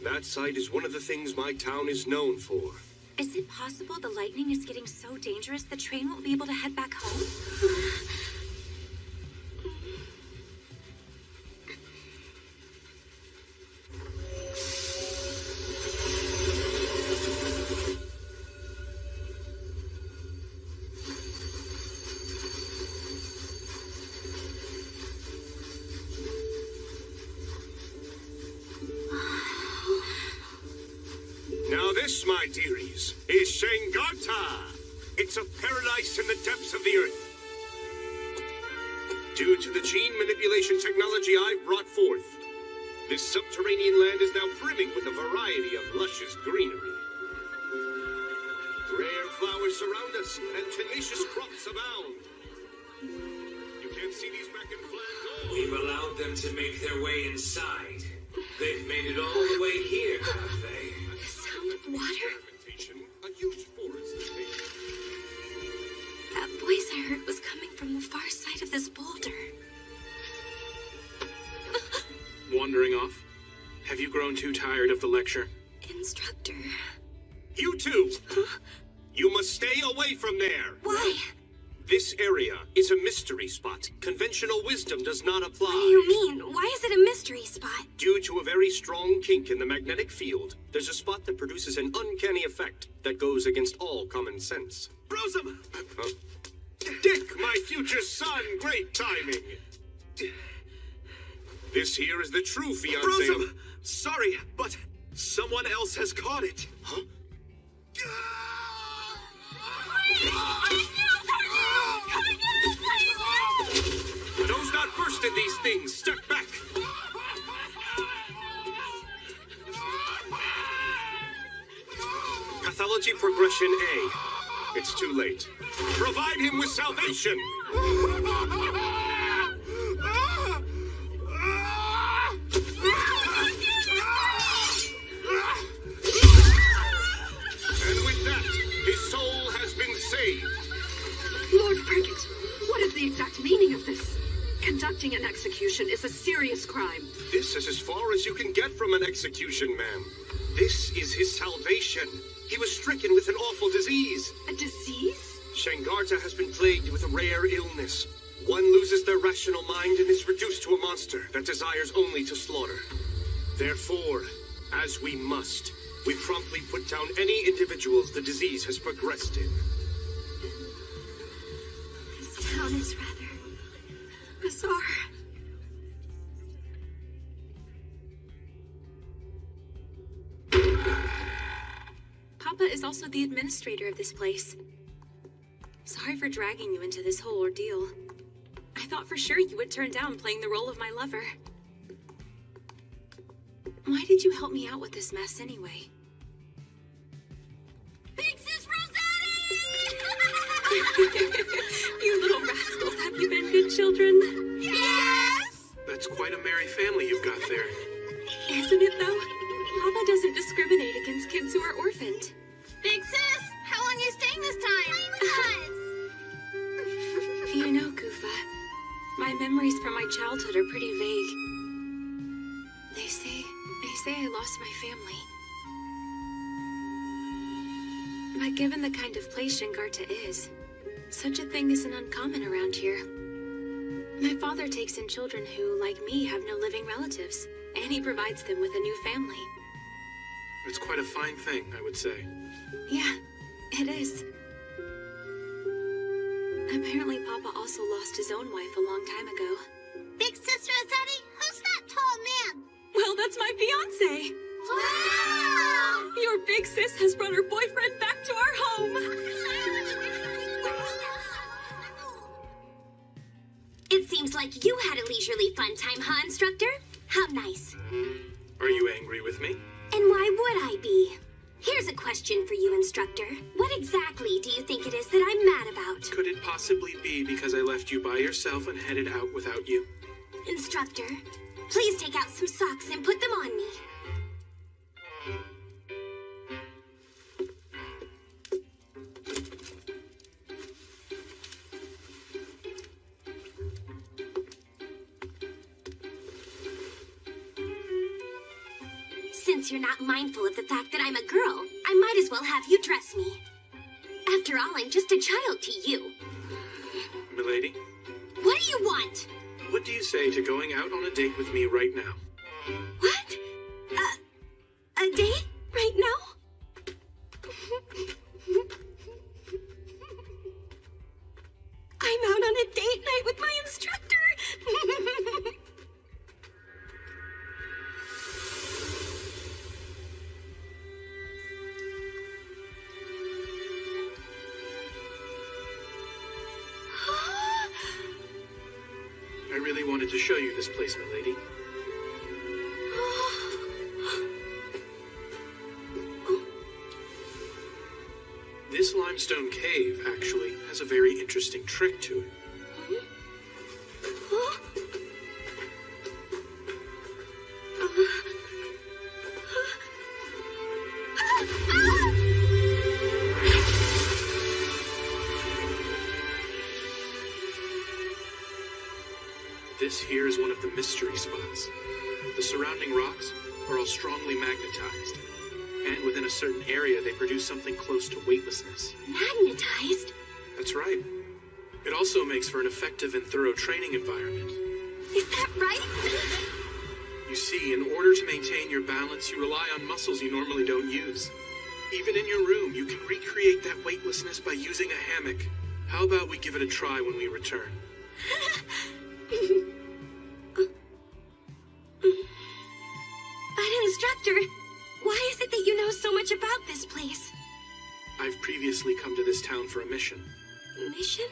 Speaker 8: That sight is one of the things my town is known for.
Speaker 10: Is it possible the lightning is getting so dangerous the train won't be able to head back home?
Speaker 8: Now this, my dearies, is Shengata. It's a paradise in the depths of the earth. Due to the gene manipulation technology I've brought forth, this subterranean land is now brimming with a variety of luscious greenery. Rare flowers surround us, and tenacious crops abound. You can't see these back in flat.
Speaker 14: we've allowed them to make their way inside. They've made it all the way here, have they?
Speaker 6: The sound of water? That voice I heard was coming from the far side of this boulder.
Speaker 1: Wandering off? Have you grown too tired of the lecture?
Speaker 6: Instructor.
Speaker 8: You two! You must stay away from there!
Speaker 6: Why?
Speaker 8: This area is a mystery spot. Conventional wisdom does not apply.
Speaker 6: What do you mean? Why is it a mystery spot?
Speaker 8: Due to a very strong kink in the magnetic field, there's a spot that produces an uncanny effect that goes against all common sense.
Speaker 5: Brosum!
Speaker 8: Dick, my future son, great timing! This here is the true fiancé.
Speaker 5: Brosum! Sorry, but someone else has caught it.
Speaker 8: Huh? Those not versed in these things, step back! Pathology progression A. It's too late. Provide him with salvation! And with that, his soul has been saved.
Speaker 7: Lord Prickett, what is the exact meaning of this? Conducting an execution is a serious crime.
Speaker 8: This is as far as you can get from an execution, ma'am. This is his salvation. He was stricken with an awful disease.
Speaker 7: A disease?
Speaker 8: Shangarta has been plagued with a rare illness. One loses their rational mind and is reduced to a monster that desires only to slaughter. Therefore, as we must, we promptly put down any individuals the disease has progressed in.
Speaker 6: This town is rather bizarre.
Speaker 13: Papa is also the administrator of this place. Sorry for dragging you into this whole ordeal. I thought for sure you would turn down playing the role of my lover. Why did you help me out with this mess anyway?
Speaker 6: Big Sis Rossetti!
Speaker 13: You little rascals, have you been good children?
Speaker 6: Yes!
Speaker 1: That's quite a merry family you've got there.
Speaker 13: Isn't it though? Papa doesn't discriminate against kids who are orphaned.
Speaker 6: Big Sis, how long are you staying this time?
Speaker 13: You know, Kufa, my memories from my childhood are pretty vague. They say I lost my family. But given the kind of place Shangarta is, such a thing isn't uncommon around here. My father takes in children who, like me, have no living relatives, and he provides them with a new family.
Speaker 1: It's quite a fine thing, I would say.
Speaker 13: Yeah, it is. Apparently, Papa also lost his own wife a long time ago.
Speaker 6: Big Sis Rossetti, who's that tall man?
Speaker 13: Well, that's my fiancé.
Speaker 6: Wow!
Speaker 13: Your big sis has brought her boyfriend back to our home.
Speaker 6: It seems like you had a leisurely fun time, huh, Instructor? How nice.
Speaker 1: Are you angry with me?
Speaker 6: And why would I be? Here's a question for you, Instructor. What exactly do you think it is that I'm mad about?
Speaker 1: Could it possibly be because I left you by yourself and headed out without you?
Speaker 6: Instructor, please take out some socks and put them on me. Since you're not mindful of the fact that I'm a girl, I might as well have you dress me. After all, I'm just a child to you.
Speaker 1: Milady?
Speaker 6: What do you want?
Speaker 1: What do you say to going out on a date with me right now?
Speaker 6: What? A date? Right now? I'm out on a date night with my instructor!
Speaker 1: I really wanted to show you this place, milady. This limestone cave, actually, has a very interesting trick to it. mystery spots. The surrounding rocks are all strongly magnetized, and within a certain area they produce something close to weightlessness.
Speaker 6: Magnetized?
Speaker 1: That's right. It also makes for an effective and thorough training environment.
Speaker 6: Is that right?
Speaker 1: You see, in order to maintain your balance, you rely on muscles you normally don't use. Even in your room, you can recreate that weightlessness by using a hammock. How about we give it a try when we return?
Speaker 6: But instructor, why is it that you know so much about this place?
Speaker 1: I've previously come to this town for a mission.
Speaker 6: Mission?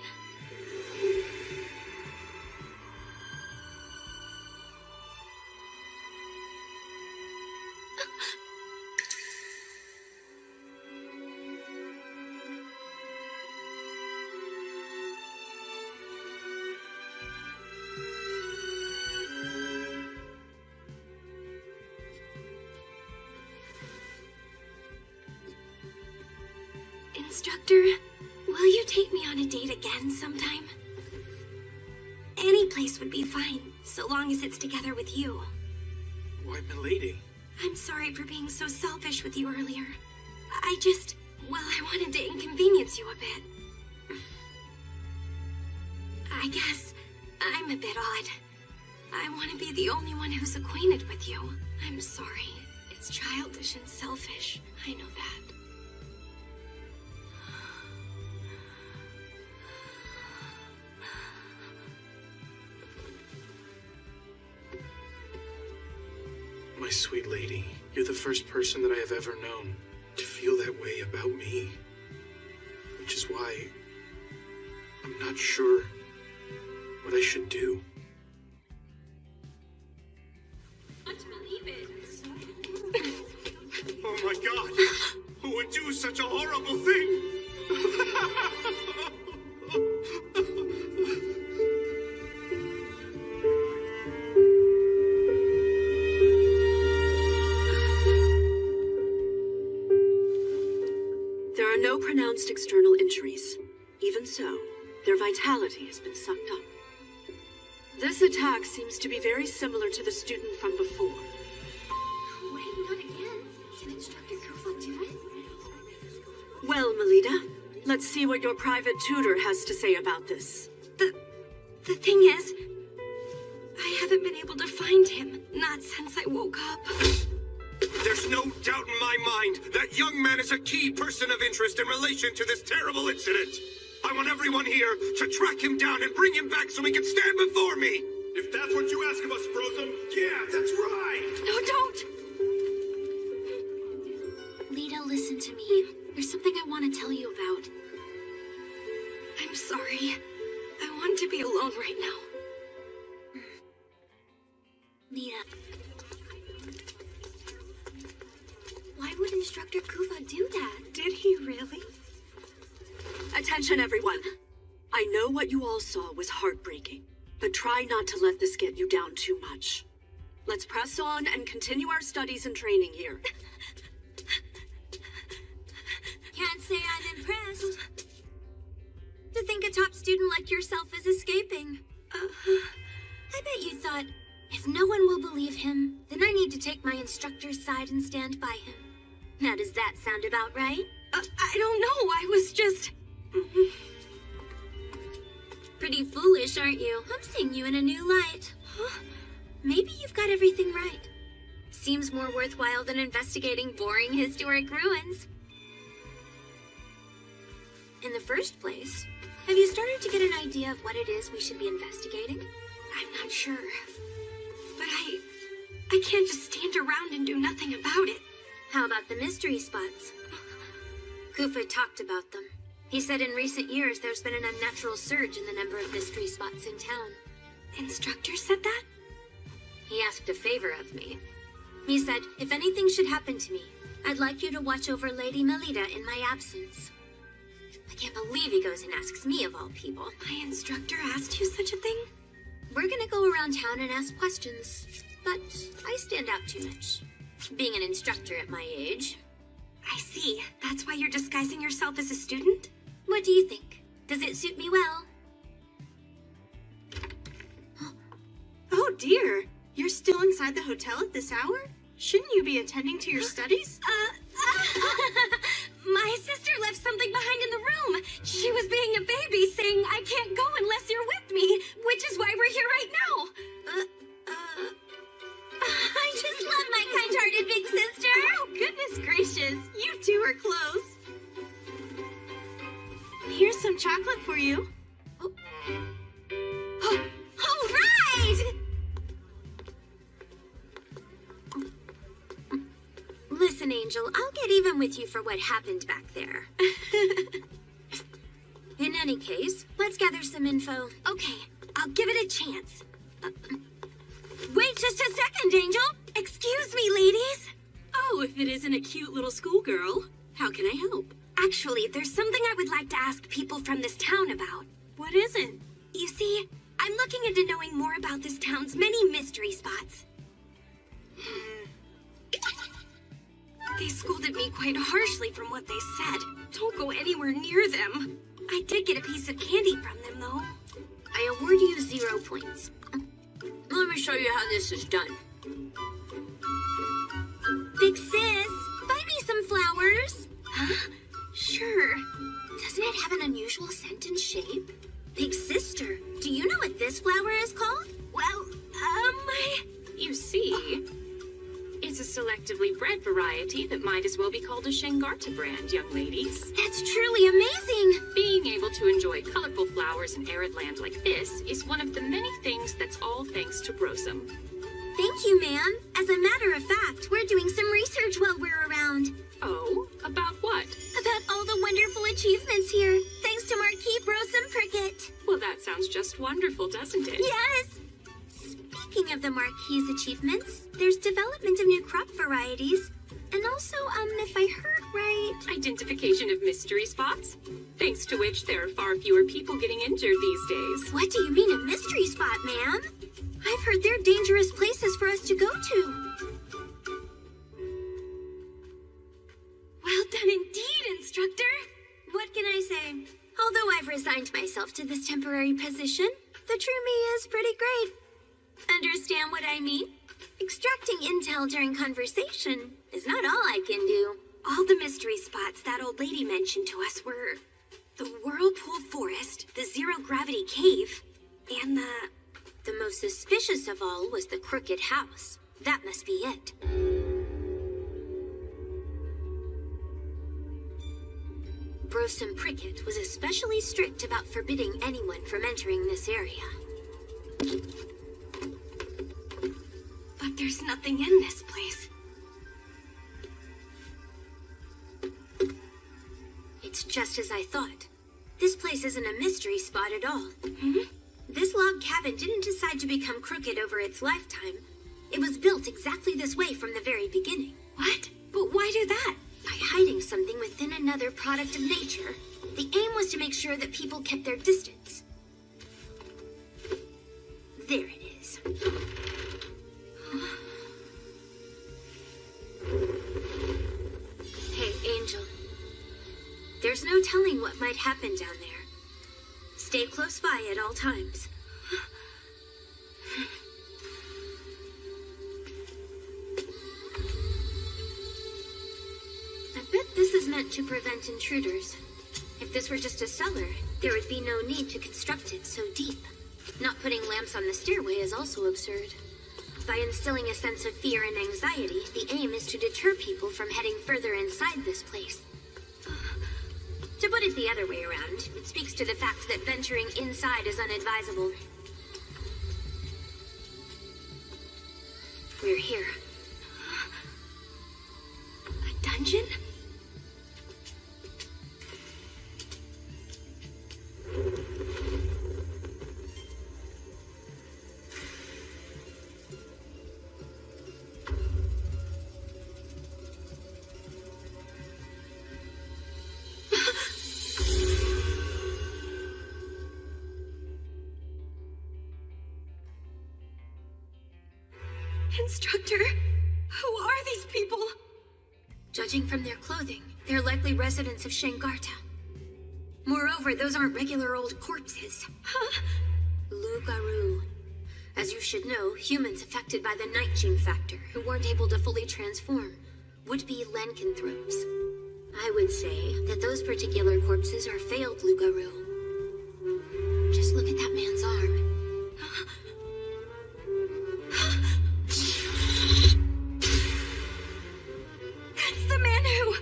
Speaker 6: Instructor, will you take me on a date again sometime? Any place would be fine, so long as it's together with you.
Speaker 1: Why, milady?
Speaker 6: I'm sorry for being so selfish with you earlier. I wanted to inconvenience you a bit. I guess I'm a bit odd. I want to be the only one who's acquainted with you. I'm sorry. It's childish and selfish. I know that.
Speaker 1: My sweet lady, you're the first person that I have ever known to feel that way about me. Which is why I'm not sure what I should do.
Speaker 6: Can't believe it.
Speaker 2: Oh my god! Who would do such a horrible thing?
Speaker 7: There are no pronounced external injuries. Even so, their vitality has been sucked up. This attack seems to be very similar to the student from before.
Speaker 6: Wait, not again. Can Instructor Kufa do it?
Speaker 7: Well, Melita, let's see what your private tutor has to say about this.
Speaker 6: The thing is, I haven't been able to find him. Not since I woke up.
Speaker 8: There's no doubt in my mind that young man is a key person of interest in relation to this terrible incident. I want everyone here to track him down and bring him back so he can stand before me.
Speaker 2: If that's what you ask of us, Protham, yeah, that's right!
Speaker 6: No, don't!
Speaker 13: Lita, listen to me. There's something I want to tell you about.
Speaker 6: I'm sorry. I want to be alone right now.
Speaker 13: Lita. Why would Instructor Kufa do that?
Speaker 6: Did he really?
Speaker 7: Attention, everyone. I know what you all saw was heartbreaking, but try not to let this get you down too much. Let's press on and continue our studies and training here.
Speaker 6: Can't say I'm impressed. To think a top student like yourself is escaping.
Speaker 13: I bet you thought, if no one will believe him, then I need to take my instructor's side and stand by him. Now, does that sound about right?
Speaker 6: I don't know. I was just...
Speaker 13: Pretty foolish, aren't you? I'm seeing you in a new light.
Speaker 6: Huh?
Speaker 13: Maybe you've got everything right. Seems more worthwhile than investigating boring historic ruins. In the first place, have you started to get an idea of what it is we should be investigating?
Speaker 6: I'm not sure. But I can't just stand around and do nothing about it.
Speaker 13: How about the mystery spots? Kufa talked about them. He said in recent years there's been an unnatural surge in the number of mystery spots in town.
Speaker 6: Instructor said that?
Speaker 13: He asked a favor of me. He said, if anything should happen to me, I'd like you to watch over Lady Melita in my absence. I can't believe he goes and asks me of all people.
Speaker 6: My instructor asked you such a thing?
Speaker 13: We're gonna go around town and ask questions, but I stand out too much. Being an instructor at my age.
Speaker 6: I see. That's why you're disguising yourself as a student?
Speaker 13: What do you think? Does it suit me well?
Speaker 6: Oh,
Speaker 3: Oh dear. You're still inside the hotel at this hour? Shouldn't you be attending to your studies?
Speaker 6: My sister left something behind in the room. She was being a baby, saying I can't go unless you're with me, which is why we're here right now. I just love my kind-hearted big sister.
Speaker 3: Oh, goodness gracious. You two are close. Here's some chocolate for you.
Speaker 6: All right! Listen, Angel, I'll get even with you for what happened back there. In any case, let's gather some info. Okay, I'll give it a chance. Wait just a second, Angel. Excuse me, ladies.
Speaker 12: Oh, if it isn't a cute little schoolgirl, how can I help?
Speaker 6: Actually, there's something I would like to ask people from this town about.
Speaker 3: What is it?
Speaker 6: You see, I'm looking into knowing more about this town's many mystery spots. They scolded me quite harshly from what they said. Don't go anywhere near them. I did get a piece of candy from them, though. I award you 0 points. Let me show you how this is done. Big sis, buy me some flowers. Huh? Sure. Doesn't it have an unusual scent and shape? Big sister, do you know what this flower is called? Well,
Speaker 13: You see, it's a selectively bred variety that might as well be called a Shengarta brand, young ladies.
Speaker 6: That's truly amazing.
Speaker 13: Being able to enjoy colorful flowers in arid land like this is one of the many things that's all thanks to Brosum.
Speaker 6: Thank you, ma'am. As a matter of fact, we're doing some research while we're around.
Speaker 13: Oh, about what?
Speaker 6: About all the wonderful achievements here, thanks to Marquis Brosum Prickett.
Speaker 13: Well, that sounds just wonderful, doesn't it?
Speaker 6: Yes. Speaking of the Marquis' achievements, there's development of new crop varieties, and also, if I heard right...
Speaker 13: Identification of mystery spots, thanks to which there are far fewer people getting injured these days.
Speaker 6: What do you mean a mystery spot, ma'am? I've heard they're dangerous places for us to go to. Well done indeed, instructor. What can I say? Although I've resigned myself to this temporary position, the true me is pretty great. Understand what I mean? Extracting intel during conversation is not all I can do. All the mystery spots that old lady mentioned to us were the Whirlpool Forest, the Zero Gravity Cave, and the most suspicious of all was the Crooked House. That must be it. Brosum Prickett was especially strict about forbidding anyone from entering this area. But there's nothing in this place. It's just as I thought. This place isn't a mystery spot at all. This log cabin didn't decide to become crooked over its lifetime. It was built exactly this way from the very beginning. What? But why do that? By hiding something within another product of nature. The aim was to make sure that people kept their distance. There it is. Hey, Angel. There's no telling what might happen down there. Stay close by at all times. I bet this is meant to prevent intruders. If this were just a cellar, there would be no need to construct it so deep. Not putting lamps on the stairway is also absurd. By instilling a sense of fear and anxiety, the aim is to deter people from heading further inside this place. To put it the other way around, it speaks to the fact that venturing inside is unadvisable. We're here. A dungeon? Instructor, who are these people? Judging from their clothing, they're likely residents of Shengarta. Moreover, those aren't regular old corpses. Lugaru. As you should know, humans affected by the night gene factor, who weren't able to fully transform, would be lycanthropes. I would say that those particular corpses are failed Lugaru. Just look at that man's arm. That's the man who...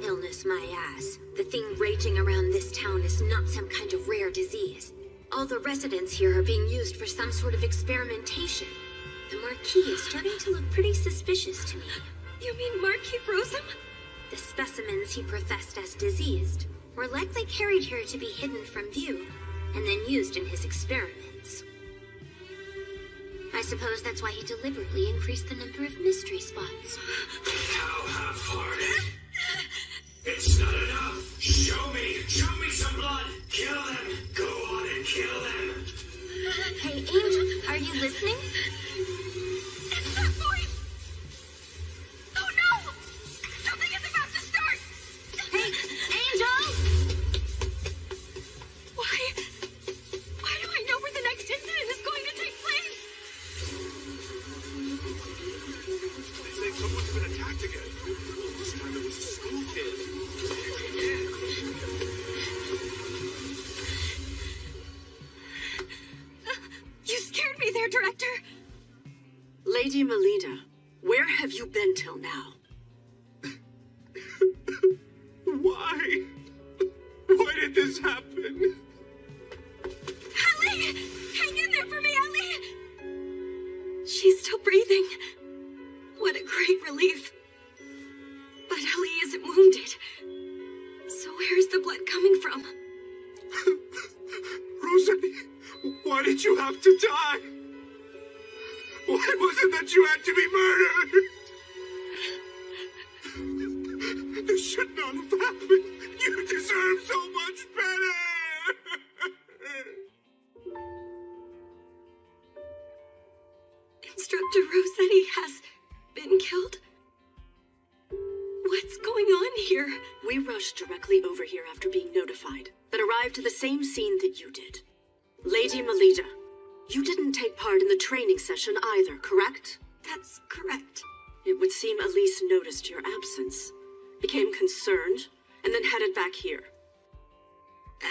Speaker 6: Illness my ass. The thing raging around this town is not some kind of rare disease. All the residents here are being used for some sort of experimentation. The Marquis is starting to look pretty suspicious to me. You mean Marquis Brosum? The specimens he professed as diseased were likely carried here to be hidden from view, and then used in his experiments. I suppose that's why he deliberately increased the number of mystery spots.
Speaker 14: How half-hearted? It's not enough! Show me some blood! Kill them! Go on and kill them!
Speaker 6: Hey, Angel, are you listening?
Speaker 11: It's that voice! Oh no! Something is about to start!
Speaker 6: Hey, Angel!
Speaker 11: Why do I know where the next incident is going to take place?
Speaker 8: They say someone's been attacked again. This time it was a school kid.
Speaker 11: You scared me there, Director!
Speaker 7: Lady Melina, where have you been till now?
Speaker 8: Why? Why did this happen?
Speaker 11: Ellie! Hang in there for me, Ellie! She's still breathing. What a great relief. But Ellie isn't wounded. So where's the blood coming from?
Speaker 8: Rosalie, why did you have to die? Why was it that you had to be murdered? This should not have happened. You deserve so much better.
Speaker 11: Instructor Rossetti has been killed? What's going on here?
Speaker 7: We rushed directly over here after being notified, but arrived to the same scene that you did. Lady Melita, you didn't take part in the training session either, correct?
Speaker 11: That's correct.
Speaker 7: It would seem Elise noticed your absence, became concerned, and then headed back here.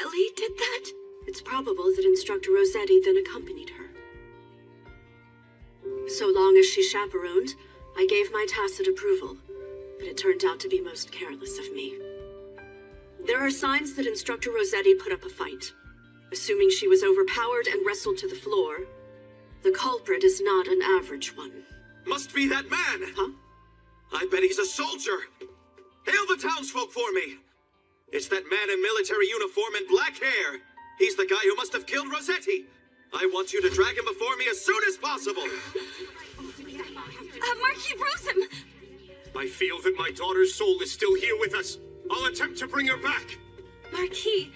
Speaker 11: Ellie did that?
Speaker 7: It's probable that Instructor Rossetti then accompanied her. So long as she chaperoned, I gave my tacit approval, but it turned out to be most careless of me. There are signs that Instructor Rossetti put up a fight. Assuming she was overpowered and wrestled to the floor, the culprit is not an average one.
Speaker 8: Must be that man!
Speaker 7: Huh?
Speaker 8: I bet he's a soldier! Hail the townsfolk for me! It's that man in military uniform and black hair! He's the guy who must have killed Rossetti! I want you to drag him before me as soon as possible!
Speaker 11: Marquis Brosum!
Speaker 8: I feel that my daughter's soul is still here with us. I'll attempt to bring her back!
Speaker 11: Marquis,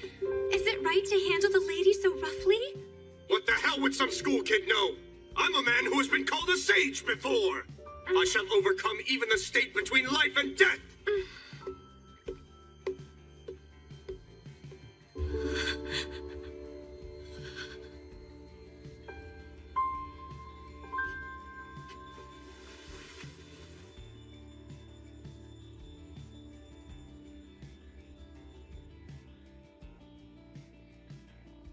Speaker 11: is it right to handle the lady so roughly?
Speaker 8: What the hell would some school kid know? I'm a man who has been called a sage before! I shall overcome even the state between life and death!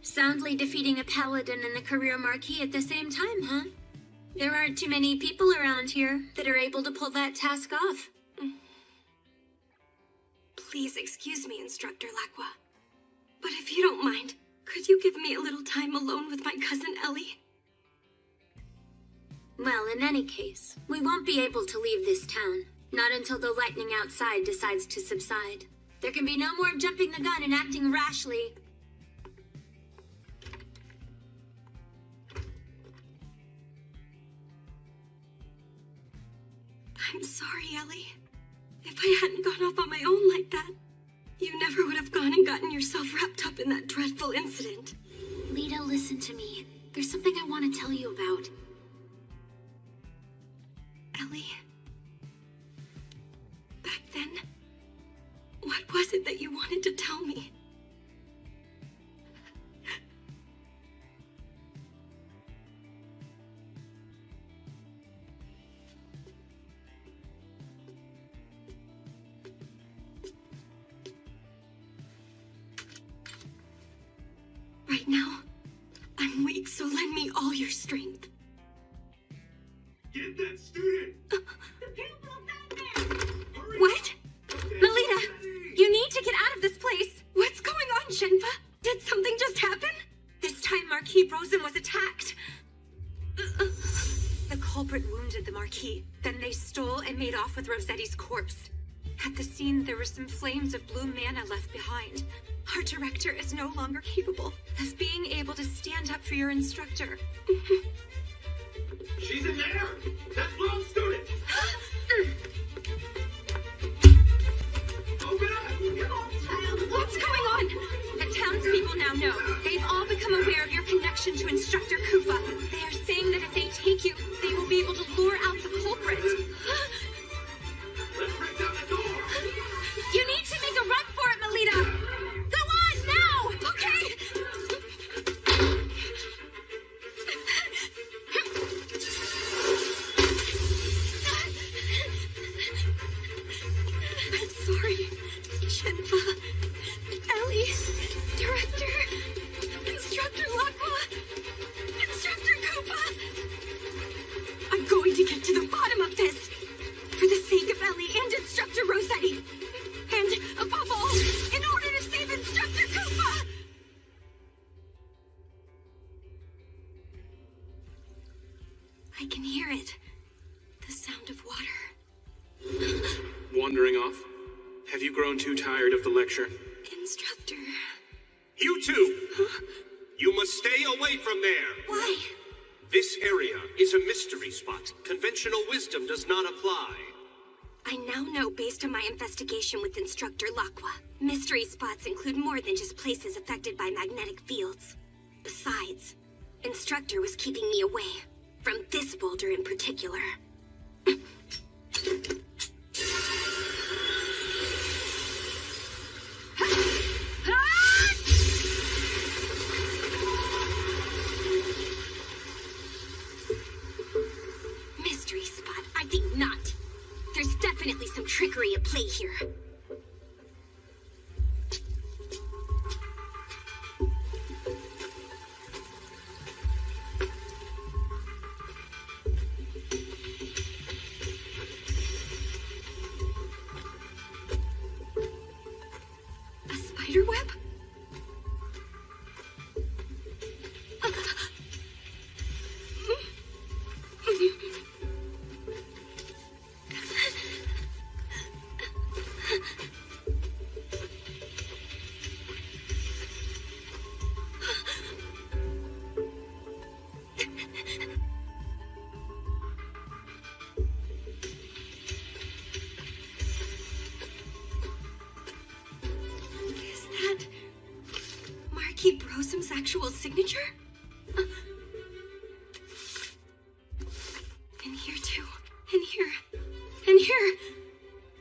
Speaker 6: Soundly defeating a paladin and the career marquis at the same time, huh? There aren't too many people around here that are able to pull that task off.
Speaker 11: Please excuse me, Instructor Lacqua. But if you don't mind, could you give me a little time alone with my cousin Ellie?
Speaker 6: Well, in any case, we won't be able to leave this town. Not until the lightning outside decides to subside. There can be no more jumping the gun and acting rashly.
Speaker 11: I'm sorry, Ellie. If I hadn't gone off on my own like that, you never would have gone and gotten yourself wrapped up in that dreadful incident.
Speaker 6: Lita, listen to me. There's something I want to tell you about.
Speaker 11: Ellie, back then, what was it that you wanted to tell me? Right now, I'm weak, so lend me all your strength.
Speaker 14: Get that student!
Speaker 11: What? Melita, you need to get out of this place. What's going on, Shenpa? Did something just happen? This time Marquis Rosen was attacked. The culprit wounded the Marquis. Then they stole and made off with Rossetti's corpse. At the scene, there were some flames of blue mana left behind. Our director is no longer capable of being able to stand up for your instructor.
Speaker 14: She's in there! That wrong student! Open up! Come on, child!
Speaker 11: What's going on? The townspeople now know. They've all become aware of your connection to Instructor Koopa. They are saying that if they take you, they will be able to lure out the culprit.
Speaker 14: Let's break down the door!
Speaker 11: You need to make a run for it, Melita! Go on, now! Okay? I'm sorry, Shenpa, Ellie, Director, Instructor Lakwa, Instructor Koopa. I'm going to get to the bottom of this, for the sake of Ellie and Instructor Rossetti. And, above all, in order to save Instructor Koopa! I can hear it. The sound of water.
Speaker 1: Wandering off? Have you grown too tired of the lecture?
Speaker 11: Instructor.
Speaker 8: You two! You must stay away from there!
Speaker 11: Why?
Speaker 8: This area is a mystery spot. Conventional wisdom does not apply.
Speaker 11: I now know based on my investigation with Instructor Lakwa. Mystery spots include more than just places affected by magnetic fields. Besides, Instructor was keeping me away. From this boulder in particular. Mystery spot? I think not. There's definitely some trickery at play here. A spider web? Is that Marquis Brosum's actual signature? And here too. And here. And here.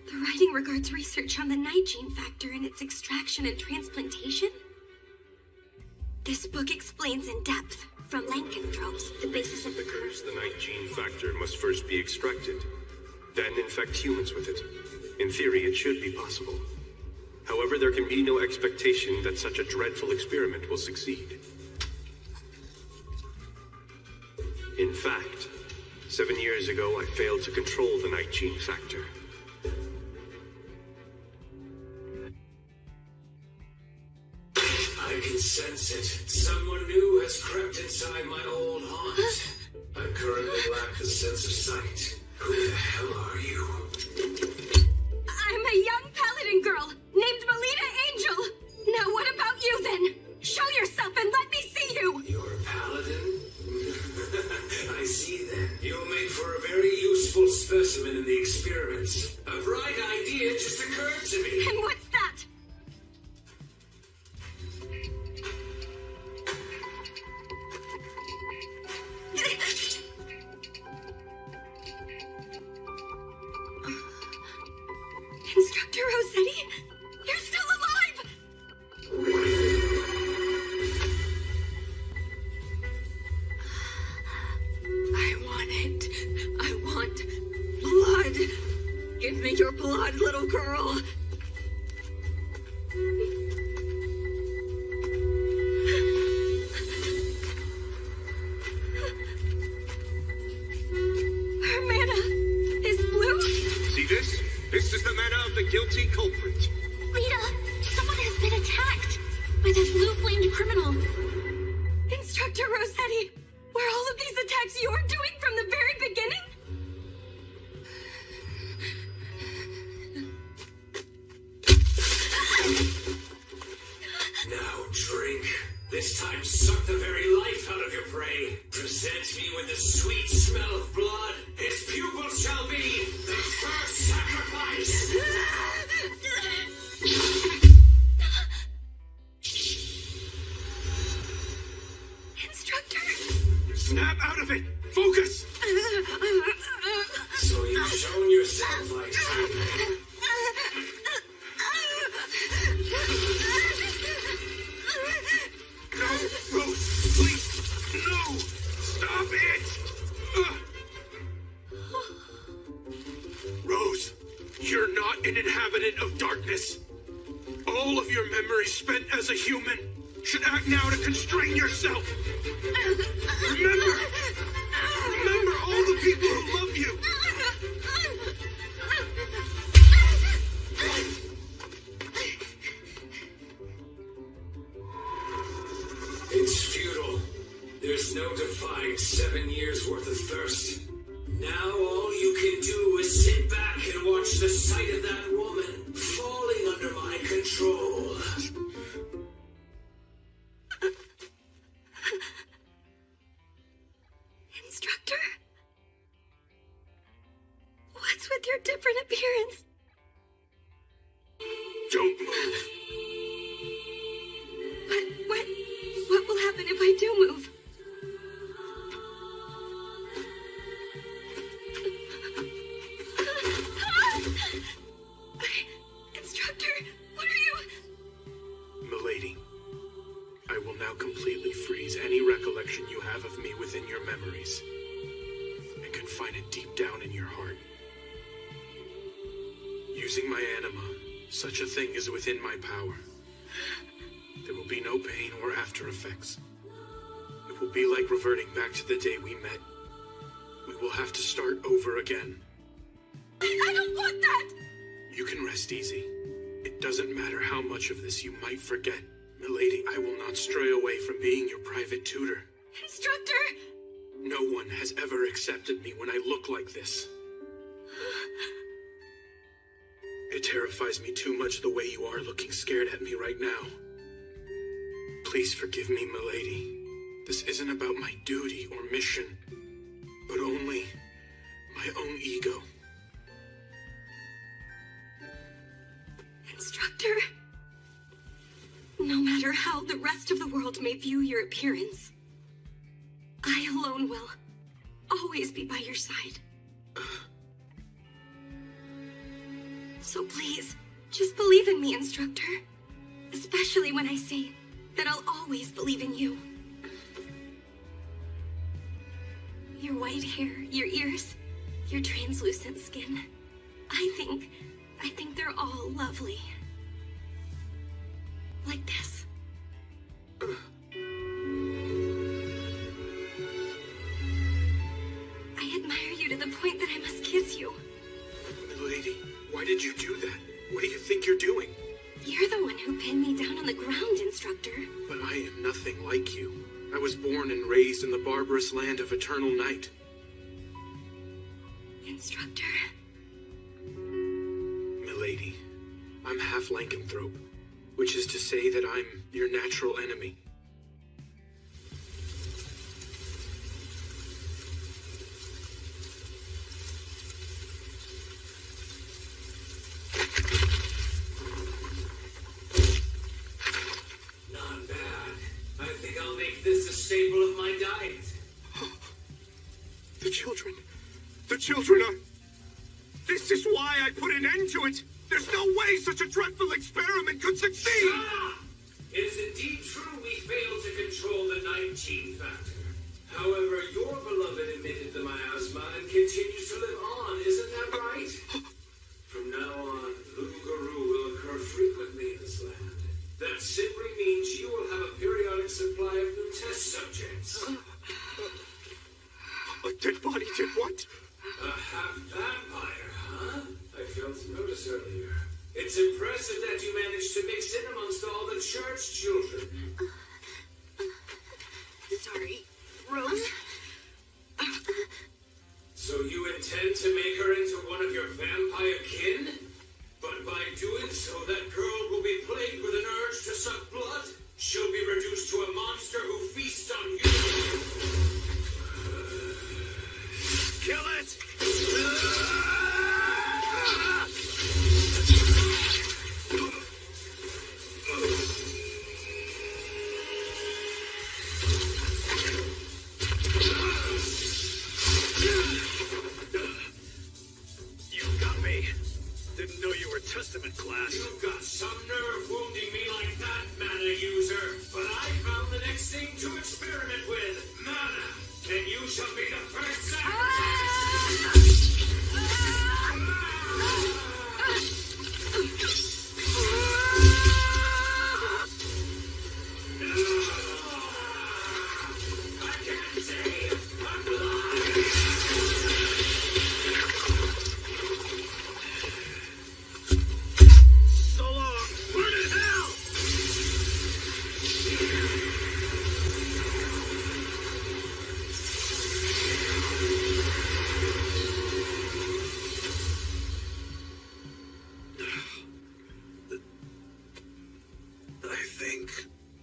Speaker 11: The writing regards research on the night gene factor and its extraction and transplantation. This book explains in depth, from lycanthropes, the basis of the curse.
Speaker 8: The night gene factor must first be extracted, then infect humans with it. In theory, it should be possible. However, there can be no expectation that such a dreadful experiment will succeed. In fact, 7 years ago, I failed to control the night gene factor.
Speaker 14: I can sense it. Someone new has crept inside my old haunt. I currently lack the sense of sight. Who the hell are you?
Speaker 11: I'm a young paladin girl named Melita Angel. Now what about you then? Show yourself and let me see you.
Speaker 14: You're a paladin? I see then. You'll make for a very useful specimen in the experiments. A bright idea just occurred to me.
Speaker 11: And what's that? Instructor Rossetti? You're still alive! I want it. I want blood. Give me your blood, little girl.
Speaker 8: this? This is the manner of the guilty culprit.
Speaker 11: Rita, someone has been attacked by that blue-flamed criminal. Instructor Rossetti, were all of these attacks you're doing from the very beginning?
Speaker 14: Now drink. This time suck the very life out of your prey. Present me with the sweet smell of blood. Its pupils shall be the first sacrifice.
Speaker 11: Instructor?
Speaker 8: Snap out of it! Focus!
Speaker 14: So you've shown yourself, I see.
Speaker 8: No, Rose, please! No! Stop it! Rose, you're not an inhabitant of darkness. All of your memories spent as a human should act now to constrain yourself. Remember all the people who love you.
Speaker 14: It's futile. There's no defying 7 years worth of thirst. Now all you can do is sit back and watch the sight of that woman falling under my control.
Speaker 11: Instructor? What's with your different appearance?
Speaker 8: Don't move.
Speaker 11: But what will happen if I do move? Instructor, what are you?
Speaker 1: Milady, I will now completely freeze any recollection you have of me within your memories and confine it deep down in your heart. Using my anima, such a thing is within my power. There will be no pain or after effects. It will be like reverting back to the day we met. We will have to start over again.
Speaker 11: I don't want that!
Speaker 1: You can rest easy. It doesn't matter how much of this you might forget. Milady, I will not stray away from being your private tutor.
Speaker 11: Instructor!
Speaker 1: No one has ever accepted me when I look like this. It terrifies me too much the way you are looking scared at me right now. Please forgive me, milady. This isn't about my duty or mission, but only my own ego.
Speaker 11: Instructor, no matter how the rest of the world may view your appearance, I alone will always be by your side. So please, just believe in me, Instructor. Especially when I say that I'll always believe in you. Your white hair, your ears, your translucent skin. I think they're all lovely. Like this. I admire you to the point that I must kiss you.
Speaker 1: Milady, why did you do that? What do you think you're doing?
Speaker 11: You're the one who pinned me down on the ground, Instructor.
Speaker 1: But I am nothing like you. I was born and raised in the barbarous land of eternal night.
Speaker 11: Instructor.
Speaker 1: Milady, I'm half lycanthrope, which is to say that I'm your natural enemy.
Speaker 14: Not bad. I think I'll make this a staple of my diet.
Speaker 8: The children are... This is why I put an end to it. There's no way such a dreadful experiment could succeed.
Speaker 14: Ah! It is indeed true we failed to control the 19th factor. However, your beloved emitted the miasma and continues to live on, isn't that right? From now on, Loup-Garou will occur frequently in this land. That simply means you will have a periodic supply of new test subjects.
Speaker 8: A dead body did what?
Speaker 14: A half-vampire, huh? I earlier. It's impressive that you managed to mix in amongst all the church children.
Speaker 11: Sorry, Rose.
Speaker 14: So you intend to make her into one of your vampire kin? But by doing so, that girl will be plagued with an urge to suck blood. She'll be reduced to a monster who feasts on humans.
Speaker 5: Kill it! You got me. Didn't know you were Testament class.
Speaker 14: You've got some nerve wounding me like that, mana user. But I found the next thing to experiment with. Mana. And you shall be the first sacrifice. I can't see. I'm blind.
Speaker 5: So long. Burn in hell! I think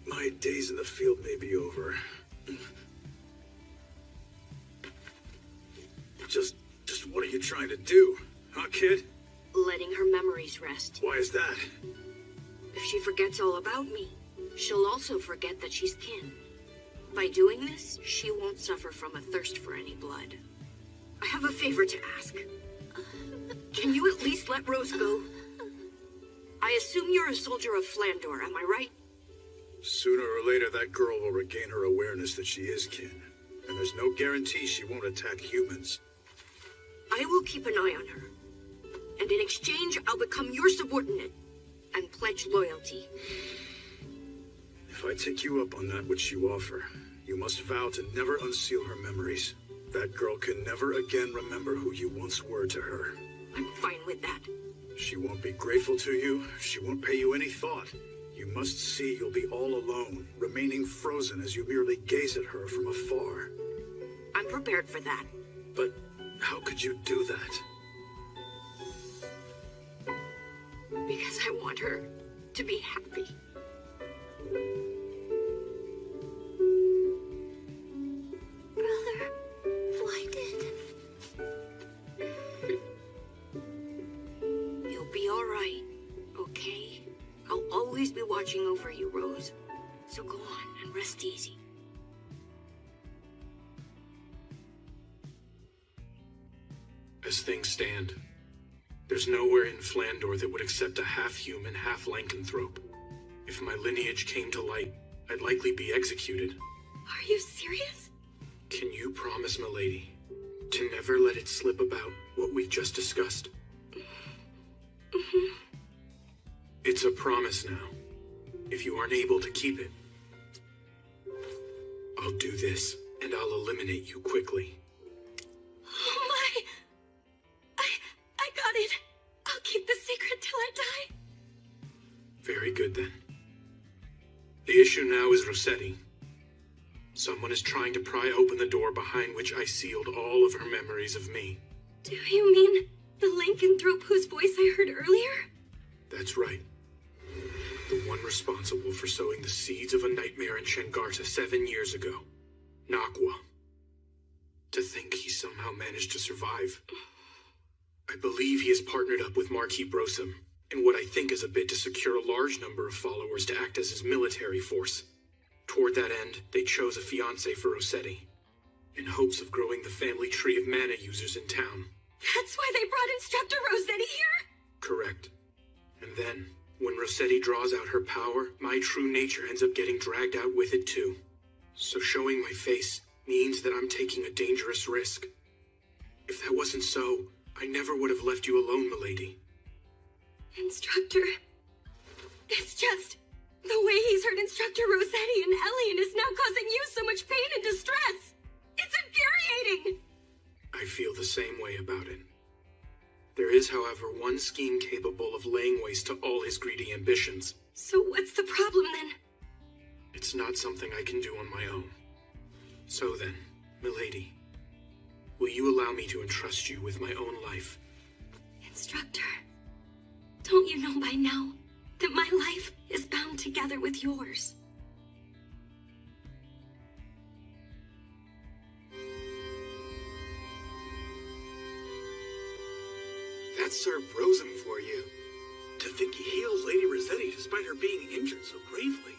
Speaker 5: my days in the field may be over. Just what are you trying to do, huh, kid?
Speaker 11: Letting her memories rest.
Speaker 5: Why is that?
Speaker 11: If she forgets all about me, she'll also forget that she's kin. By doing this, she won't suffer from a thirst for any blood. I have a favor to ask. Can you at least let Rose go? I assume you're a soldier of Flandor, am I right?
Speaker 5: Sooner or later, that girl will regain her awareness that she is kin. And there's no guarantee she won't attack humans.
Speaker 11: I will keep an eye on her. And in exchange, I'll become your subordinate and pledge loyalty.
Speaker 5: If I take you up on that which you offer, you must vow to never unseal her memories. That girl can never again remember who you once were to her.
Speaker 11: I'm fine with that.
Speaker 5: She won't be grateful to you. She won't pay you any thought. You must see you'll be all alone, remaining frozen as you merely gaze at her from afar.
Speaker 11: I'm prepared for that.
Speaker 5: But how could you do that?
Speaker 11: Because I want her to be happy.
Speaker 6: Brother, why did...
Speaker 11: You'll be all right, okay? I'll always be watching over you, Rose. So go on and rest easy.
Speaker 1: As things stand, there's nowhere in Flandor that would accept a half-human, half-lycanthrope. If my lineage came to light, I'd likely be executed.
Speaker 11: Are you serious?
Speaker 1: Can you promise, milady, to never let it slip about what we just discussed?
Speaker 11: Mm-hmm.
Speaker 1: It's a promise now. If you aren't able to keep it, I'll do this, and I'll eliminate you quickly.
Speaker 11: Oh my! I got it. I'll keep the secret till I die.
Speaker 1: Very good, then. The issue now is Rossetti. Someone is trying to pry open the door behind which I sealed all of her memories of me.
Speaker 11: Do you mean the lycanthrope whose voice I heard earlier?
Speaker 1: That's right. The one responsible for sowing the seeds of a nightmare in Shengarta 7 years ago. Nakwa. To think he somehow managed to survive. I believe he has partnered up with Marquis Brosum in what I think is a bid to secure a large number of followers to act as his military force. Toward that end, they chose a fiancé for Rossetti, in hopes of growing the family tree of mana users in town.
Speaker 11: That's why they brought Instructor Rossetti here?
Speaker 1: Correct. And then, when Rossetti draws out her power, my true nature ends up getting dragged out with it too. So showing my face means that I'm taking a dangerous risk. If that wasn't so, I never would have left you alone, milady.
Speaker 11: Instructor... It's just... the way he's hurt Instructor Rossetti and Elian is now causing you so much pain and distress. It's infuriating!
Speaker 1: I feel the same way about it. There is, however, one scheme capable of laying waste to all his greedy ambitions.
Speaker 11: So what's the problem then?
Speaker 1: It's not something I can do on my own. So then, milady, will you allow me to entrust you with my own life?
Speaker 11: Instructor, don't you know by now that my life is bound together with yours?
Speaker 5: That's Sir Brosum for you. To think he heals Lady Rossetti despite her being injured so gravely.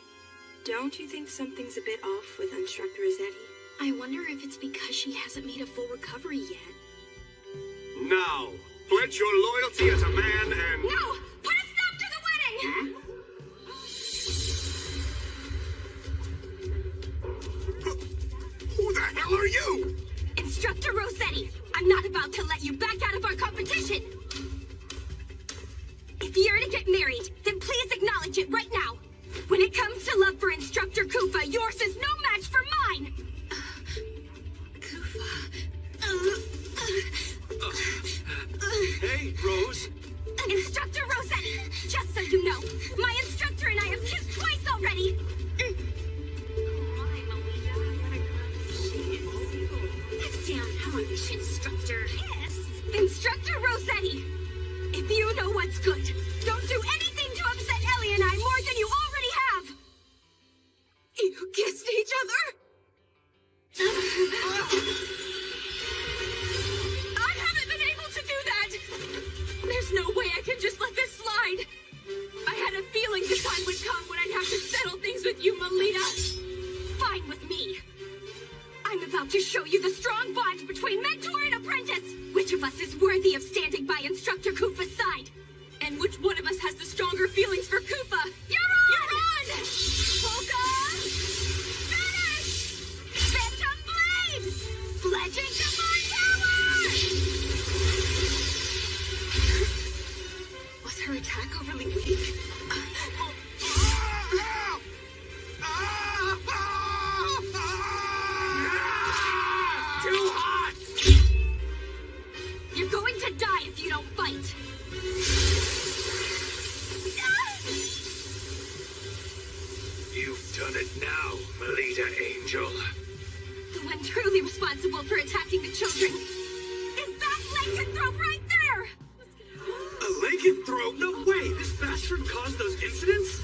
Speaker 13: Don't you think something's a bit off with Instructor Rossetti?
Speaker 11: I wonder if it's because she hasn't made a full recovery yet.
Speaker 8: Now, pledge your loyalty as a man and...
Speaker 11: No! Put a stop to the wedding!
Speaker 8: Who the hell are you?
Speaker 11: Instructor Rossetti, I'm not about to let you back out of our competition! If you're to get married, then please acknowledge it right now! When it comes to love for Instructor Koopa, yours is no match for mine!
Speaker 8: Hey, Rose.
Speaker 11: Instructor Rossetti, just so you know, my instructor and I have kissed twice already! Damn hellish instructor. Kiss? Instructor Rossetti, if you know what's good, don't do anything to upset Ellie and I more than you already have! You kissed each other? I haven't been able to do that! There's no way I can just let this slide! I had a feeling the time would come when I'd have to settle things with you, Melita! Fine with me! I'm about to show you the strong bond between mentor and apprentice! Which of us is worthy of standing by Instructor Koopa's side?
Speaker 4: And which one of us has the stronger feelings for Koopa?
Speaker 11: You're on! Focus! Finish! Phantom Blade! Pledging to my tower!
Speaker 4: Was her attack overly weak?
Speaker 8: Too hot!
Speaker 11: You're going to die if you don't fight!
Speaker 8: You've done it now, Melita Angel.
Speaker 11: The one truly responsible for attacking the children is that lycanthrope right there!
Speaker 8: A lycanthrope? No way! This bastard caused those incidents?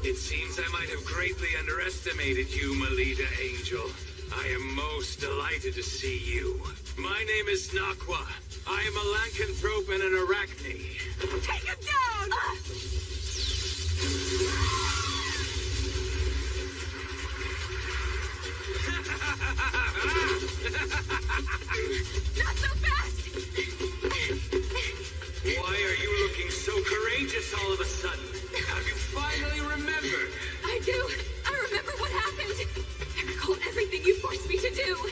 Speaker 8: It seems I might have greatly underestimated you, Melita Angel. I am most delighted to see you. My name is Nakwa. I am a lycanthrope and an arachne.
Speaker 11: Take him down! Not so fast!
Speaker 8: Why are you looking so courageous all of a sudden? Have you finally remembered?
Speaker 11: I do. I remember what happened. I recall everything you forced me to do.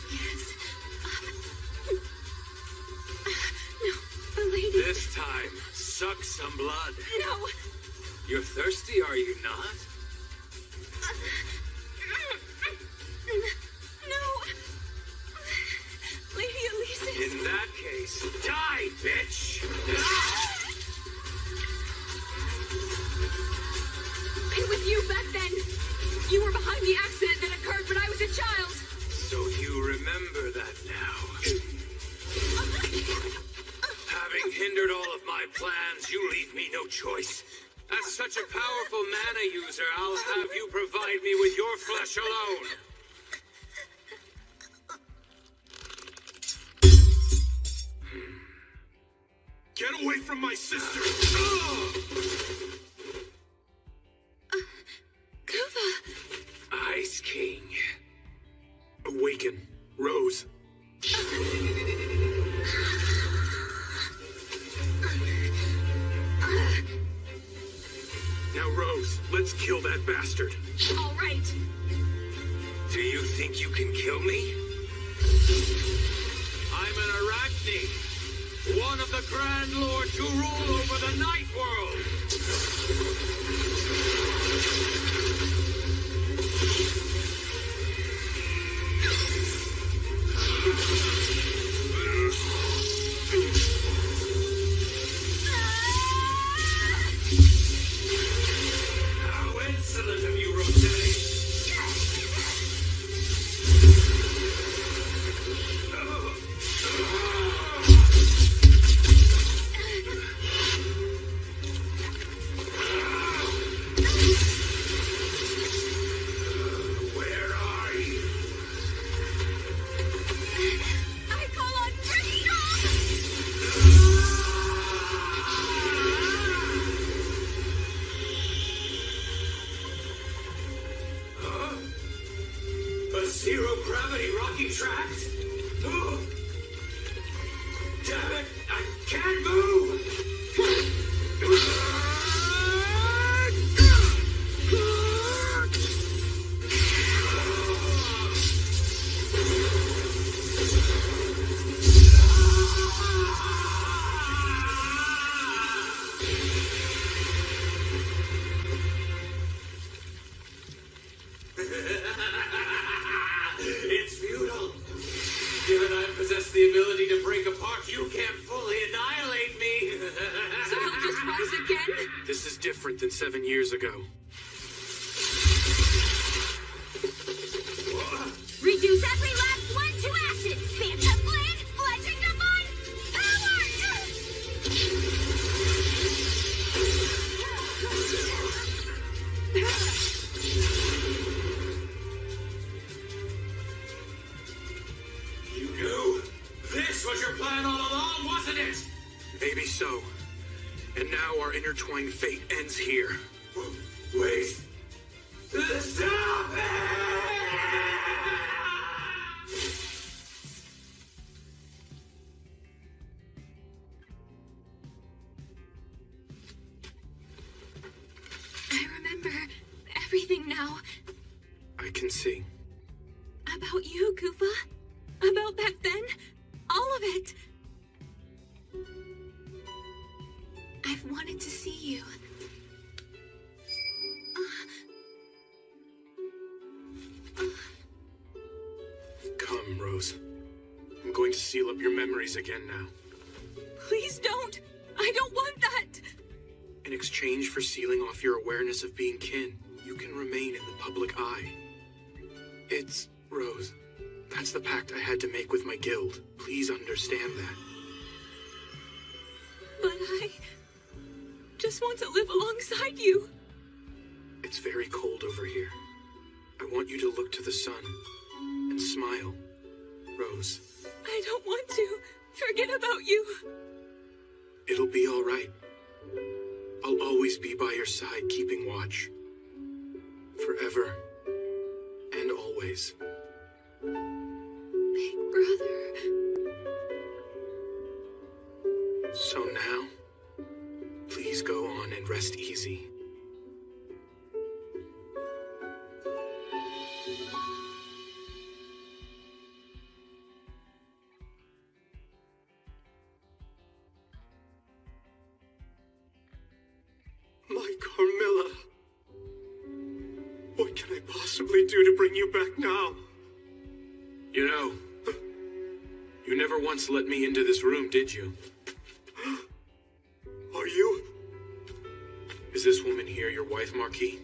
Speaker 11: Yes. No, the lady.
Speaker 8: This time, suck some blood.
Speaker 11: No.
Speaker 8: You're thirsty, are you not?
Speaker 11: No. Lady Elise.
Speaker 8: In that case, die, bitch!
Speaker 11: It was you back then. You were behind the accident that occurred when I was a child.
Speaker 8: So you remember that now. Having hindered all of my plans, you leave me no choice. As such a powerful mana user, I'll have you provide me with your flesh alone. Get away from my sister!
Speaker 11: Koopa!
Speaker 8: Ice King.
Speaker 1: Awaken, Rose.
Speaker 8: Now, Rose, let's kill that bastard.
Speaker 11: All right.
Speaker 8: Do you think you can kill me? I'm an arachne, one of the Grand Lords who rule over the Night World.
Speaker 14: Zero gravity rocking tracks? Oh. Damn it! I can't move! It's futile. Given I possess the ability to break apart, you can't fully annihilate me.
Speaker 7: So he'll just rise again?
Speaker 1: This is different than 7 years ago.
Speaker 6: Reduce every last one to ashes! Phantom Blade, Fledging Divine, Power!
Speaker 14: You knew? This was your plan all along, wasn't it?
Speaker 1: Maybe so. And now our intertwined fate ends here.
Speaker 14: Wait. Stop it!
Speaker 13: I remember everything now.
Speaker 1: I can see.
Speaker 13: About you, Koopa. About back then. All of it. I've wanted to see you.
Speaker 1: Come, Rose. I'm going to seal up your memories again now.
Speaker 13: Please don't. I don't want that.
Speaker 1: In exchange for sealing off your awareness of being kin, you can remain in the public eye. It's, Rose, that's the pact I had to make with my guild. Please understand that.
Speaker 13: But I just want to live alongside you.
Speaker 1: It's very cold over here. I want you to look to the sun and smile, Rose.
Speaker 13: I don't want to forget about you.
Speaker 1: It'll be all right. I'll always be by your side, keeping watch. Forever and always.
Speaker 13: Big brother.
Speaker 1: So now, please go on and rest easy.
Speaker 8: My Carmilla. What can I possibly do to bring you back now?
Speaker 1: You know, you never once let me into this room, did you?
Speaker 8: Are you?
Speaker 1: Is this woman here your wife, Marquis?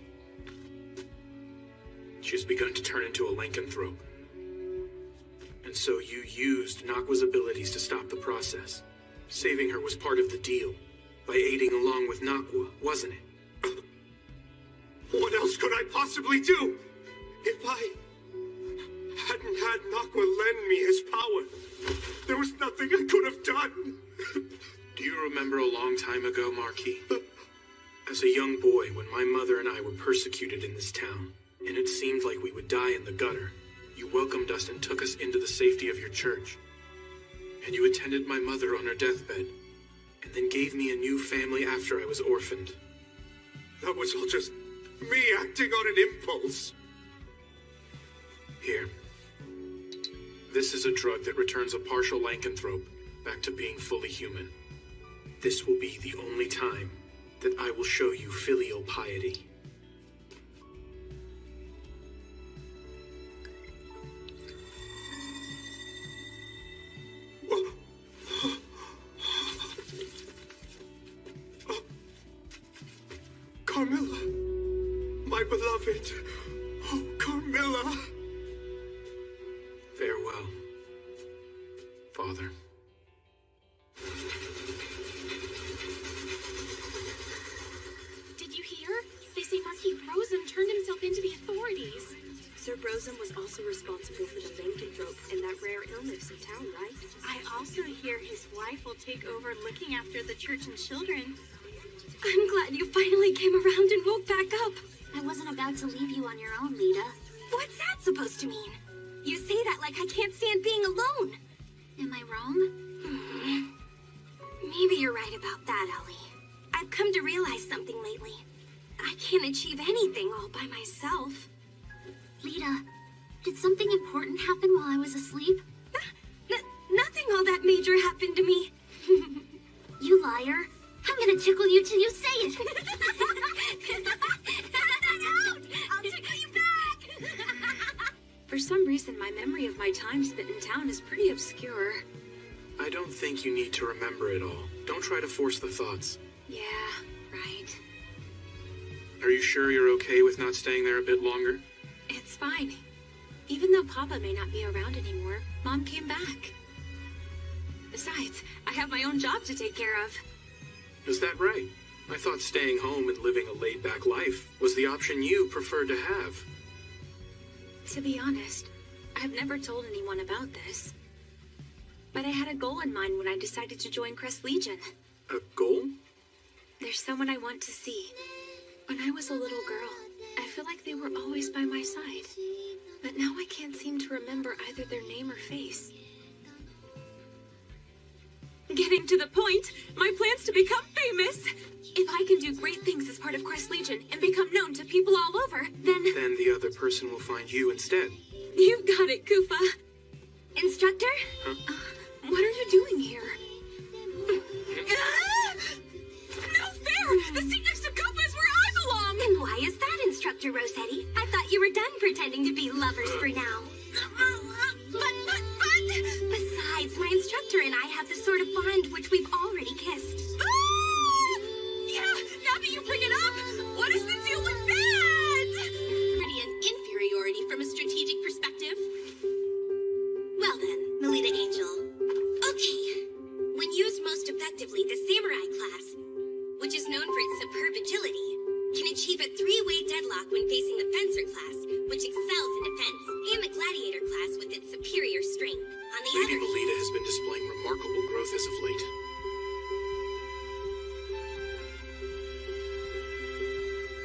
Speaker 1: She has begun to turn into a lycanthrope. And so you used Nakwa's abilities to stop the process. Saving her was part of the deal. By aiding along with Nakwa, wasn't it?
Speaker 8: What else could I possibly do? If I hadn't had Nakwa lend me his power, there was nothing I could have done.
Speaker 1: Do you remember a long time ago, Marquis? As a young boy, when my mother and I were persecuted in this town, and it seemed like we would die in the gutter, you welcomed us and took us into the safety of your church. And you attended my mother on her deathbed, and then gave me a new family after I was orphaned.
Speaker 8: That was all just me acting on an impulse.
Speaker 1: Here. This is a drug that returns a partial lycanthrope back to being fully human. This will be the only time that I will show you filial piety.
Speaker 8: Carmilla, my beloved. Oh, Carmilla.
Speaker 1: Farewell, Father.
Speaker 11: Did you hear? They say Marquis Brosum turned himself into the authorities.
Speaker 7: Sir Brosum was also responsible for the lycanthrope and that rare illness in town, right?
Speaker 11: I also hear his wife will take over looking after the church and children. I'm glad you finally came around and woke back up.
Speaker 6: I wasn't about to leave you on your own, Lita.
Speaker 11: What's that supposed to mean?
Speaker 6: like I can't stand being alone. Am I wrong? Maybe you're right about that, Ellie. I've come to realize something lately. I can't achieve anything all by myself. Lita, did something important happen while I was asleep? Nothing all that major happened to me. You liar. I'm gonna tickle you till you say it. I'll tickle you back.
Speaker 13: For some reason, my memory of my time spent in town is pretty obscure.
Speaker 1: I don't think you need to remember it all. Don't try to force the thoughts.
Speaker 13: Yeah, right.
Speaker 1: Are you sure you're okay with not staying there a bit longer?
Speaker 13: It's fine. Even though Papa may not be around anymore, Mom came back. Besides, I have my own job to take care of.
Speaker 1: Is that right? I thought staying home and living a laid-back life was the option you preferred to have.
Speaker 13: To be honest, I've never told anyone about this. But I had a goal in mind when I decided to join Crest Legion.
Speaker 1: A goal?
Speaker 13: There's someone I want to see. When I was a little girl, I feel like they were always by my side. But now I can't seem to remember either their name or face. Getting to the point, my plan's to become famous. If I can do great things as part of Crest Legion and become known to people all over, then
Speaker 1: the other person will find you instead.
Speaker 13: You got it, Koopa.
Speaker 6: Instructor?
Speaker 1: Huh?
Speaker 13: What are you doing here? No fair! The seat next to Koopa is where I belong!
Speaker 6: And why is that, Instructor Rossetti? I thought you were done pretending to be lovers for now.
Speaker 13: But...
Speaker 6: Besides, my instructor and I have the sort of bond which we've already kissed.
Speaker 13: Yeah, now that you bring it up, what is the deal with that?
Speaker 3: Pretty an inferiority from a strategic perspective.
Speaker 6: Well then, Melita Angel. Okay. When used most effectively, the Samurai class, which is known for its superb agility, can achieve a three-way deadlock when facing the Fencer class, which excels in defense, and the Gladiator class with its superior strength. On the
Speaker 1: Lady
Speaker 6: other hand,
Speaker 1: Melita has been displaying remarkable growth as of late.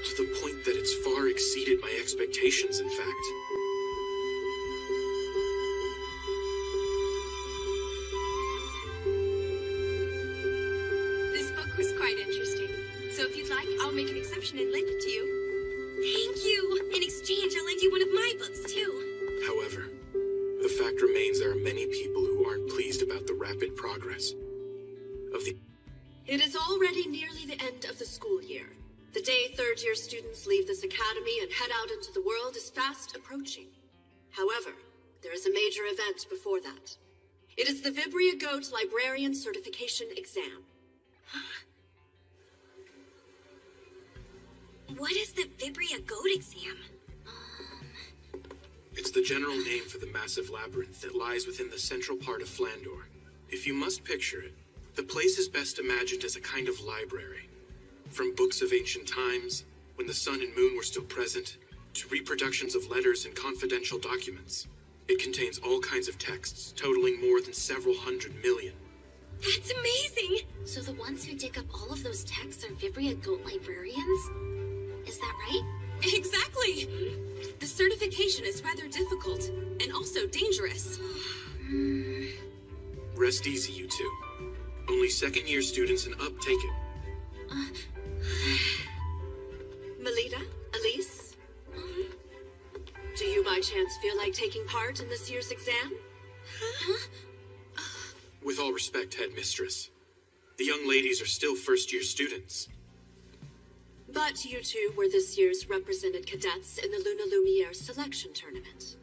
Speaker 1: To the point that it's far exceeded my expectations, in fact.
Speaker 3: This book was quite interesting. So if you'd like, I'll make an exception and lend it to you.
Speaker 6: thank you. In exchange, I'll lend you one of my books, too.
Speaker 1: However, the fact remains there are many people who aren't pleased about the rapid progress of the...
Speaker 7: It is already nearly the end of the school year. The day third-year students leave this academy and head out into the world is fast approaching. However, there is a major event before that. It is the Vibria Goat Librarian Certification Exam.
Speaker 6: What is the Vibria Goat exam?
Speaker 1: It's the general name for the massive labyrinth that lies within the central part of Flandor. If you must picture it, the place is best imagined as a kind of library. From books of ancient times, when the sun and moon were still present, to reproductions of letters and confidential documents. It contains all kinds of texts, totaling more than several 100 million.
Speaker 6: That's amazing! So the ones who dig up all of those texts are Vibria Goat librarians? Is that right?
Speaker 4: Exactly! The certification is rather difficult, and also dangerous.
Speaker 1: Rest easy, you two. Only second-year students and up take it.
Speaker 7: Melita? Elise? Do you by chance feel like taking part in this year's exam?
Speaker 1: With all respect, Headmistress, the young ladies are still first-year students.
Speaker 7: But you two were this year's represented cadets in the Luna Lumiere selection tournament.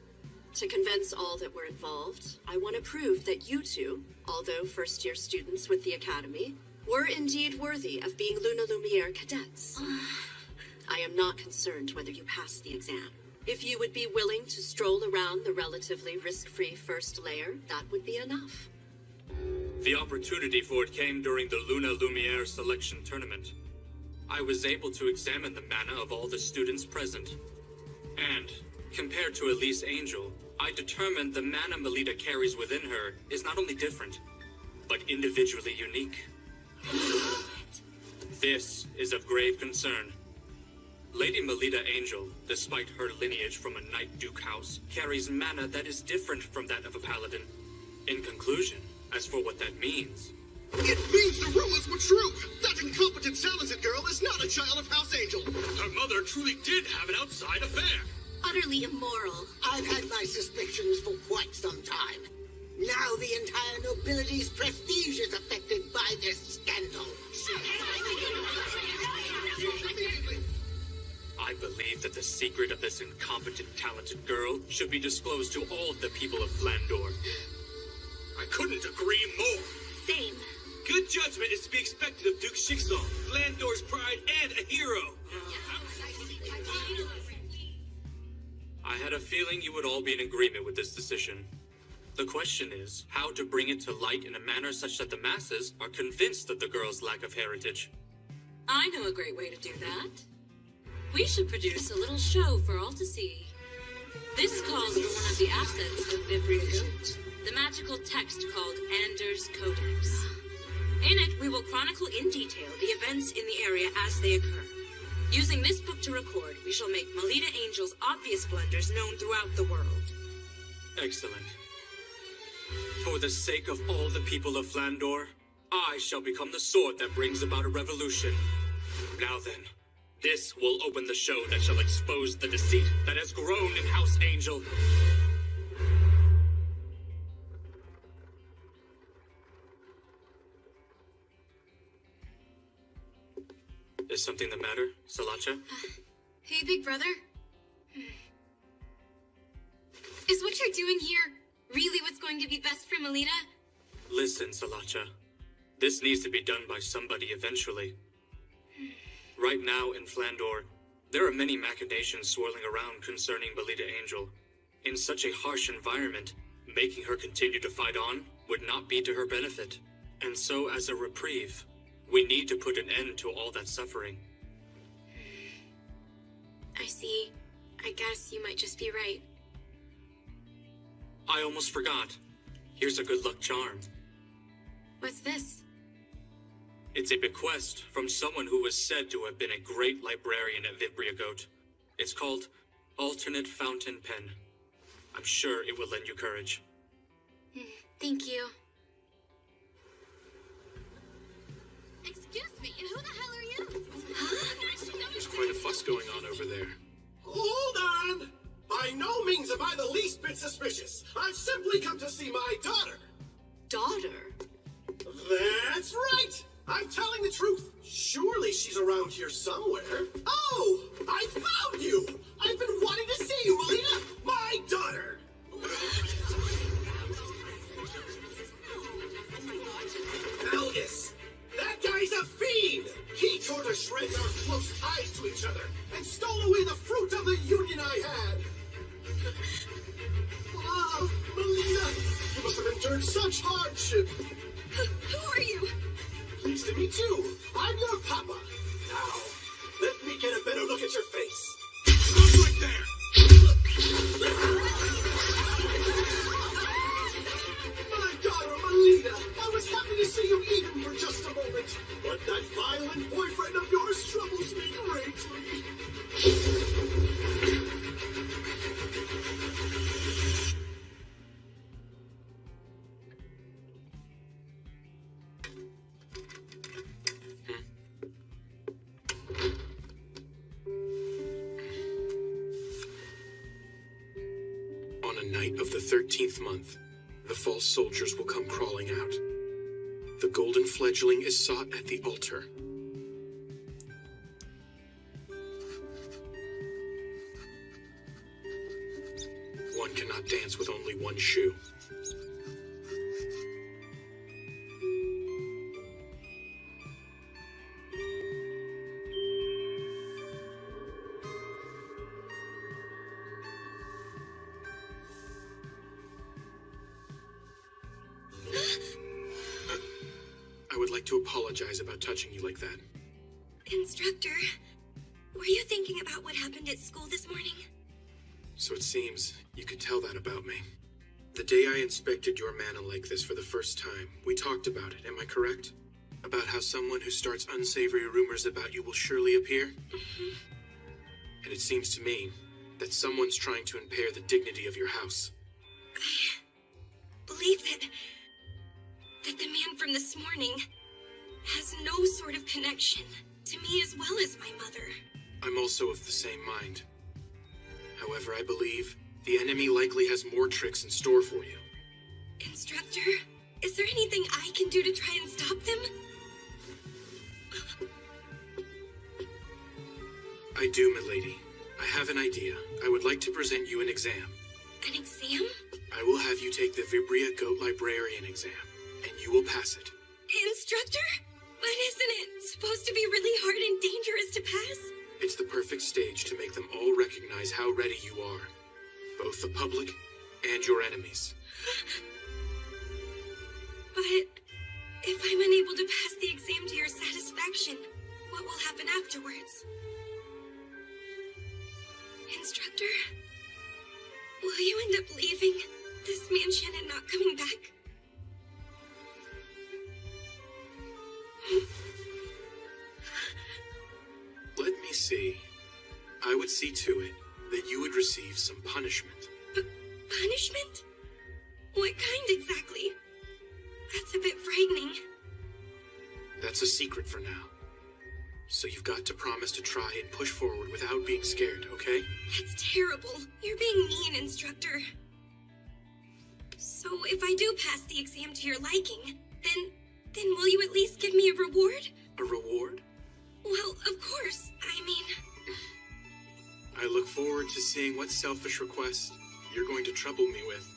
Speaker 7: To convince all that were involved, I want to prove that you two, although first-year students with the Academy, were indeed worthy of being Luna Lumiere cadets. I am not concerned whether you pass the exam. If you would be willing to stroll around the relatively risk-free first layer, that would be enough.
Speaker 15: The opportunity for it came during the Luna Lumiere selection tournament. I was able to examine the mana of all the students present. And, compared to Elise Angel, I determined the mana Melita carries within her is not only different, but individually unique. This is of grave concern. Lady Melita Angel, despite her lineage from a Knight Duke house, carries mana that is different from that of a paladin. In conclusion, as for what that means...
Speaker 16: It means the rumors were true! That incompetent, talented girl is not a child of House Angel!
Speaker 14: Her mother truly did have an outside affair!
Speaker 3: Utterly immoral.
Speaker 9: I've had my suspicions for quite some time. Now the entire nobility's prestige is affected by this scandal.
Speaker 15: I believe that the secret of this incompetent, talented girl should be disclosed to all the people of Flandor.
Speaker 14: I couldn't agree more!
Speaker 3: Same.
Speaker 14: Good judgment is to be expected of Duke Shixon, Flandor's pride and a hero!
Speaker 15: I had a feeling you would all be in agreement with this decision. The question is, how to bring it to light in a manner such that the masses are convinced of the girl's lack of heritage.
Speaker 12: I know a great way to do that. We should produce a little show for all to see. This calls for one of the assets of Vibria Goat, the magical text called Anders Codex. In it, we will chronicle in detail the events in the area as they occur. Using this book to record, we shall make Melita Angel's obvious blunders known throughout the world.
Speaker 15: Excellent. For the sake of all the people of Flandor, I shall become the sword that brings about a revolution. Now then, this will open the show that shall expose the deceit that has grown in House Angel. Is something the matter, Salacha?
Speaker 11: Hey, big brother. Is what you're doing here really what's going to be best for Melita?
Speaker 15: Listen, Salacha. This needs to be done by somebody eventually. Right now in Flandor, there are many machinations swirling around concerning Melita Angel. In such a harsh environment, making her continue to fight on would not be to her benefit. And so, as a reprieve, we need to put an end to all that suffering.
Speaker 11: I see. I guess you might just be right.
Speaker 15: I almost forgot. Here's a good luck charm.
Speaker 11: What's this?
Speaker 15: It's a bequest from someone who was said to have been a great librarian at Vibria Goat. It's called Alternate Fountain Pen. I'm sure it will lend you courage.
Speaker 11: Thank you.
Speaker 6: Excuse me, who the hell are you?
Speaker 1: There's quite a fuss going on over there.
Speaker 16: Hold on! By no means am I the least bit suspicious. I've simply come to see my daughter.
Speaker 7: Daughter?
Speaker 16: That's right! I'm telling the truth. Surely she's around here somewhere. Oh! I found you! I've been wanting to see you, Melita! My daughter! Elgis! That guy's a fiend! He tore to shreds our close ties to each other and stole away the fruit of the union I had! Ah, Melita! You must have endured such hardship!
Speaker 11: Who are you?
Speaker 16: Pleased to meet you. I'm your papa. Now, let me get a better look at your face. Stop right there! My daughter, Melita, I was happy to see you even for just a moment. But that violent boyfriend of yours troubles me greatly.
Speaker 1: On a night of the 13th month, the false soldiers will come crawling out. The golden fledgling is sought at the altar. One cannot dance with only one shoe. I would like to apologize about touching you like that.
Speaker 3: Instructor, were you thinking about what happened at school this morning?
Speaker 1: So it seems you could tell that about me. The day I inspected your mana like this for the first time, we talked about it, am I correct? About how someone who starts unsavory rumors about you will surely appear? And it seems to me that someone's trying to impair the dignity of your house.
Speaker 6: I believe that the man from this morning has no sort of connection to me as well as my mother.
Speaker 1: I'm also of the same mind. However, I believe the enemy likely has more tricks in store for you.
Speaker 6: Instructor, is there anything I can do to try and stop them?
Speaker 1: I do, milady. I have an idea. I would like to present you an exam.
Speaker 6: An exam?
Speaker 1: I will have you take the Vibria Goat Librarian exam, and you will pass it.
Speaker 6: Instructor? But isn't it supposed to be really hard and dangerous to pass?
Speaker 1: It's the perfect stage to make them all recognize how ready you are. Both the public and your enemies.
Speaker 6: But if I'm unable to pass the exam to your satisfaction, what will happen afterwards? Instructor, will you end up leaving this mansion and not coming back?
Speaker 1: Let me see. I would see to it that you would receive some punishment.
Speaker 6: Punishment? What kind exactly? That's a bit frightening.
Speaker 1: That's a secret for now. So you've got to promise to try and push forward without being scared, okay?
Speaker 6: That's terrible. You're being mean, Instructor. So if I do pass the exam to your liking, then will you at least give me a reward?
Speaker 1: A reward?
Speaker 6: Well, of course. I mean...
Speaker 1: I look forward to seeing what selfish request you're going to trouble me with.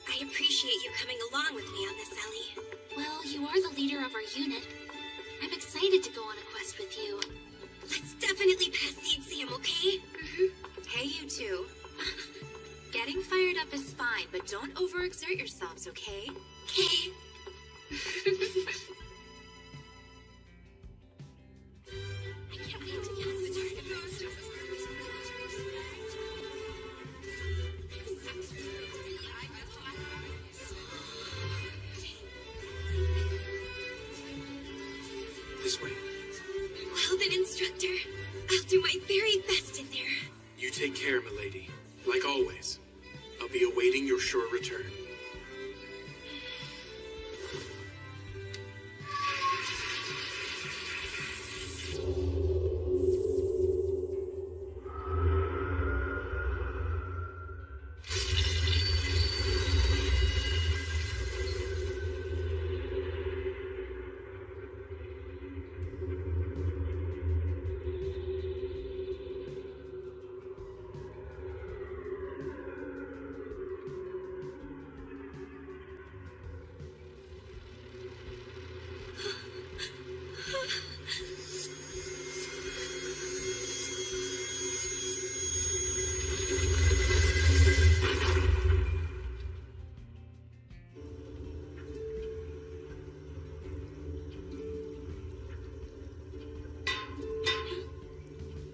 Speaker 6: I appreciate you coming along with me on this, Ellie.
Speaker 11: Well, you are the leader of our unit. I'm excited to go on a quest with you.
Speaker 6: Let's definitely pass the exam, okay?
Speaker 13: Hey, you two. Getting fired up is fine, but don't overexert yourselves, okay?
Speaker 6: Okay.
Speaker 1: This way.
Speaker 6: Well then, Instructor, I'll do my very best in there.
Speaker 1: You take care, milady. Like always. I'll be awaiting your sure return.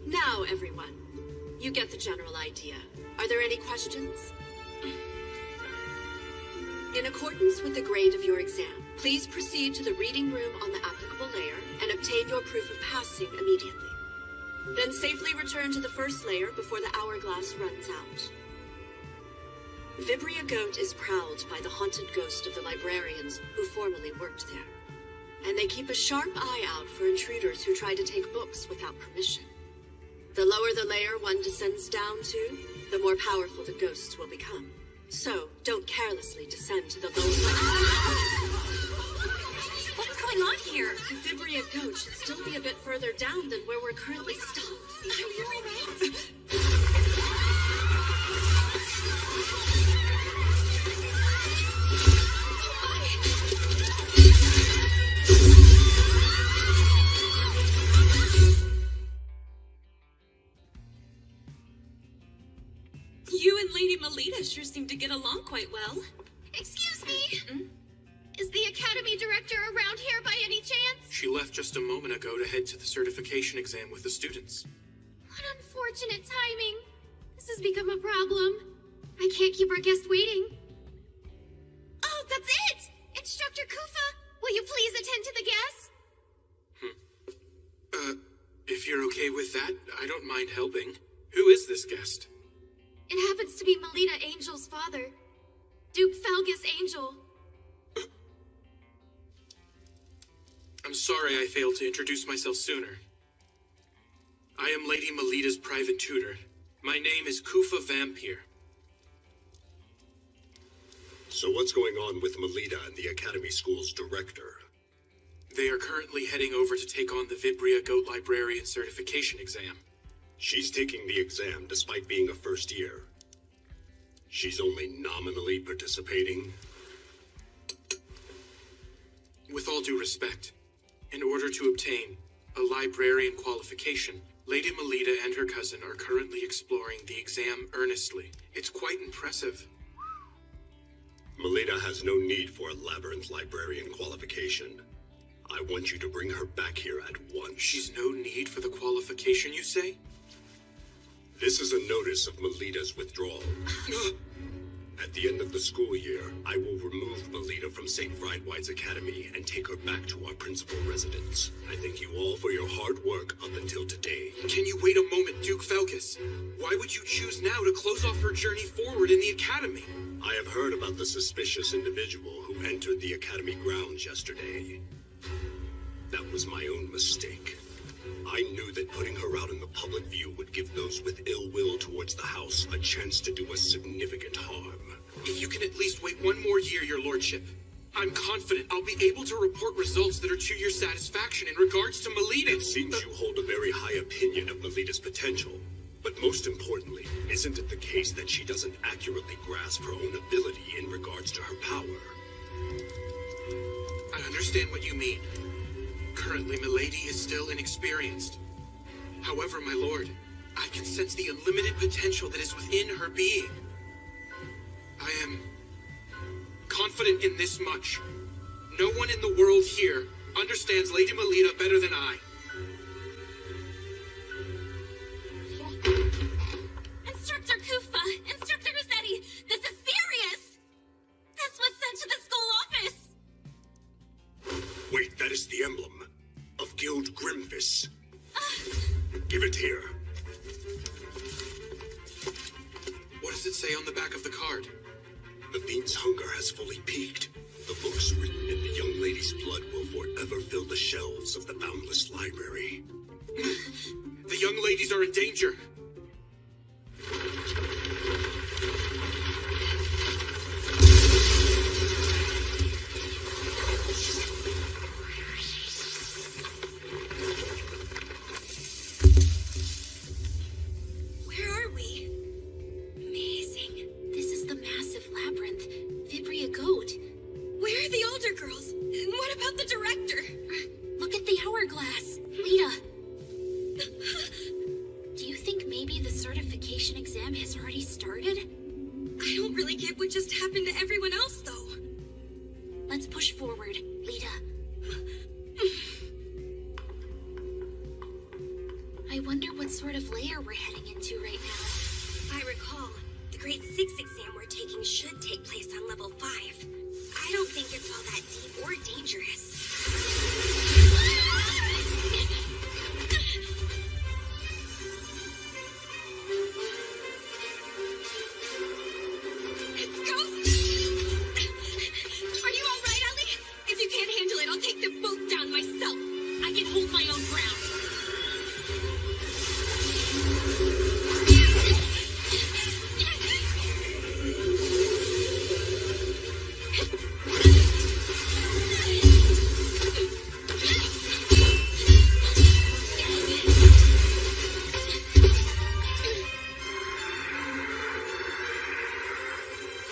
Speaker 7: Now, everyone, you get the general idea. Are there any questions? In accordance with the grade of your exam, please proceed to the reading room on the applicable layer and obtain your proof of passing immediately. Then safely return to the first layer before the hourglass runs out. Vibria Goat is prowled by the haunted ghost of the librarians who formerly worked there, and they keep a sharp eye out for intruders who try to take books without permission. The lower the layer one descends down to, the more powerful the ghosts will become. So, don't carelessly descend to the lower
Speaker 13: What's going on here?
Speaker 7: The Vibria Goat should still be a bit further down than where we're currently stopped.
Speaker 6: Are you alright?
Speaker 4: You and Lady Melita sure seem to get along quite well.
Speaker 11: Excuse me? Is the Academy Director around here by any chance?
Speaker 1: She left just a moment ago to head to the certification exam with the students.
Speaker 11: What unfortunate timing. This has become a problem. I can't keep our guest waiting. Oh, that's it! Instructor
Speaker 6: Kufa, will you please attend to the guests?
Speaker 1: If you're okay with that, I don't mind helping. Who is this guest?
Speaker 11: It happens to be Melita Angel's father, Duke Felgus Angel.
Speaker 1: I'm sorry I failed to introduce myself sooner. I am Lady Melita's private tutor. My name is Kufa Vampire.
Speaker 8: So what's going on with Melita and the Academy School's director?
Speaker 1: They are currently heading over to take on the Vibria Goat Librarian Certification exam.
Speaker 8: She's taking the exam despite being a first year. She's only nominally participating.
Speaker 1: With all due respect, in order to obtain a librarian qualification, Lady Melita and her cousin are currently exploring the exam earnestly. It's quite impressive.
Speaker 8: Melita has no need for a labyrinth librarian qualification. I want you to bring her back here at once.
Speaker 1: She's no need for the qualification, you say?
Speaker 8: This is a notice of Melita's withdrawal. At the end of the school year, I will remove Melita from St. Friedwight's Academy and take her back to our principal residence. I thank you all for your hard work up until today.
Speaker 1: Can you wait a moment, Duke Felgus? Why would you choose now to close off her journey forward in the Academy?
Speaker 8: I have heard about the suspicious individual who entered the Academy grounds yesterday. That was my own mistake. I knew that putting her out in the public view would give those with ill will towards the house a chance to do us significant harm.
Speaker 1: If you can at least wait one more year, your lordship, I'm confident I'll be able to report results that are to your satisfaction in regards to Melita.
Speaker 8: It seems you hold a very high opinion of Melita's potential. But most importantly, isn't it the case that she doesn't accurately grasp her own ability in regards to her power?
Speaker 1: I understand what you mean. Currently, Milady is still inexperienced. However, my lord, I can sense the unlimited potential that is within her being. I am confident in this much. No one in the world here understands Lady Melita better than I.
Speaker 4: Instructor Kufa! Instructor Rossetti! This is serious! This was sent to the school office!
Speaker 8: Wait, that is the emblem of Guild Grimfist. Give it here.
Speaker 1: What does it say on the back of the card?
Speaker 8: The fiend's hunger has fully peaked. The books written in the young lady's blood will forever fill the shelves of the boundless library.
Speaker 1: The young ladies are in danger.
Speaker 6: Where are we? Amazing. This is the massive labyrinth, Vibria Goat.
Speaker 4: Where are the older girls? And what about the director?
Speaker 6: Look at the hourglass. Lita. Do you think maybe the certification exam has already started?
Speaker 4: I don't really get what just happened to everyone else, though.
Speaker 6: Let's push forward, Lita. I wonder what sort of layer we're heading into right now.
Speaker 10: If I recall, the grade 6 exam we're taking should take place on level 5. I don't think it's all that deep or dangerous.
Speaker 4: It's Ghost! Are you alright, Ellie? If you can't handle it, I'll take them both down myself. I can hold my own ground.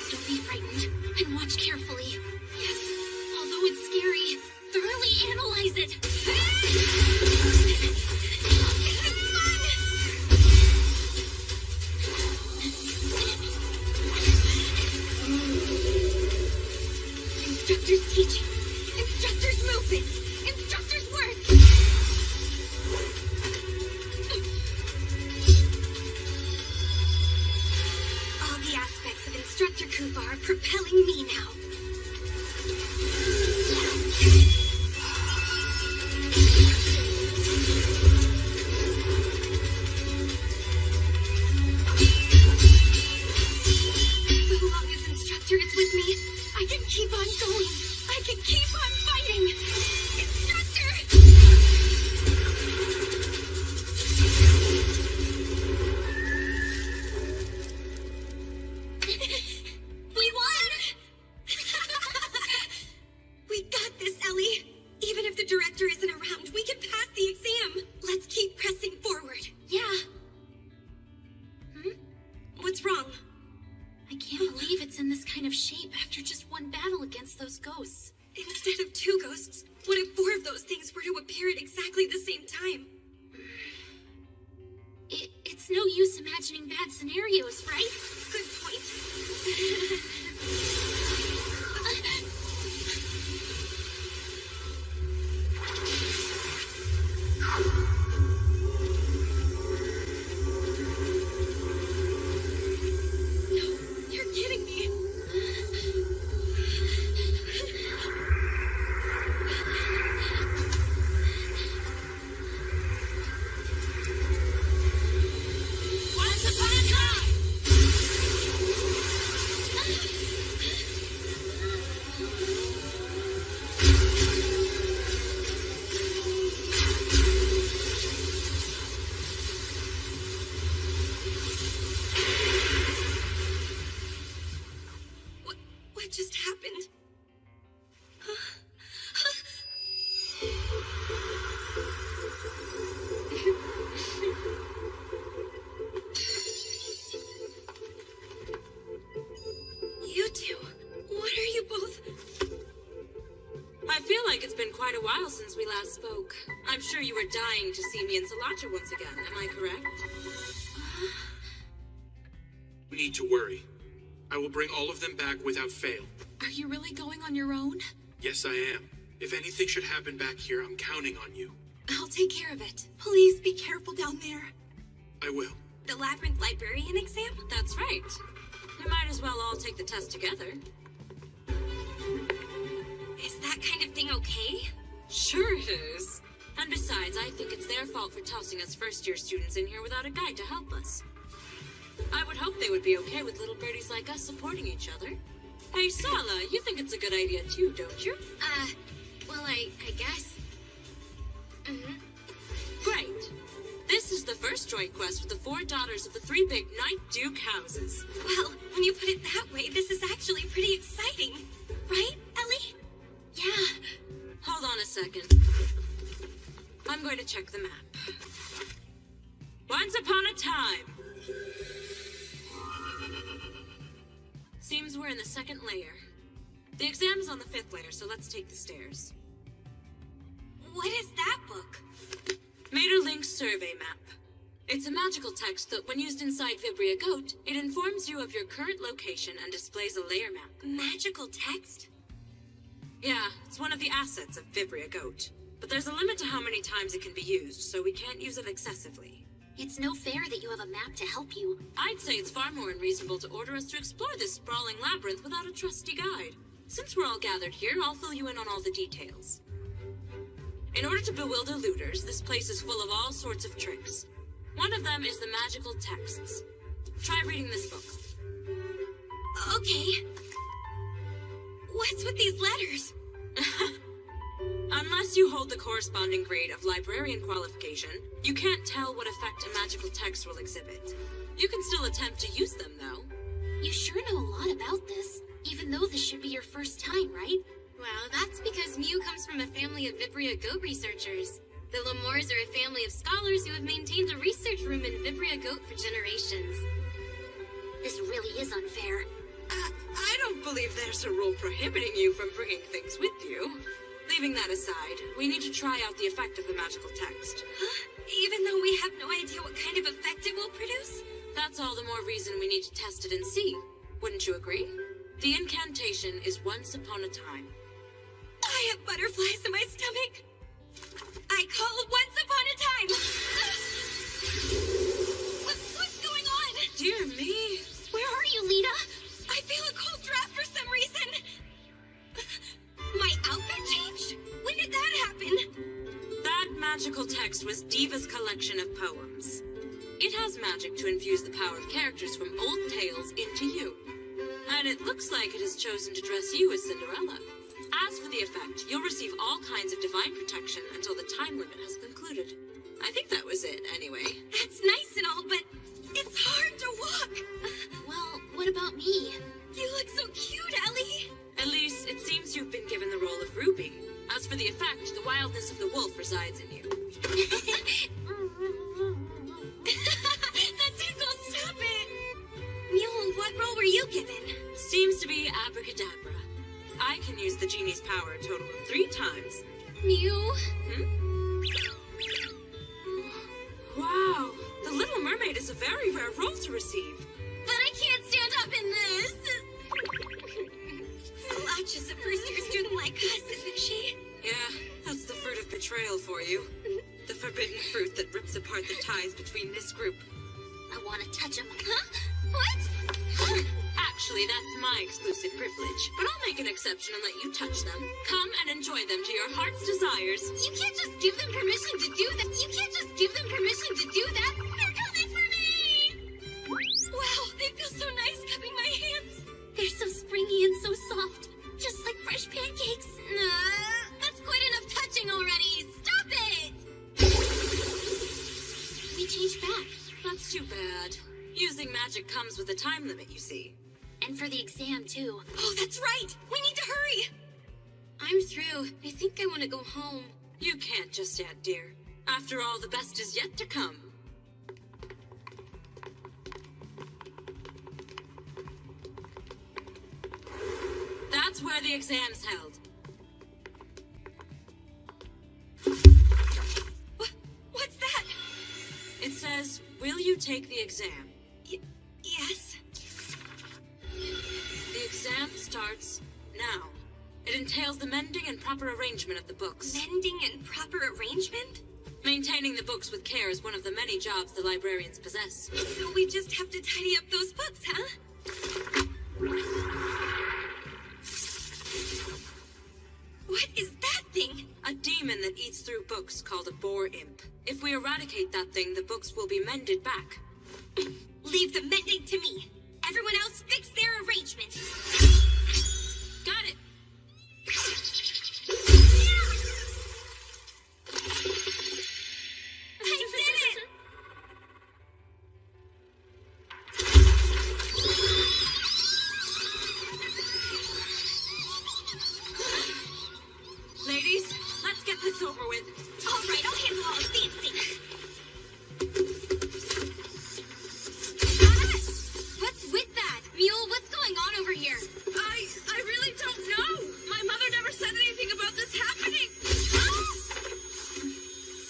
Speaker 6: Don't be frightened, and watch carefully. Yes, although it's scary, thoroughly analyze it. This is fun! Instructor's teachings, instructor's movements, instructor's words.
Speaker 10: All the aspects of Instructor Kufa are propelling me now.
Speaker 11: those ghosts. Instead of 2 ghosts, what if 4 of those things were to appear at exactly the same time?
Speaker 6: It's no use imagining bad scenarios, right?
Speaker 11: Good point. No, you're kidding me.
Speaker 6: Once upon a time!
Speaker 11: What just happened? You two, what are you both?
Speaker 12: I feel like it's been quite a while since we last spoke. I'm sure you were dying to see me and Solange once again, am I correct?
Speaker 1: No need to worry. I will bring all of them back without fail.
Speaker 4: Are you really going on your own?
Speaker 1: Yes, I am. If anything should happen back here, I'm counting on you.
Speaker 4: I'll take care of it.
Speaker 11: Please be careful down there.
Speaker 1: I will.
Speaker 11: The Labyrinth Librarian exam?
Speaker 12: That's right. We might as well all take the test together.
Speaker 11: Is that kind of thing okay?
Speaker 12: Sure it is. And besides, I think it's their fault for tossing us first-year students in here without a guide to help us. I would hope they would be okay with little birdies like us supporting each other. Hey, Sala, you think it's a good idea too, don't you?
Speaker 6: Well, I guess.
Speaker 12: Great. This is the first joint quest with the 4 daughters of the 3 big Night Duke houses.
Speaker 11: Well, when you put it that way, this is actually pretty exciting. Right, Ellie?
Speaker 6: Yeah.
Speaker 12: Hold on a second. I'm going to check the map. Once upon a time. Seems we're in the 2nd layer. The exam's on the 5th layer, so let's take the stairs.
Speaker 11: What is that book?
Speaker 12: Materlink's survey map. It's a magical text that, when used inside Vibria Goat, it informs you of your current location and displays a layer map.
Speaker 11: Magical text?
Speaker 12: Yeah, it's one of the assets of Vibria Goat. But there's a limit to how many times it can be used, so we can't use it excessively.
Speaker 6: It's no fair that you have a map to help you.
Speaker 12: I'd say it's far more unreasonable to order us to explore this sprawling labyrinth without a trusty guide. Since we're all gathered here, I'll fill you in on all the details. In order to bewilder looters, this place is full of all sorts of tricks. One of them is the magical texts. Try reading this book.
Speaker 11: Okay. What's with these letters?
Speaker 12: Unless you hold the corresponding grade of librarian qualification, you can't tell what effect a magical text will exhibit. You can still attempt to use them, though.
Speaker 6: You sure know a lot about this, even though this should be your first time, right?
Speaker 10: Well, that's because Mew comes from a family of Vibria Goat researchers. The Lemures are a family of scholars who have maintained a research room in Vibria Goat for generations.
Speaker 6: This really is unfair.
Speaker 12: I don't believe there's a rule prohibiting you from bringing things with you. Leaving that aside, we need to try out the effect of the magical text.
Speaker 11: Even though we have no idea what kind of effect it will produce?
Speaker 12: That's all the more reason we need to test it and see. Wouldn't you agree? The incantation is once upon a time.
Speaker 11: I have butterflies in my stomach. I call once upon a time. What's going on?
Speaker 12: Dear me.
Speaker 11: Where are you, Lita? I feel a cold draft for some reason. My outfit changed? When did that happen?
Speaker 12: That magical text was Diva's collection of poems. It has magic to infuse the power of characters from old tales into you. And it looks like it has chosen to dress you as Cinderella. As for the effect, you'll receive all kinds of divine protection until the time limit has concluded. I think that was it, anyway.
Speaker 11: That's nice and all, but it's hard to walk.
Speaker 6: Well, what about me?
Speaker 11: You look so cute, Ellie.
Speaker 12: Elise, it seems you've been given the role of Ruby. As for the effect, the wildness of the wolf resides in you.
Speaker 11: That tickles, stop it. Mew, what role were you given?
Speaker 12: Seems to be abracadabra. I can use the genie's power a total of 3 times.
Speaker 11: Mew?
Speaker 12: Wow, the Little Mermaid is a very rare role to receive.
Speaker 11: But I can't stand up in this!
Speaker 3: Solange is a first-year student like us, isn't she?
Speaker 12: Yeah, that's the fruit of betrayal for you. The forbidden fruit that rips apart the ties between this group.
Speaker 11: I want to touch him. Huh? What?
Speaker 12: Actually, that's my exclusive privilege, but I'll make an exception and let you touch them. Come and enjoy them to your heart's desires.
Speaker 11: You can't just give them permission to do that. You can't just give them permission to do that. They're coming for me!
Speaker 3: Wow, they feel so nice cupping my hands.
Speaker 11: They're so springy and so soft. Just like fresh pancakes. That's quite enough touching already. Stop it! We changed back.
Speaker 12: That's too bad. Using magic comes with a time limit, you see.
Speaker 11: And for the exam, too.
Speaker 3: Oh, that's right. We need to hurry.
Speaker 11: I'm through. I think I want to go home.
Speaker 12: You can't just yet, dear. After all, the best is yet to come. That's where the exam's held.
Speaker 3: What's that?
Speaker 12: It says, will you take the exam?
Speaker 3: Yes.
Speaker 12: The exam starts now. It entails the mending and proper arrangement of the books.
Speaker 3: Mending and proper arrangement?
Speaker 12: Maintaining the books with care is one of the many jobs the librarians possess.
Speaker 3: So we just have to tidy up those books, huh? What is that thing?
Speaker 12: A demon that eats through books called a boar imp. If we eradicate that thing, the books will be mended back.
Speaker 3: Leave the mending to me. Everyone else fix their arrangement.
Speaker 12: Got it.
Speaker 3: I did it!
Speaker 12: Ladies, let's get this over with.
Speaker 3: All right, I'll handle all of these things.
Speaker 11: What's with that? Mule, what's going on over here?
Speaker 12: I really don't know. My mother never said anything about this happening.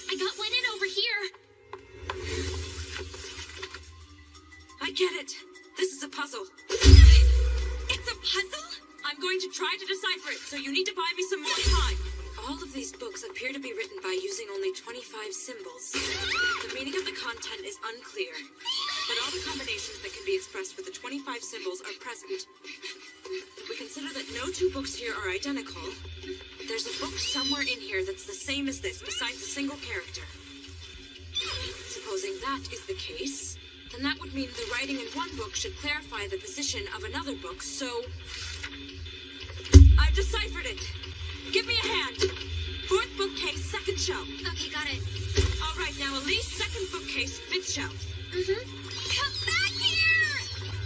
Speaker 11: I got one in over here.
Speaker 12: I get it. This is a puzzle.
Speaker 3: It's a puzzle?
Speaker 12: I'm going to try to decipher it, so you need to buy me some more time. All of these books appear to be written by using only 25 symbols. The meaning of the content is unclear, but all the combinations that can be expressed with the 25 symbols are present. If we consider that no 2 books here are identical, there's a book somewhere in here that's the same as this, besides a single character. Supposing that is the case, then that would mean the writing in one book should clarify the position of another book, so... I've deciphered it! Give me a hand! 4th bookcase, 2nd shelf.
Speaker 11: Okay, got it.
Speaker 12: All right, now Elise, 2nd bookcase, 5th shelf.
Speaker 11: Come back here!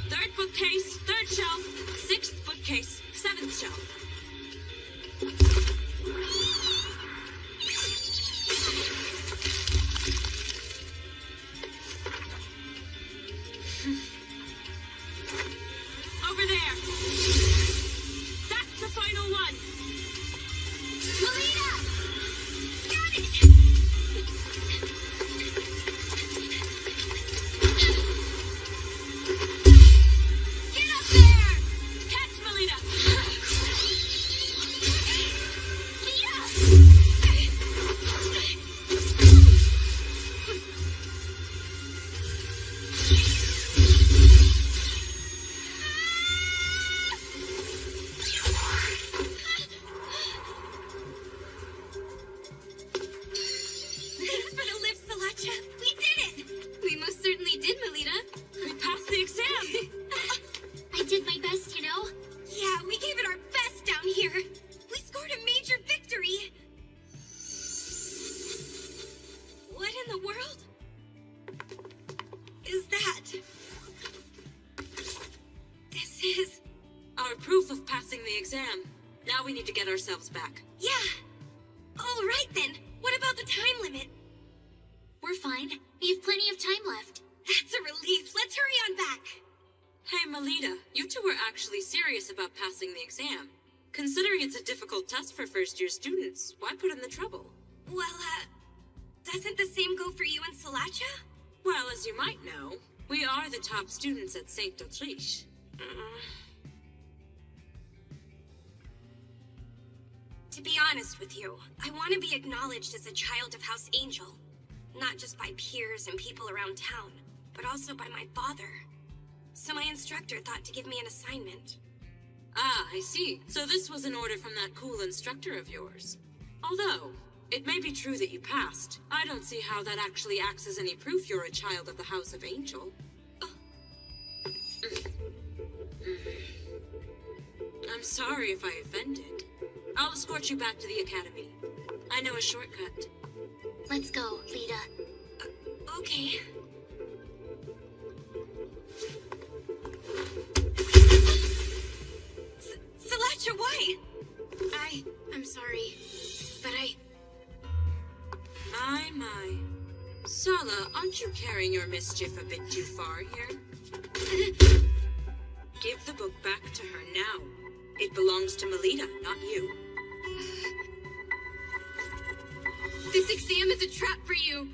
Speaker 12: 3rd bookcase, 3rd shelf. 6th bookcase, 7th shelf. Over there. That's the final one.
Speaker 11: Melina!
Speaker 3: Got it!
Speaker 12: Get up there! Catch Melina!
Speaker 3: Thanks for the lift, Salacha. We did it!
Speaker 11: We most certainly did, Melina.
Speaker 12: We passed the exam!
Speaker 11: I did my best, you know?
Speaker 3: Yeah, we gave it our best down here. We scored a major victory. What in the world is that? This is...
Speaker 12: Our proof of passing the exam. Now we need to get ourselves back.
Speaker 3: Yeah. All right then. What about the time limit?
Speaker 11: We're fine. We have plenty of time left.
Speaker 3: That's a relief. Let's hurry on back.
Speaker 12: Hey, Melita, you two were actually serious about passing the exam. Considering it's a difficult test for first-year students, why put in the trouble?
Speaker 6: Well, doesn't the same go for you and Salacha?
Speaker 12: Well, as you might know, we are the top students at St. Autriche.
Speaker 6: To be honest with you, I want to be acknowledged as a child of House Angel. Not just by peers and people around town, but also by my father. So my instructor thought to give me an assignment.
Speaker 12: Ah, I see. So this was an order from that cool instructor of yours. Although, it may be true that you passed. I don't see how that actually acts as any proof you're a child of the House of Angel. I'm sorry if I offended. I'll escort you back to the academy. I know a shortcut.
Speaker 6: Let's go, Lita. Okay. Salacha, why?
Speaker 10: I'm sorry, but
Speaker 12: My. Sala, aren't you carrying your mischief a bit too far here? Give the book back to her now. It belongs to Melita, not you.
Speaker 11: This exam is a trap for you.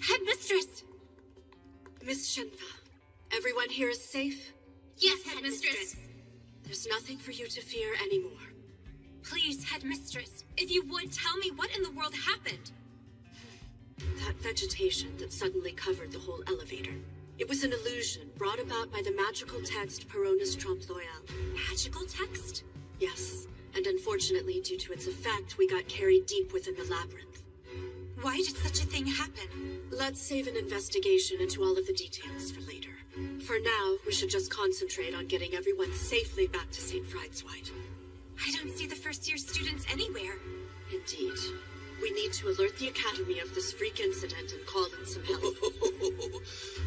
Speaker 7: Headmistress! Miss Shenfa, everyone here is safe?
Speaker 6: Yes, Headmistress.
Speaker 7: There's nothing for you to fear anymore.
Speaker 4: Please, Headmistress, if you would tell me what in the world happened.
Speaker 7: That vegetation that suddenly covered the whole elevator. It was an illusion brought about by the magical text Peronis Trompe Loyal.
Speaker 4: Magical text?
Speaker 7: Yes, and unfortunately, due to its effect, we got carried deep within the labyrinth.
Speaker 4: Why did such a thing happen?
Speaker 7: Let's save an investigation into all of the details for later. For now, we should just concentrate on getting everyone safely back to St. Friedesweit.
Speaker 4: I don't see the first-year students anywhere.
Speaker 7: Indeed. We need to alert the Academy of this freak incident and call in some help.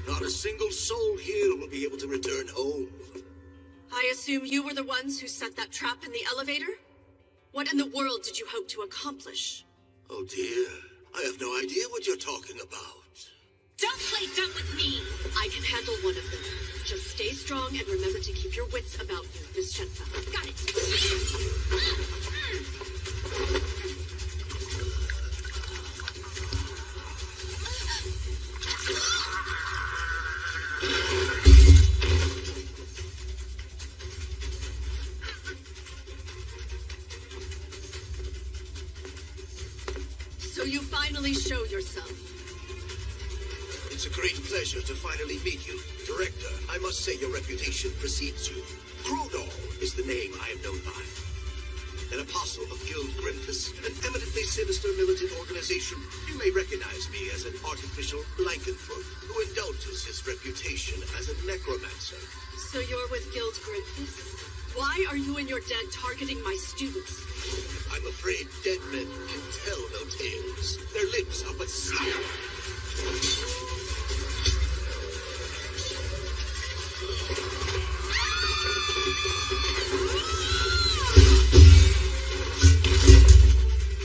Speaker 17: Not a single soul here will be able to return home.
Speaker 7: I assume you were the ones who set that trap in the elevator? What in the world did you hope to accomplish?
Speaker 17: Oh dear, I have no idea what you're talking about.
Speaker 4: Don't play dumb with me!
Speaker 7: I can handle one of them. Just stay strong and remember to keep your wits about you, Miss Shenfa.
Speaker 4: Got it!
Speaker 7: So you finally show yourself.
Speaker 17: It's a great pleasure to finally meet you. Director, I must say your reputation precedes you. Crowdall is the name I am known by. An apostle of Guild Grimphus, an eminently sinister militant organization. You may recognize me as an artificial lycanthrope who indulges his reputation as a necromancer.
Speaker 7: So you're with Guild Grimphus? Why are you and your dead targeting my students?
Speaker 17: I'm afraid dead men can tell no tales. Their lips are but sealed.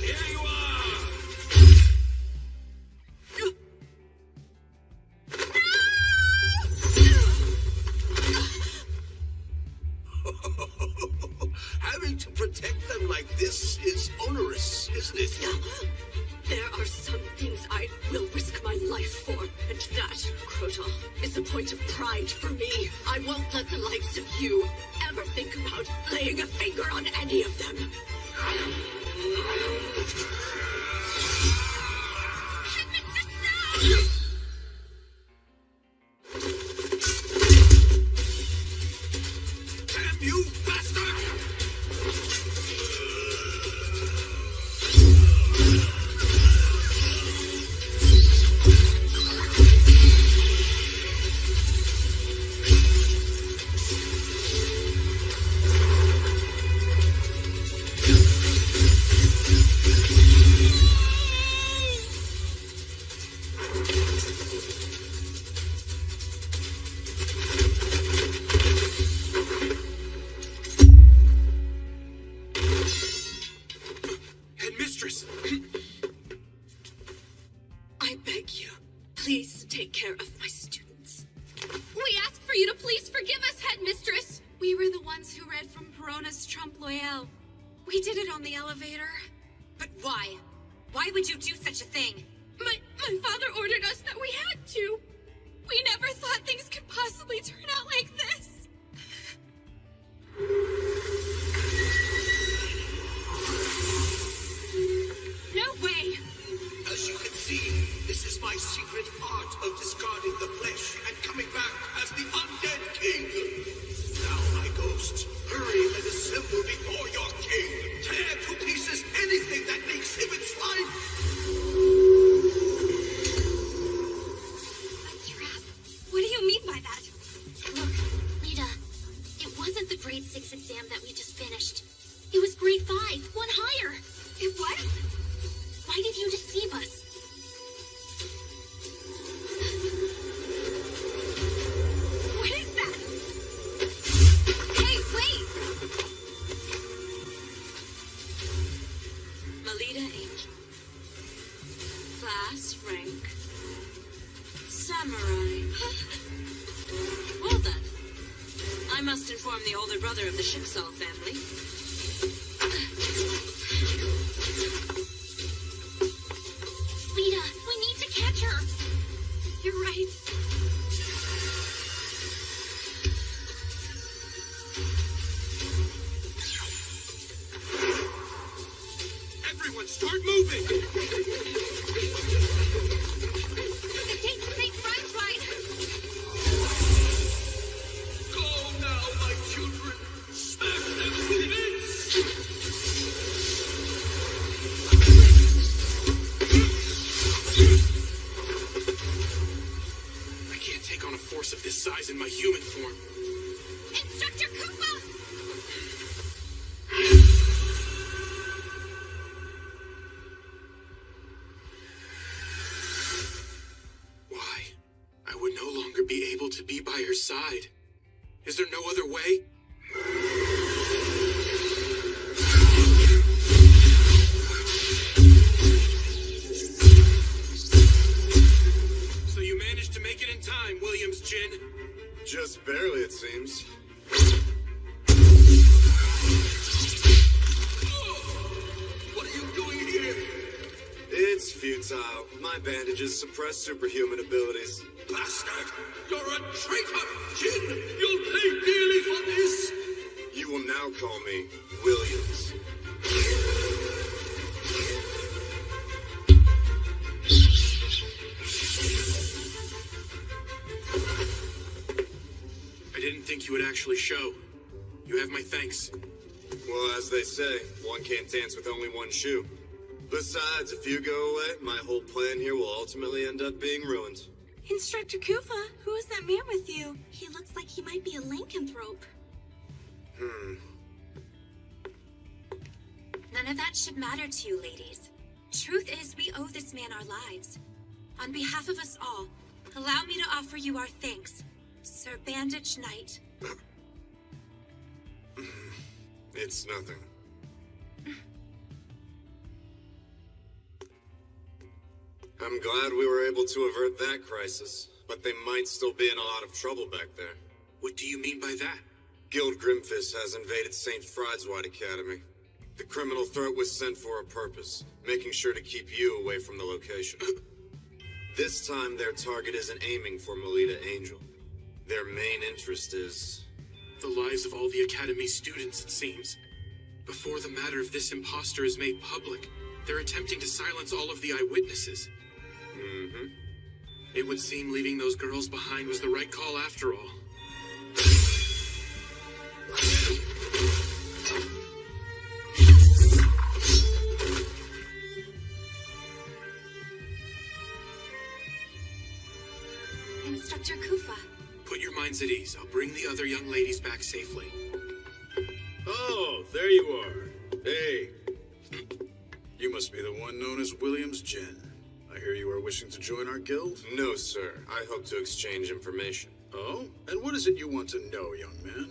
Speaker 14: Here you are!
Speaker 17: Having to protect them like this is onerous, isn't it?
Speaker 7: There are some things I will risk my life for, and that, Crowdall, is a point of pride for me. I won't let the likes of you ever think about laying a finger on any of them.
Speaker 17: Damn you, bastard!
Speaker 7: Please take care of my students.
Speaker 11: We ask for you to please forgive us, Headmistress. We were the ones who read from Perona's Trompe L'Oeil. We did it on the elevator.
Speaker 10: But why? Why would you do such a thing?
Speaker 11: My father ordered us that we had to. We never thought things could possibly turn out like this. No way!
Speaker 17: As you can see, this is my secret art of discarding the flesh and coming back as the undead king. Now, my ghosts, hurry and assemble before your king. Tear to pieces anything that may exhibit life.
Speaker 6: A trap?
Speaker 11: What do you mean by that?
Speaker 6: Look, Lita, it wasn't the grade 6 exam that we just finished. It was grade 5, one higher.
Speaker 11: It was?
Speaker 6: Why did you deceive us?
Speaker 11: What is that? Hey, wait!
Speaker 12: Melita Angel. Class rank. Samurai. Well then. I must inform the older brother of the Shiksal family.
Speaker 6: Lita, we need to catch her.
Speaker 11: You're right.
Speaker 17: Everyone start moving!
Speaker 11: The gates of St. Francois.
Speaker 17: Go now, my children! Smash them with bits!
Speaker 1: I can't take on a force of this size in my human form.
Speaker 11: Instructor Koopa!
Speaker 1: Why? I would no longer be able to be by her side. Is there no other way? So you managed to make it in time, Williams Jin.
Speaker 2: Just barely, it seems.
Speaker 17: What are you doing here?
Speaker 2: It's futile. My bandages suppress superhuman abilities.
Speaker 17: Bastard! You're a traitor! Jin, you'll pay dearly for this!
Speaker 2: You will now call me Williams.
Speaker 1: I didn't think you would actually show. You have my thanks.
Speaker 2: Well, as they say, one can't dance with only one shoe. Besides, if you go away, my whole plan here will ultimately end up being ruined.
Speaker 11: Instructor Kufa, who is that man with you? He looks like he might be a lycanthrope.
Speaker 10: None of that should matter to you, ladies. Truth is, we owe this man our lives. On behalf of us all, allow me to offer you our thanks, Sir Bandage Knight.
Speaker 2: It's nothing. I'm glad we were able to avert that crisis, but they might still be in a lot of trouble back there.
Speaker 1: What do you mean by that?
Speaker 2: Guild Grimfist has invaded St. Friedwald Academy. The criminal threat was sent for a purpose, making sure to keep you away from the location. This time, their target isn't aiming for Melita Angel. Their main interest is...
Speaker 1: the lives of all the Academy's students, it seems. Before the matter of this imposter is made public, they're attempting to silence all of the eyewitnesses.
Speaker 2: Mm-hmm.
Speaker 1: It would seem leaving those girls behind was the right call after all.
Speaker 10: Instructor Kufa.
Speaker 1: Put your minds at ease. I'll bring the other young ladies back safely.
Speaker 5: Oh, there you are. Hey. You must be the one known as Williams Jin. I hear you are wishing to join our guild?
Speaker 2: No, sir. I hope to exchange information.
Speaker 5: Oh? And what is it you want to know, young man?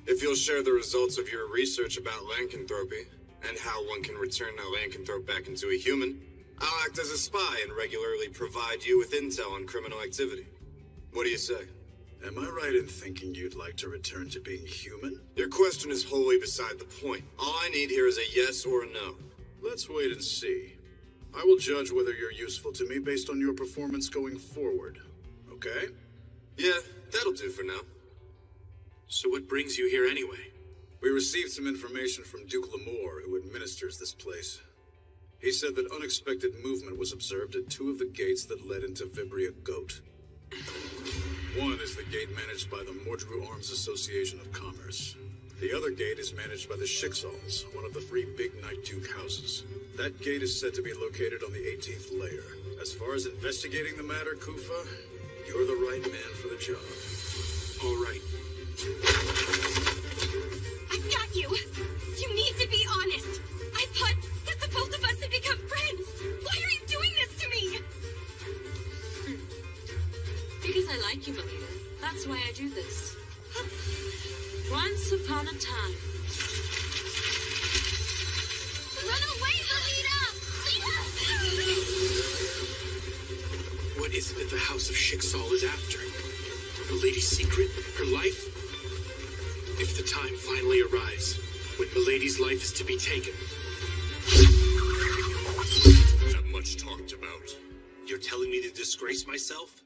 Speaker 2: If you'll share the results of your research about lycanthropy, and how one can return a lycanthrope back into a human, I'll act as a spy and regularly provide you with intel on criminal activity. What do you say?
Speaker 5: Am I right in thinking you'd like to return to being human?
Speaker 2: Your question is wholly beside the point. All I need here is a yes or a no.
Speaker 5: Let's wait and see. I will judge whether you're useful to me based on your performance going forward. Okay?
Speaker 2: Yeah, that'll do for now.
Speaker 1: So what brings you here anyway?
Speaker 5: We received some information from Duke Lamore, who administers this place. He said that unexpected movement was observed at 2 of the gates that led into Vibria Goat. One is the gate managed by the Mordru Arms Association of Commerce. The other gate is managed by the Schicksals, one of the 3 big Night Duke houses. That gate is said to be located on the 18th layer. As far as investigating the matter, Kufa, you're the right man for the job.
Speaker 1: All right.
Speaker 6: I've got you! You need to be honest! I thought that the both of us had become friends! Why are you doing this to me?
Speaker 12: Because I like you, Melina. That's why I do this. Once upon a time.
Speaker 6: Run away, Melina!
Speaker 1: What is it that the House of Schicksal is after? The lady's secret? Her life? If the time finally arrives, when Milady's life is to be taken.
Speaker 8: That much talked about. You're telling me to disgrace myself?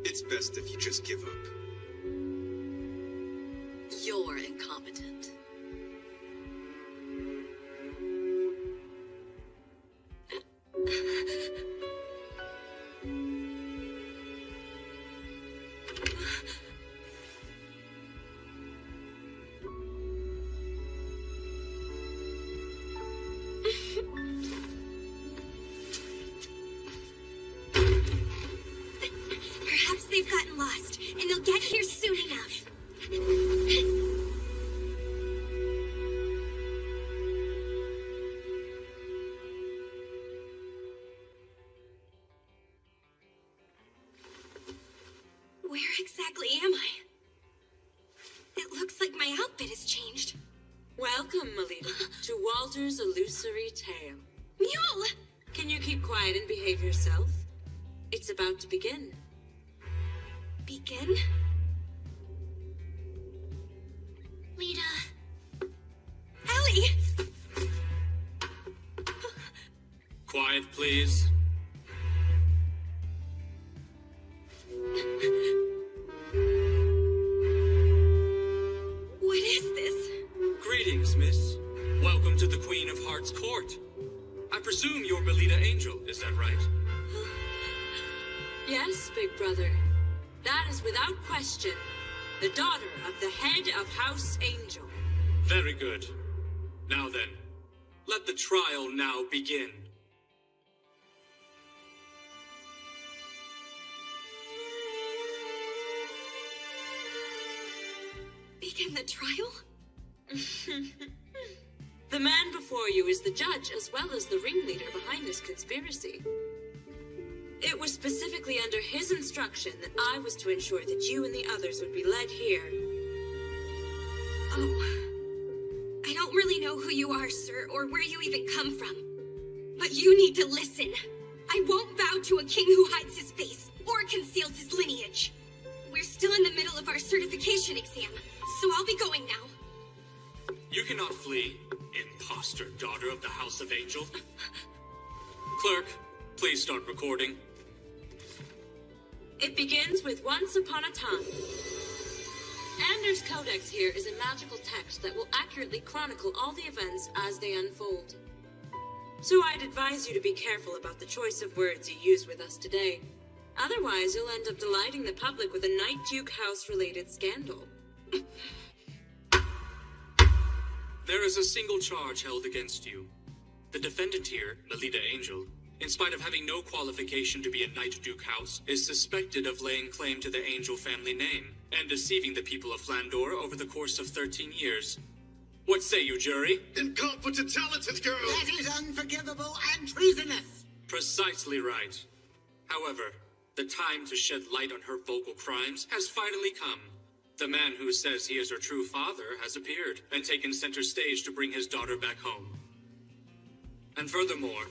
Speaker 8: It's best if you just give up.
Speaker 7: You're incompetent.
Speaker 6: Perhaps they've gotten lost, and they'll get here soon enough. Where exactly am I? It looks like my outfit has changed.
Speaker 12: Welcome, Melina, to Walter's Illusory Tale.
Speaker 6: Mule!
Speaker 12: Can you keep quiet and behave yourself? It's about to begin.
Speaker 6: Begin? Lita. Ellie!
Speaker 15: Quiet, please.
Speaker 6: What is this?
Speaker 15: Greetings, miss. Welcome to the Queen of Hearts court. I presume you're Melina Angel, is that right?
Speaker 12: Yes, big brother. That is without question the daughter of the head of House Angel.
Speaker 15: Very good. Now then, let the trial now begin.
Speaker 6: Begin the trial?
Speaker 12: The man before you is the judge as well as the ringleader behind this conspiracy. It was specifically under his instruction that I was to ensure that you and the others would be led here.
Speaker 6: Oh. I don't really know who you are, sir, or where you even come from. But you need to listen. I won't bow to a king who hides his face or conceals his lineage. We're still in the middle of our certification exam, so I'll be going now.
Speaker 15: You cannot flee, imposter daughter of the House of Angel. Clerk, please start recording.
Speaker 12: It begins with Once Upon a Time. Anders' Codex here is a magical text that will accurately chronicle all the events as they unfold. So I'd advise you to be careful about the choice of words you use with us today. Otherwise, you'll end up delighting the public with a Night Duke House-related scandal.
Speaker 15: There is a single charge held against you. The defendant here, Melina Angel, in spite of having no qualification to be a Night Duke House, is suspected of laying claim to the Angel family name and deceiving the people of Flandor over the course of 13 years. What say you, jury?
Speaker 17: Incompetent, talented girl!
Speaker 9: That is unforgivable and treasonous!
Speaker 15: Precisely right. However, the time to shed light on her vocal crimes has finally come. The man who says he is her true father has appeared and taken center stage to bring his daughter back home. And furthermore,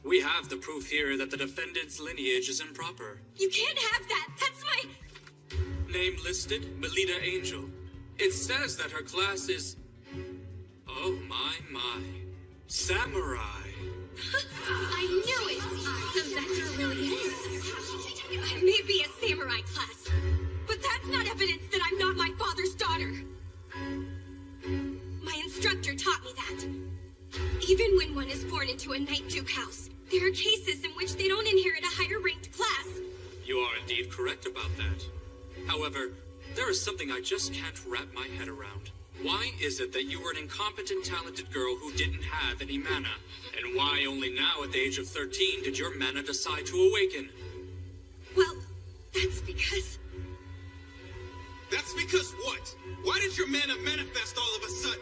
Speaker 15: We have the proof here that the defendant's lineage is improper.
Speaker 3: You can't have that! That's my...
Speaker 15: Name listed, Melita Angel. It says that her class is... Oh my. Samurai.
Speaker 3: I knew it! So that's her really is. I may be a samurai class, but that's not evidence that I'm not my father's daughter. My instructor taught me that. Even when one is born into a Knight Duke house, there are cases in which they don't inherit a higher ranked class.
Speaker 15: You are indeed correct about that. However, there is something I just can't wrap my head around. Why is it that you were an incompetent, talented girl who didn't have any mana? And why only now, at the age of 13, did your mana decide to awaken?
Speaker 3: Well, that's because...
Speaker 18: That's because what? Why did your mana manifest all of a sudden?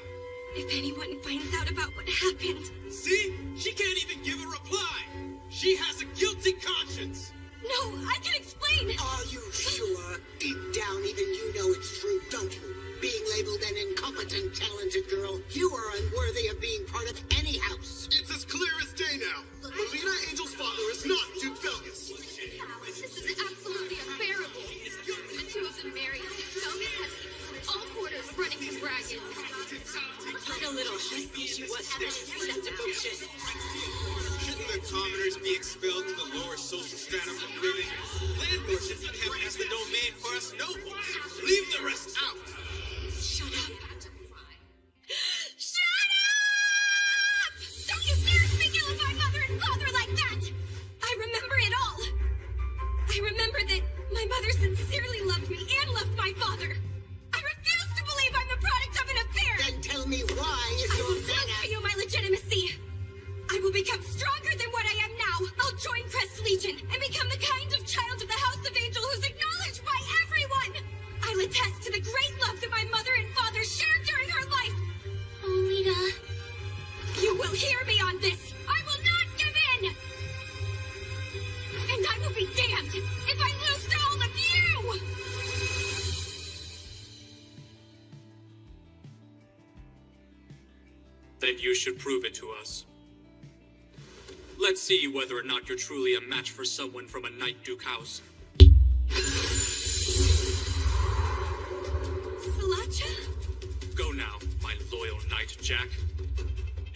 Speaker 3: If anyone finds out about what happened...
Speaker 18: See? She can't even give a reply! She has a guilty conscience!
Speaker 3: No, I can explain!
Speaker 9: Are you sure? Deep down, even you know it's true, don't you? Being labeled an incompetent, talented girl, you are unworthy of being part of any house.
Speaker 16: It's as clear as day now. Melina Angel's father is not Duke Felgus.
Speaker 3: This is absolutely unbearable. The two of them married. Felgus has all quarters running his ragged.
Speaker 12: Like a little husky she was there. That's devotion.
Speaker 18: Shouldn't the commoners be expelled to the lower social stratum of living? Landlords should be kept as the domain for us nobles. Leave the rest out.
Speaker 3: Shut up! Shut up! Don't you dare speak ill of my mother and father like that! I remember it all. I remember that my mother sincerely loved me and loved my father. I refuse to believe I'm the product of an affair!
Speaker 9: Then tell me why is your mana...
Speaker 3: for you my legitimacy. I will become stronger than what I am now. I'll join Crest Legion and become the kind of child of the House of Angel who's acknowledged by everyone. I'll attest to the great love that my mother and father shared during her life.
Speaker 6: Oh, Lita.
Speaker 3: You will hear me on this. I will not give in. And I will be damned if I lose to all of you.
Speaker 15: Then you should prove it to us. Let's see whether or not you're truly a match for someone from a Knight Duke house.
Speaker 3: Salacha?
Speaker 15: Go now, my loyal Knight Jack.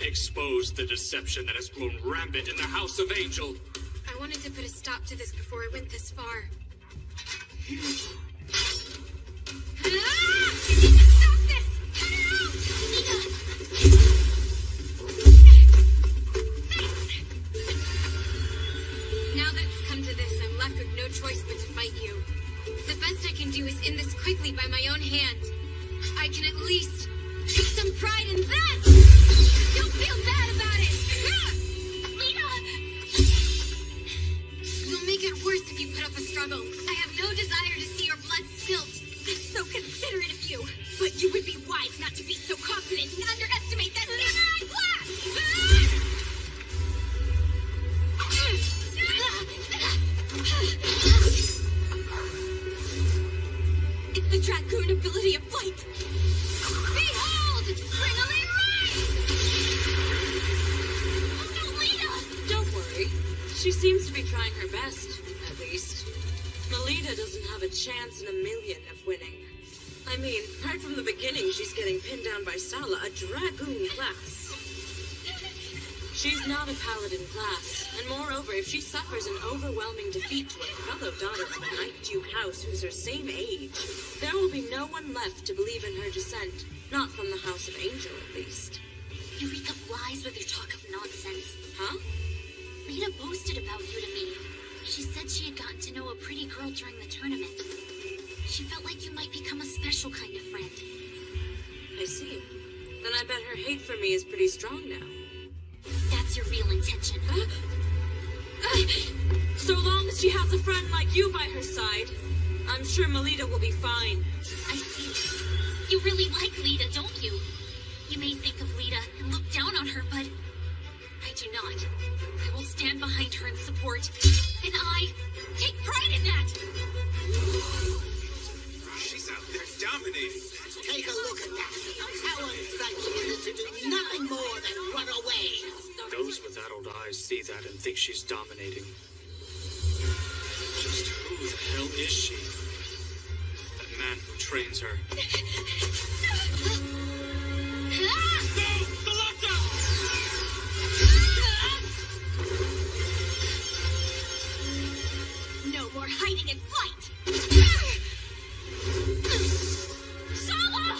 Speaker 15: Expose the deception that has grown rampant in the House of Angel.
Speaker 3: I wanted to put a stop to this before it went this far. Stop this! Cut it out! Now that it's come to this, I'm left with no choice but to fight you. The best I can do is end this quickly by my own hand. I can at least take some pride in that! Don't feel bad about it! Lita! You'll make it worse if you put up a struggle. I have no desire to see your blood spilt. That's so considerate of you. But you would be wise not to be so confident and underestimate that samurai class! It's the dragoon ability of flight! Behold! Springily rise! Oh no, Lita!
Speaker 12: Don't worry. She seems to be trying her best, at least. Melita doesn't have a chance in a million of winning. I mean, right from the beginning, she's getting pinned down by Sala, a dragoon class. She's not a paladin class, and moreover, if she suffers an overwhelming defeat to a fellow daughter of a Knight Duke house who's her same age, there will be no one left to believe in her descent, not from the House of Angel, at least.
Speaker 6: You reek of lies with your talk of nonsense.
Speaker 12: Huh?
Speaker 6: Lita boasted about you to me. She said she had gotten to know a pretty girl during the tournament. She felt like you might become a special kind of friend.
Speaker 12: I see. Then I bet her hate for me is pretty strong now.
Speaker 6: That's your real intention.
Speaker 12: So long as she has a friend like you by her side, I'm sure Melita will be fine.
Speaker 6: I see. You really like Lita, don't you? You may think of Lita and look down on her, but I do not. I will stand behind her in support, and I take pride in that.
Speaker 18: She's out there dominating.
Speaker 9: Take a look at that. How unsuch is it to do nothing more than run away.
Speaker 1: Those with adult eyes see that and think she fascinating.
Speaker 15: Just who the hell is she? That man who trains her.
Speaker 3: No more hiding and fight! Sala!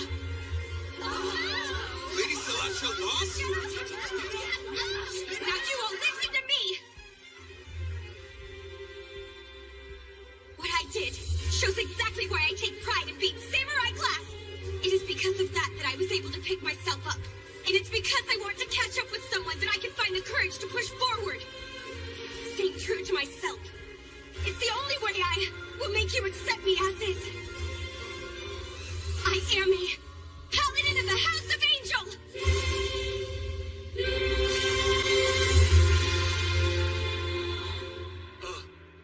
Speaker 18: Lady Sriracha lost?
Speaker 3: Now you won't listen to me! What I did shows exactly why I take pride in being samurai class! It is because of that I was able to pick myself up. And it's because I want to catch up with someone that I can find the courage to push forward. Staying true to myself. It's the only way I will make you accept me as is. I am a paladin of the House of Angel!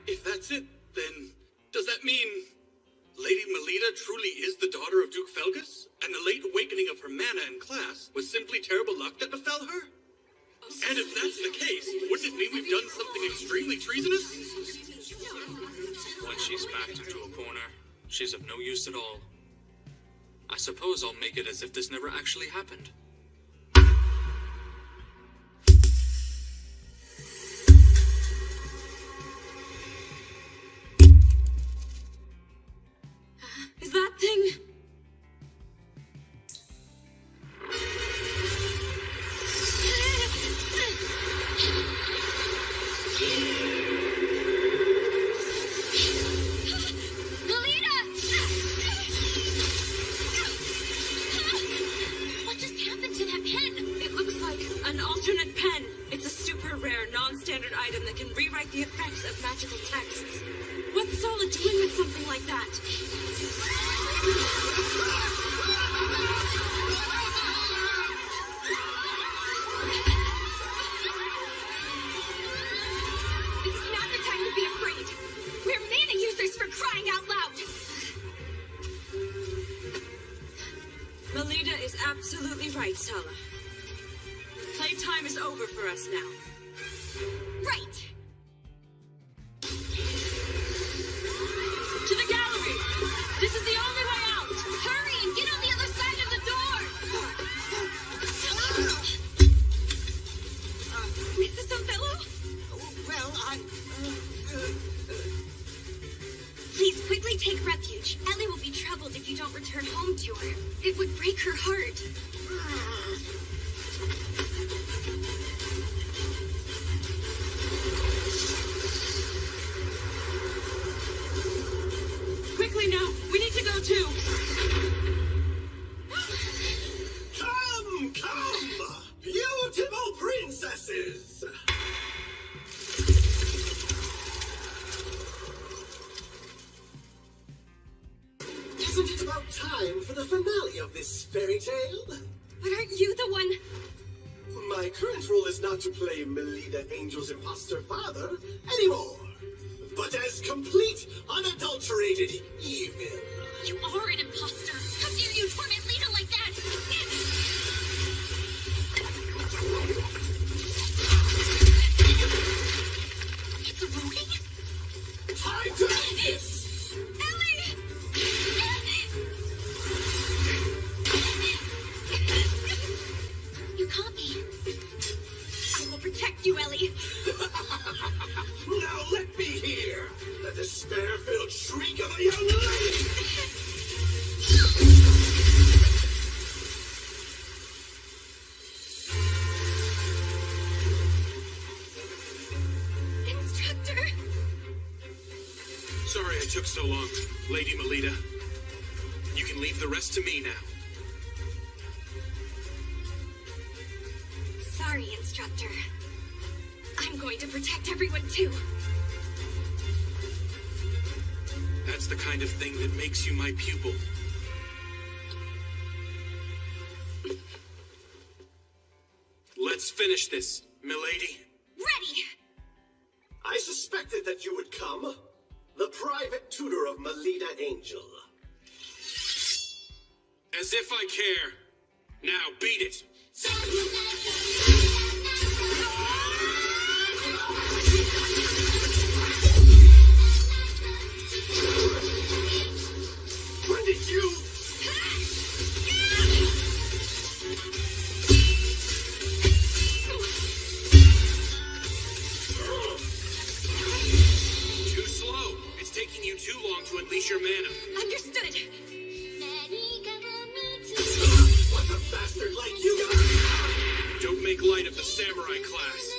Speaker 5: If that's it, then does that mean Lady Melita truly is the daughter of Duke Felgus? And the late awakening of her mana in class was simply terrible luck that befell her? And if that's the case, wouldn't it mean we've done something extremely treasonous?
Speaker 15: When she's backed into a corner, she's of no use at all. I suppose I'll make it as if this never actually happened.
Speaker 11: Is that thing...
Speaker 6: What just happened to that pen?
Speaker 11: It looks like an alternate pen. It's a super rare, non-standard item that can rewrite the effects of magical texts. What's Sala doing with something like that?
Speaker 3: It's not the time to be afraid. We're mana users for crying out loud.
Speaker 11: Melita is absolutely right, Sala. Playtime is over for us now.
Speaker 3: Right.
Speaker 11: To the gallery! This is the only way out!
Speaker 3: Hurry and get on the other side of the door! Mrs. Othello?
Speaker 9: Well,
Speaker 3: Please quickly take refuge. Ellie will be troubled if you don't return home to her. It would break her heart.
Speaker 11: Quickly now! We need to go too!
Speaker 16: Come, come! Beautiful princesses! Isn't it about time for the finale of this fairy tale?
Speaker 3: But aren't you the one...
Speaker 16: My current role is not to play Melita Angel's imposter father anymore, but as complete, unadulterated evil.
Speaker 3: You are an imposter. How dare you torment Lita like that? It's a Rudy?
Speaker 16: Time to end this!
Speaker 3: Ellie! You caught me. I will protect you, Ellie.
Speaker 16: Now let me hear the despair-filled shriek of a young lady!
Speaker 3: Instructor!
Speaker 1: Sorry it took so long, Lady Melita. You can leave the rest to me now.
Speaker 3: Sorry, Instructor. I'm going to protect everyone, too.
Speaker 1: That's the kind of thing that makes you my pupil. Let's finish this, milady.
Speaker 3: Ready!
Speaker 16: I suspected that you would come. The private tutor of Melita Angel.
Speaker 1: As if I care. Now beat it. too long to unleash your mana.
Speaker 3: Understood.
Speaker 16: What's a bastard like you?
Speaker 1: Don't make light of the samurai class.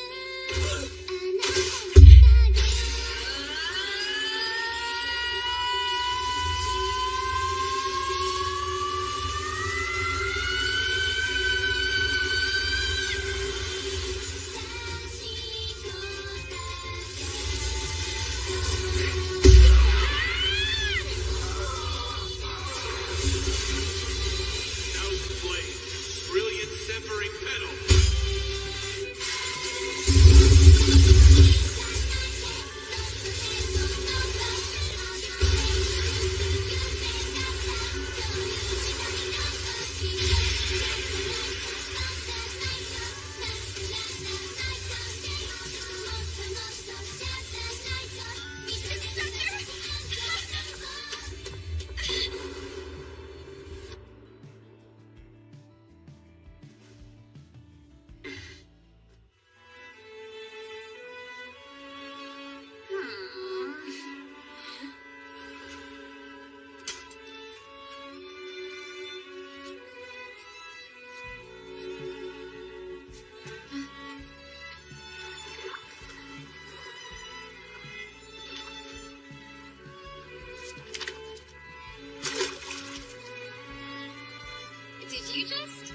Speaker 10: Did you just?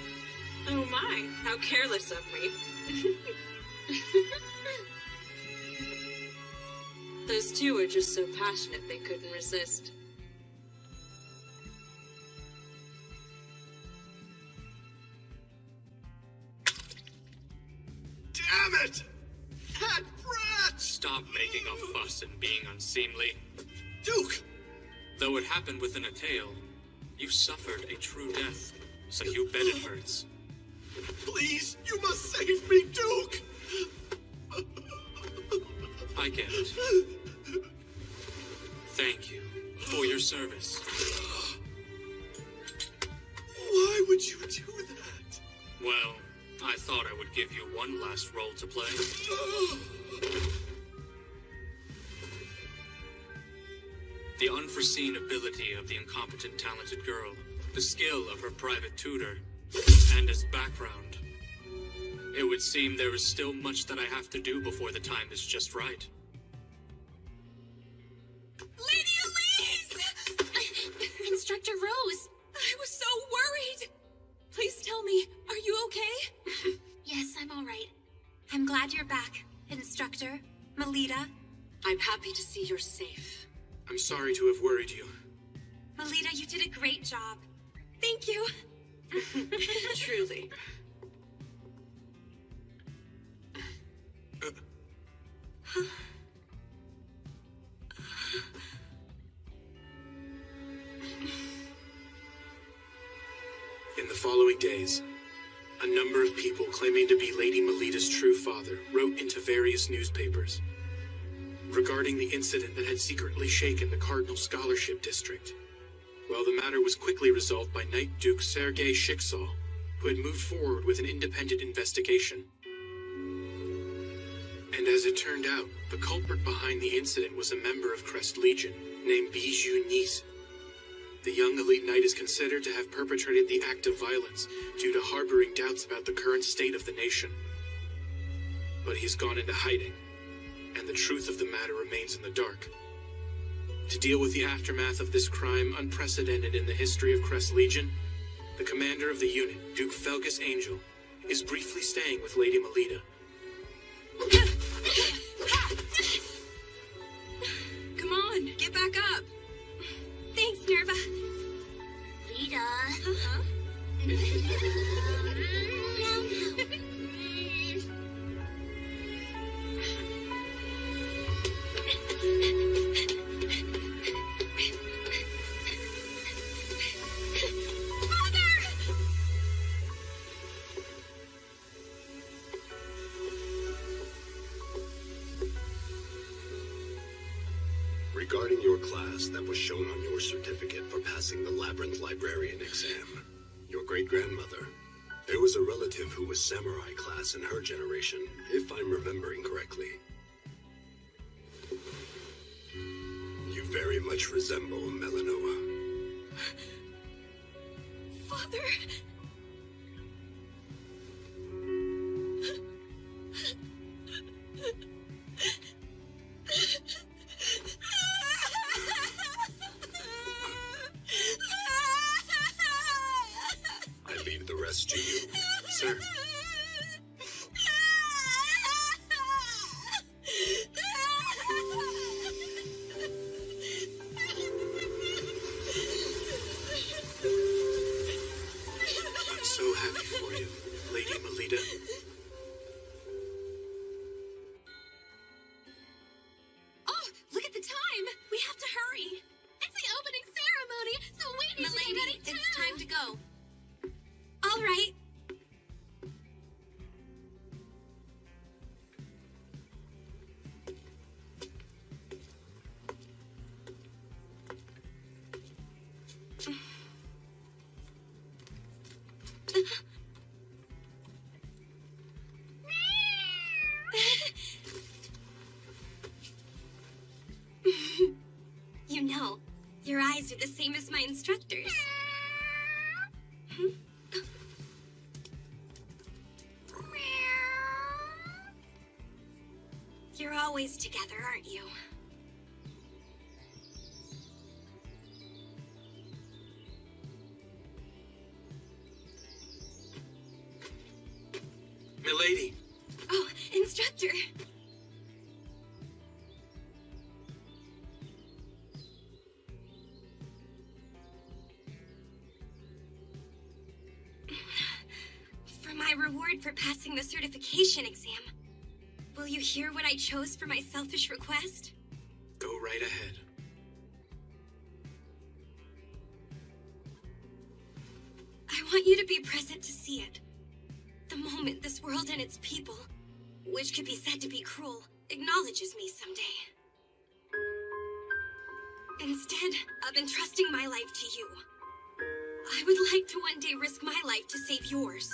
Speaker 12: Oh my, how careless of me. Those two are just so passionate they couldn't resist.
Speaker 16: Damn it! That brat!
Speaker 15: Stop making a fuss and being unseemly.
Speaker 16: Duke!
Speaker 15: Though it happened within a tale, you suffered a true death, so you bet it hurts.
Speaker 16: Please, you must save me, Duke!
Speaker 15: I get it. Thank you for your service.
Speaker 16: Why would you do that?
Speaker 15: Well, I thought I would give you one last role to play. The unforeseen ability of the incompetent talented girl, the skill of her private tutor, and his background. It would seem there is still much that I have to do before the time is just right.
Speaker 4: Lady Elise!
Speaker 3: Instructor Rose!
Speaker 4: I was so worried! Please tell me, are you okay?
Speaker 3: Yes, I'm all right. I'm glad you're back, Instructor Melita.
Speaker 7: I'm happy to see you're safe.
Speaker 1: I'm sorry to have worried you.
Speaker 3: Melita, you did a great job. Thank you.
Speaker 7: Truly.
Speaker 1: In the following days, a number of people claiming to be Lady Melita's true father wrote into various newspapers regarding the incident that had secretly shaken the Cardinal Scholarship District. Well, the matter was quickly resolved by Knight Duke Sergei Shiksal, who had moved forward with an independent investigation. And as it turned out, the culprit behind the incident was a member of Crest Legion named Bijou Nice. The young elite knight is considered to have perpetrated the act of violence due to harboring doubts about the current state of the nation. But he's gone into hiding, and the truth of the matter remains in the dark. To deal with the aftermath of this crime unprecedented in the history of Crest Legion, the commander of the unit, Duke Felgus Angel, is briefly staying with Lady Melita.
Speaker 4: Come on, get back up.
Speaker 3: Thanks, Nerva.
Speaker 6: Lita.
Speaker 3: Huh?
Speaker 17: Regarding your class that was shown on your certificate for passing the Labyrinth Librarian exam, your great-grandmother, there was a relative who was samurai class in her generation, if I'm remembering correctly. You
Speaker 8: very much resemble Melanoa.
Speaker 11: Father.
Speaker 8: I leave the rest to you, sir.
Speaker 1: I'm so happy for you, Lady Melita.
Speaker 11: Oh, look at the time! We have to hurry! It's the opening ceremony, so we need to get ready too!
Speaker 10: It's time to go. All right. You know, your eyes are the same as my instructors. You're always together, aren't you?
Speaker 1: Milady.
Speaker 10: Oh, instructor. For my reward for passing the certification exam, will you hear what I chose for my selfish request?
Speaker 1: Go right ahead.
Speaker 10: I want you to be present to see it. The moment this world and its people, which could be said to be cruel, acknowledges me someday. Instead of entrusting my life to you, I would like to one day risk my life to save yours.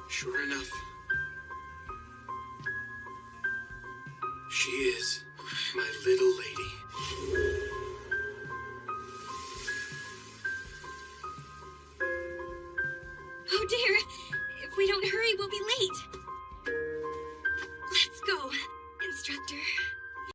Speaker 1: Sure enough. She is my little lady.
Speaker 10: Oh dear, if we don't hurry, we'll be late.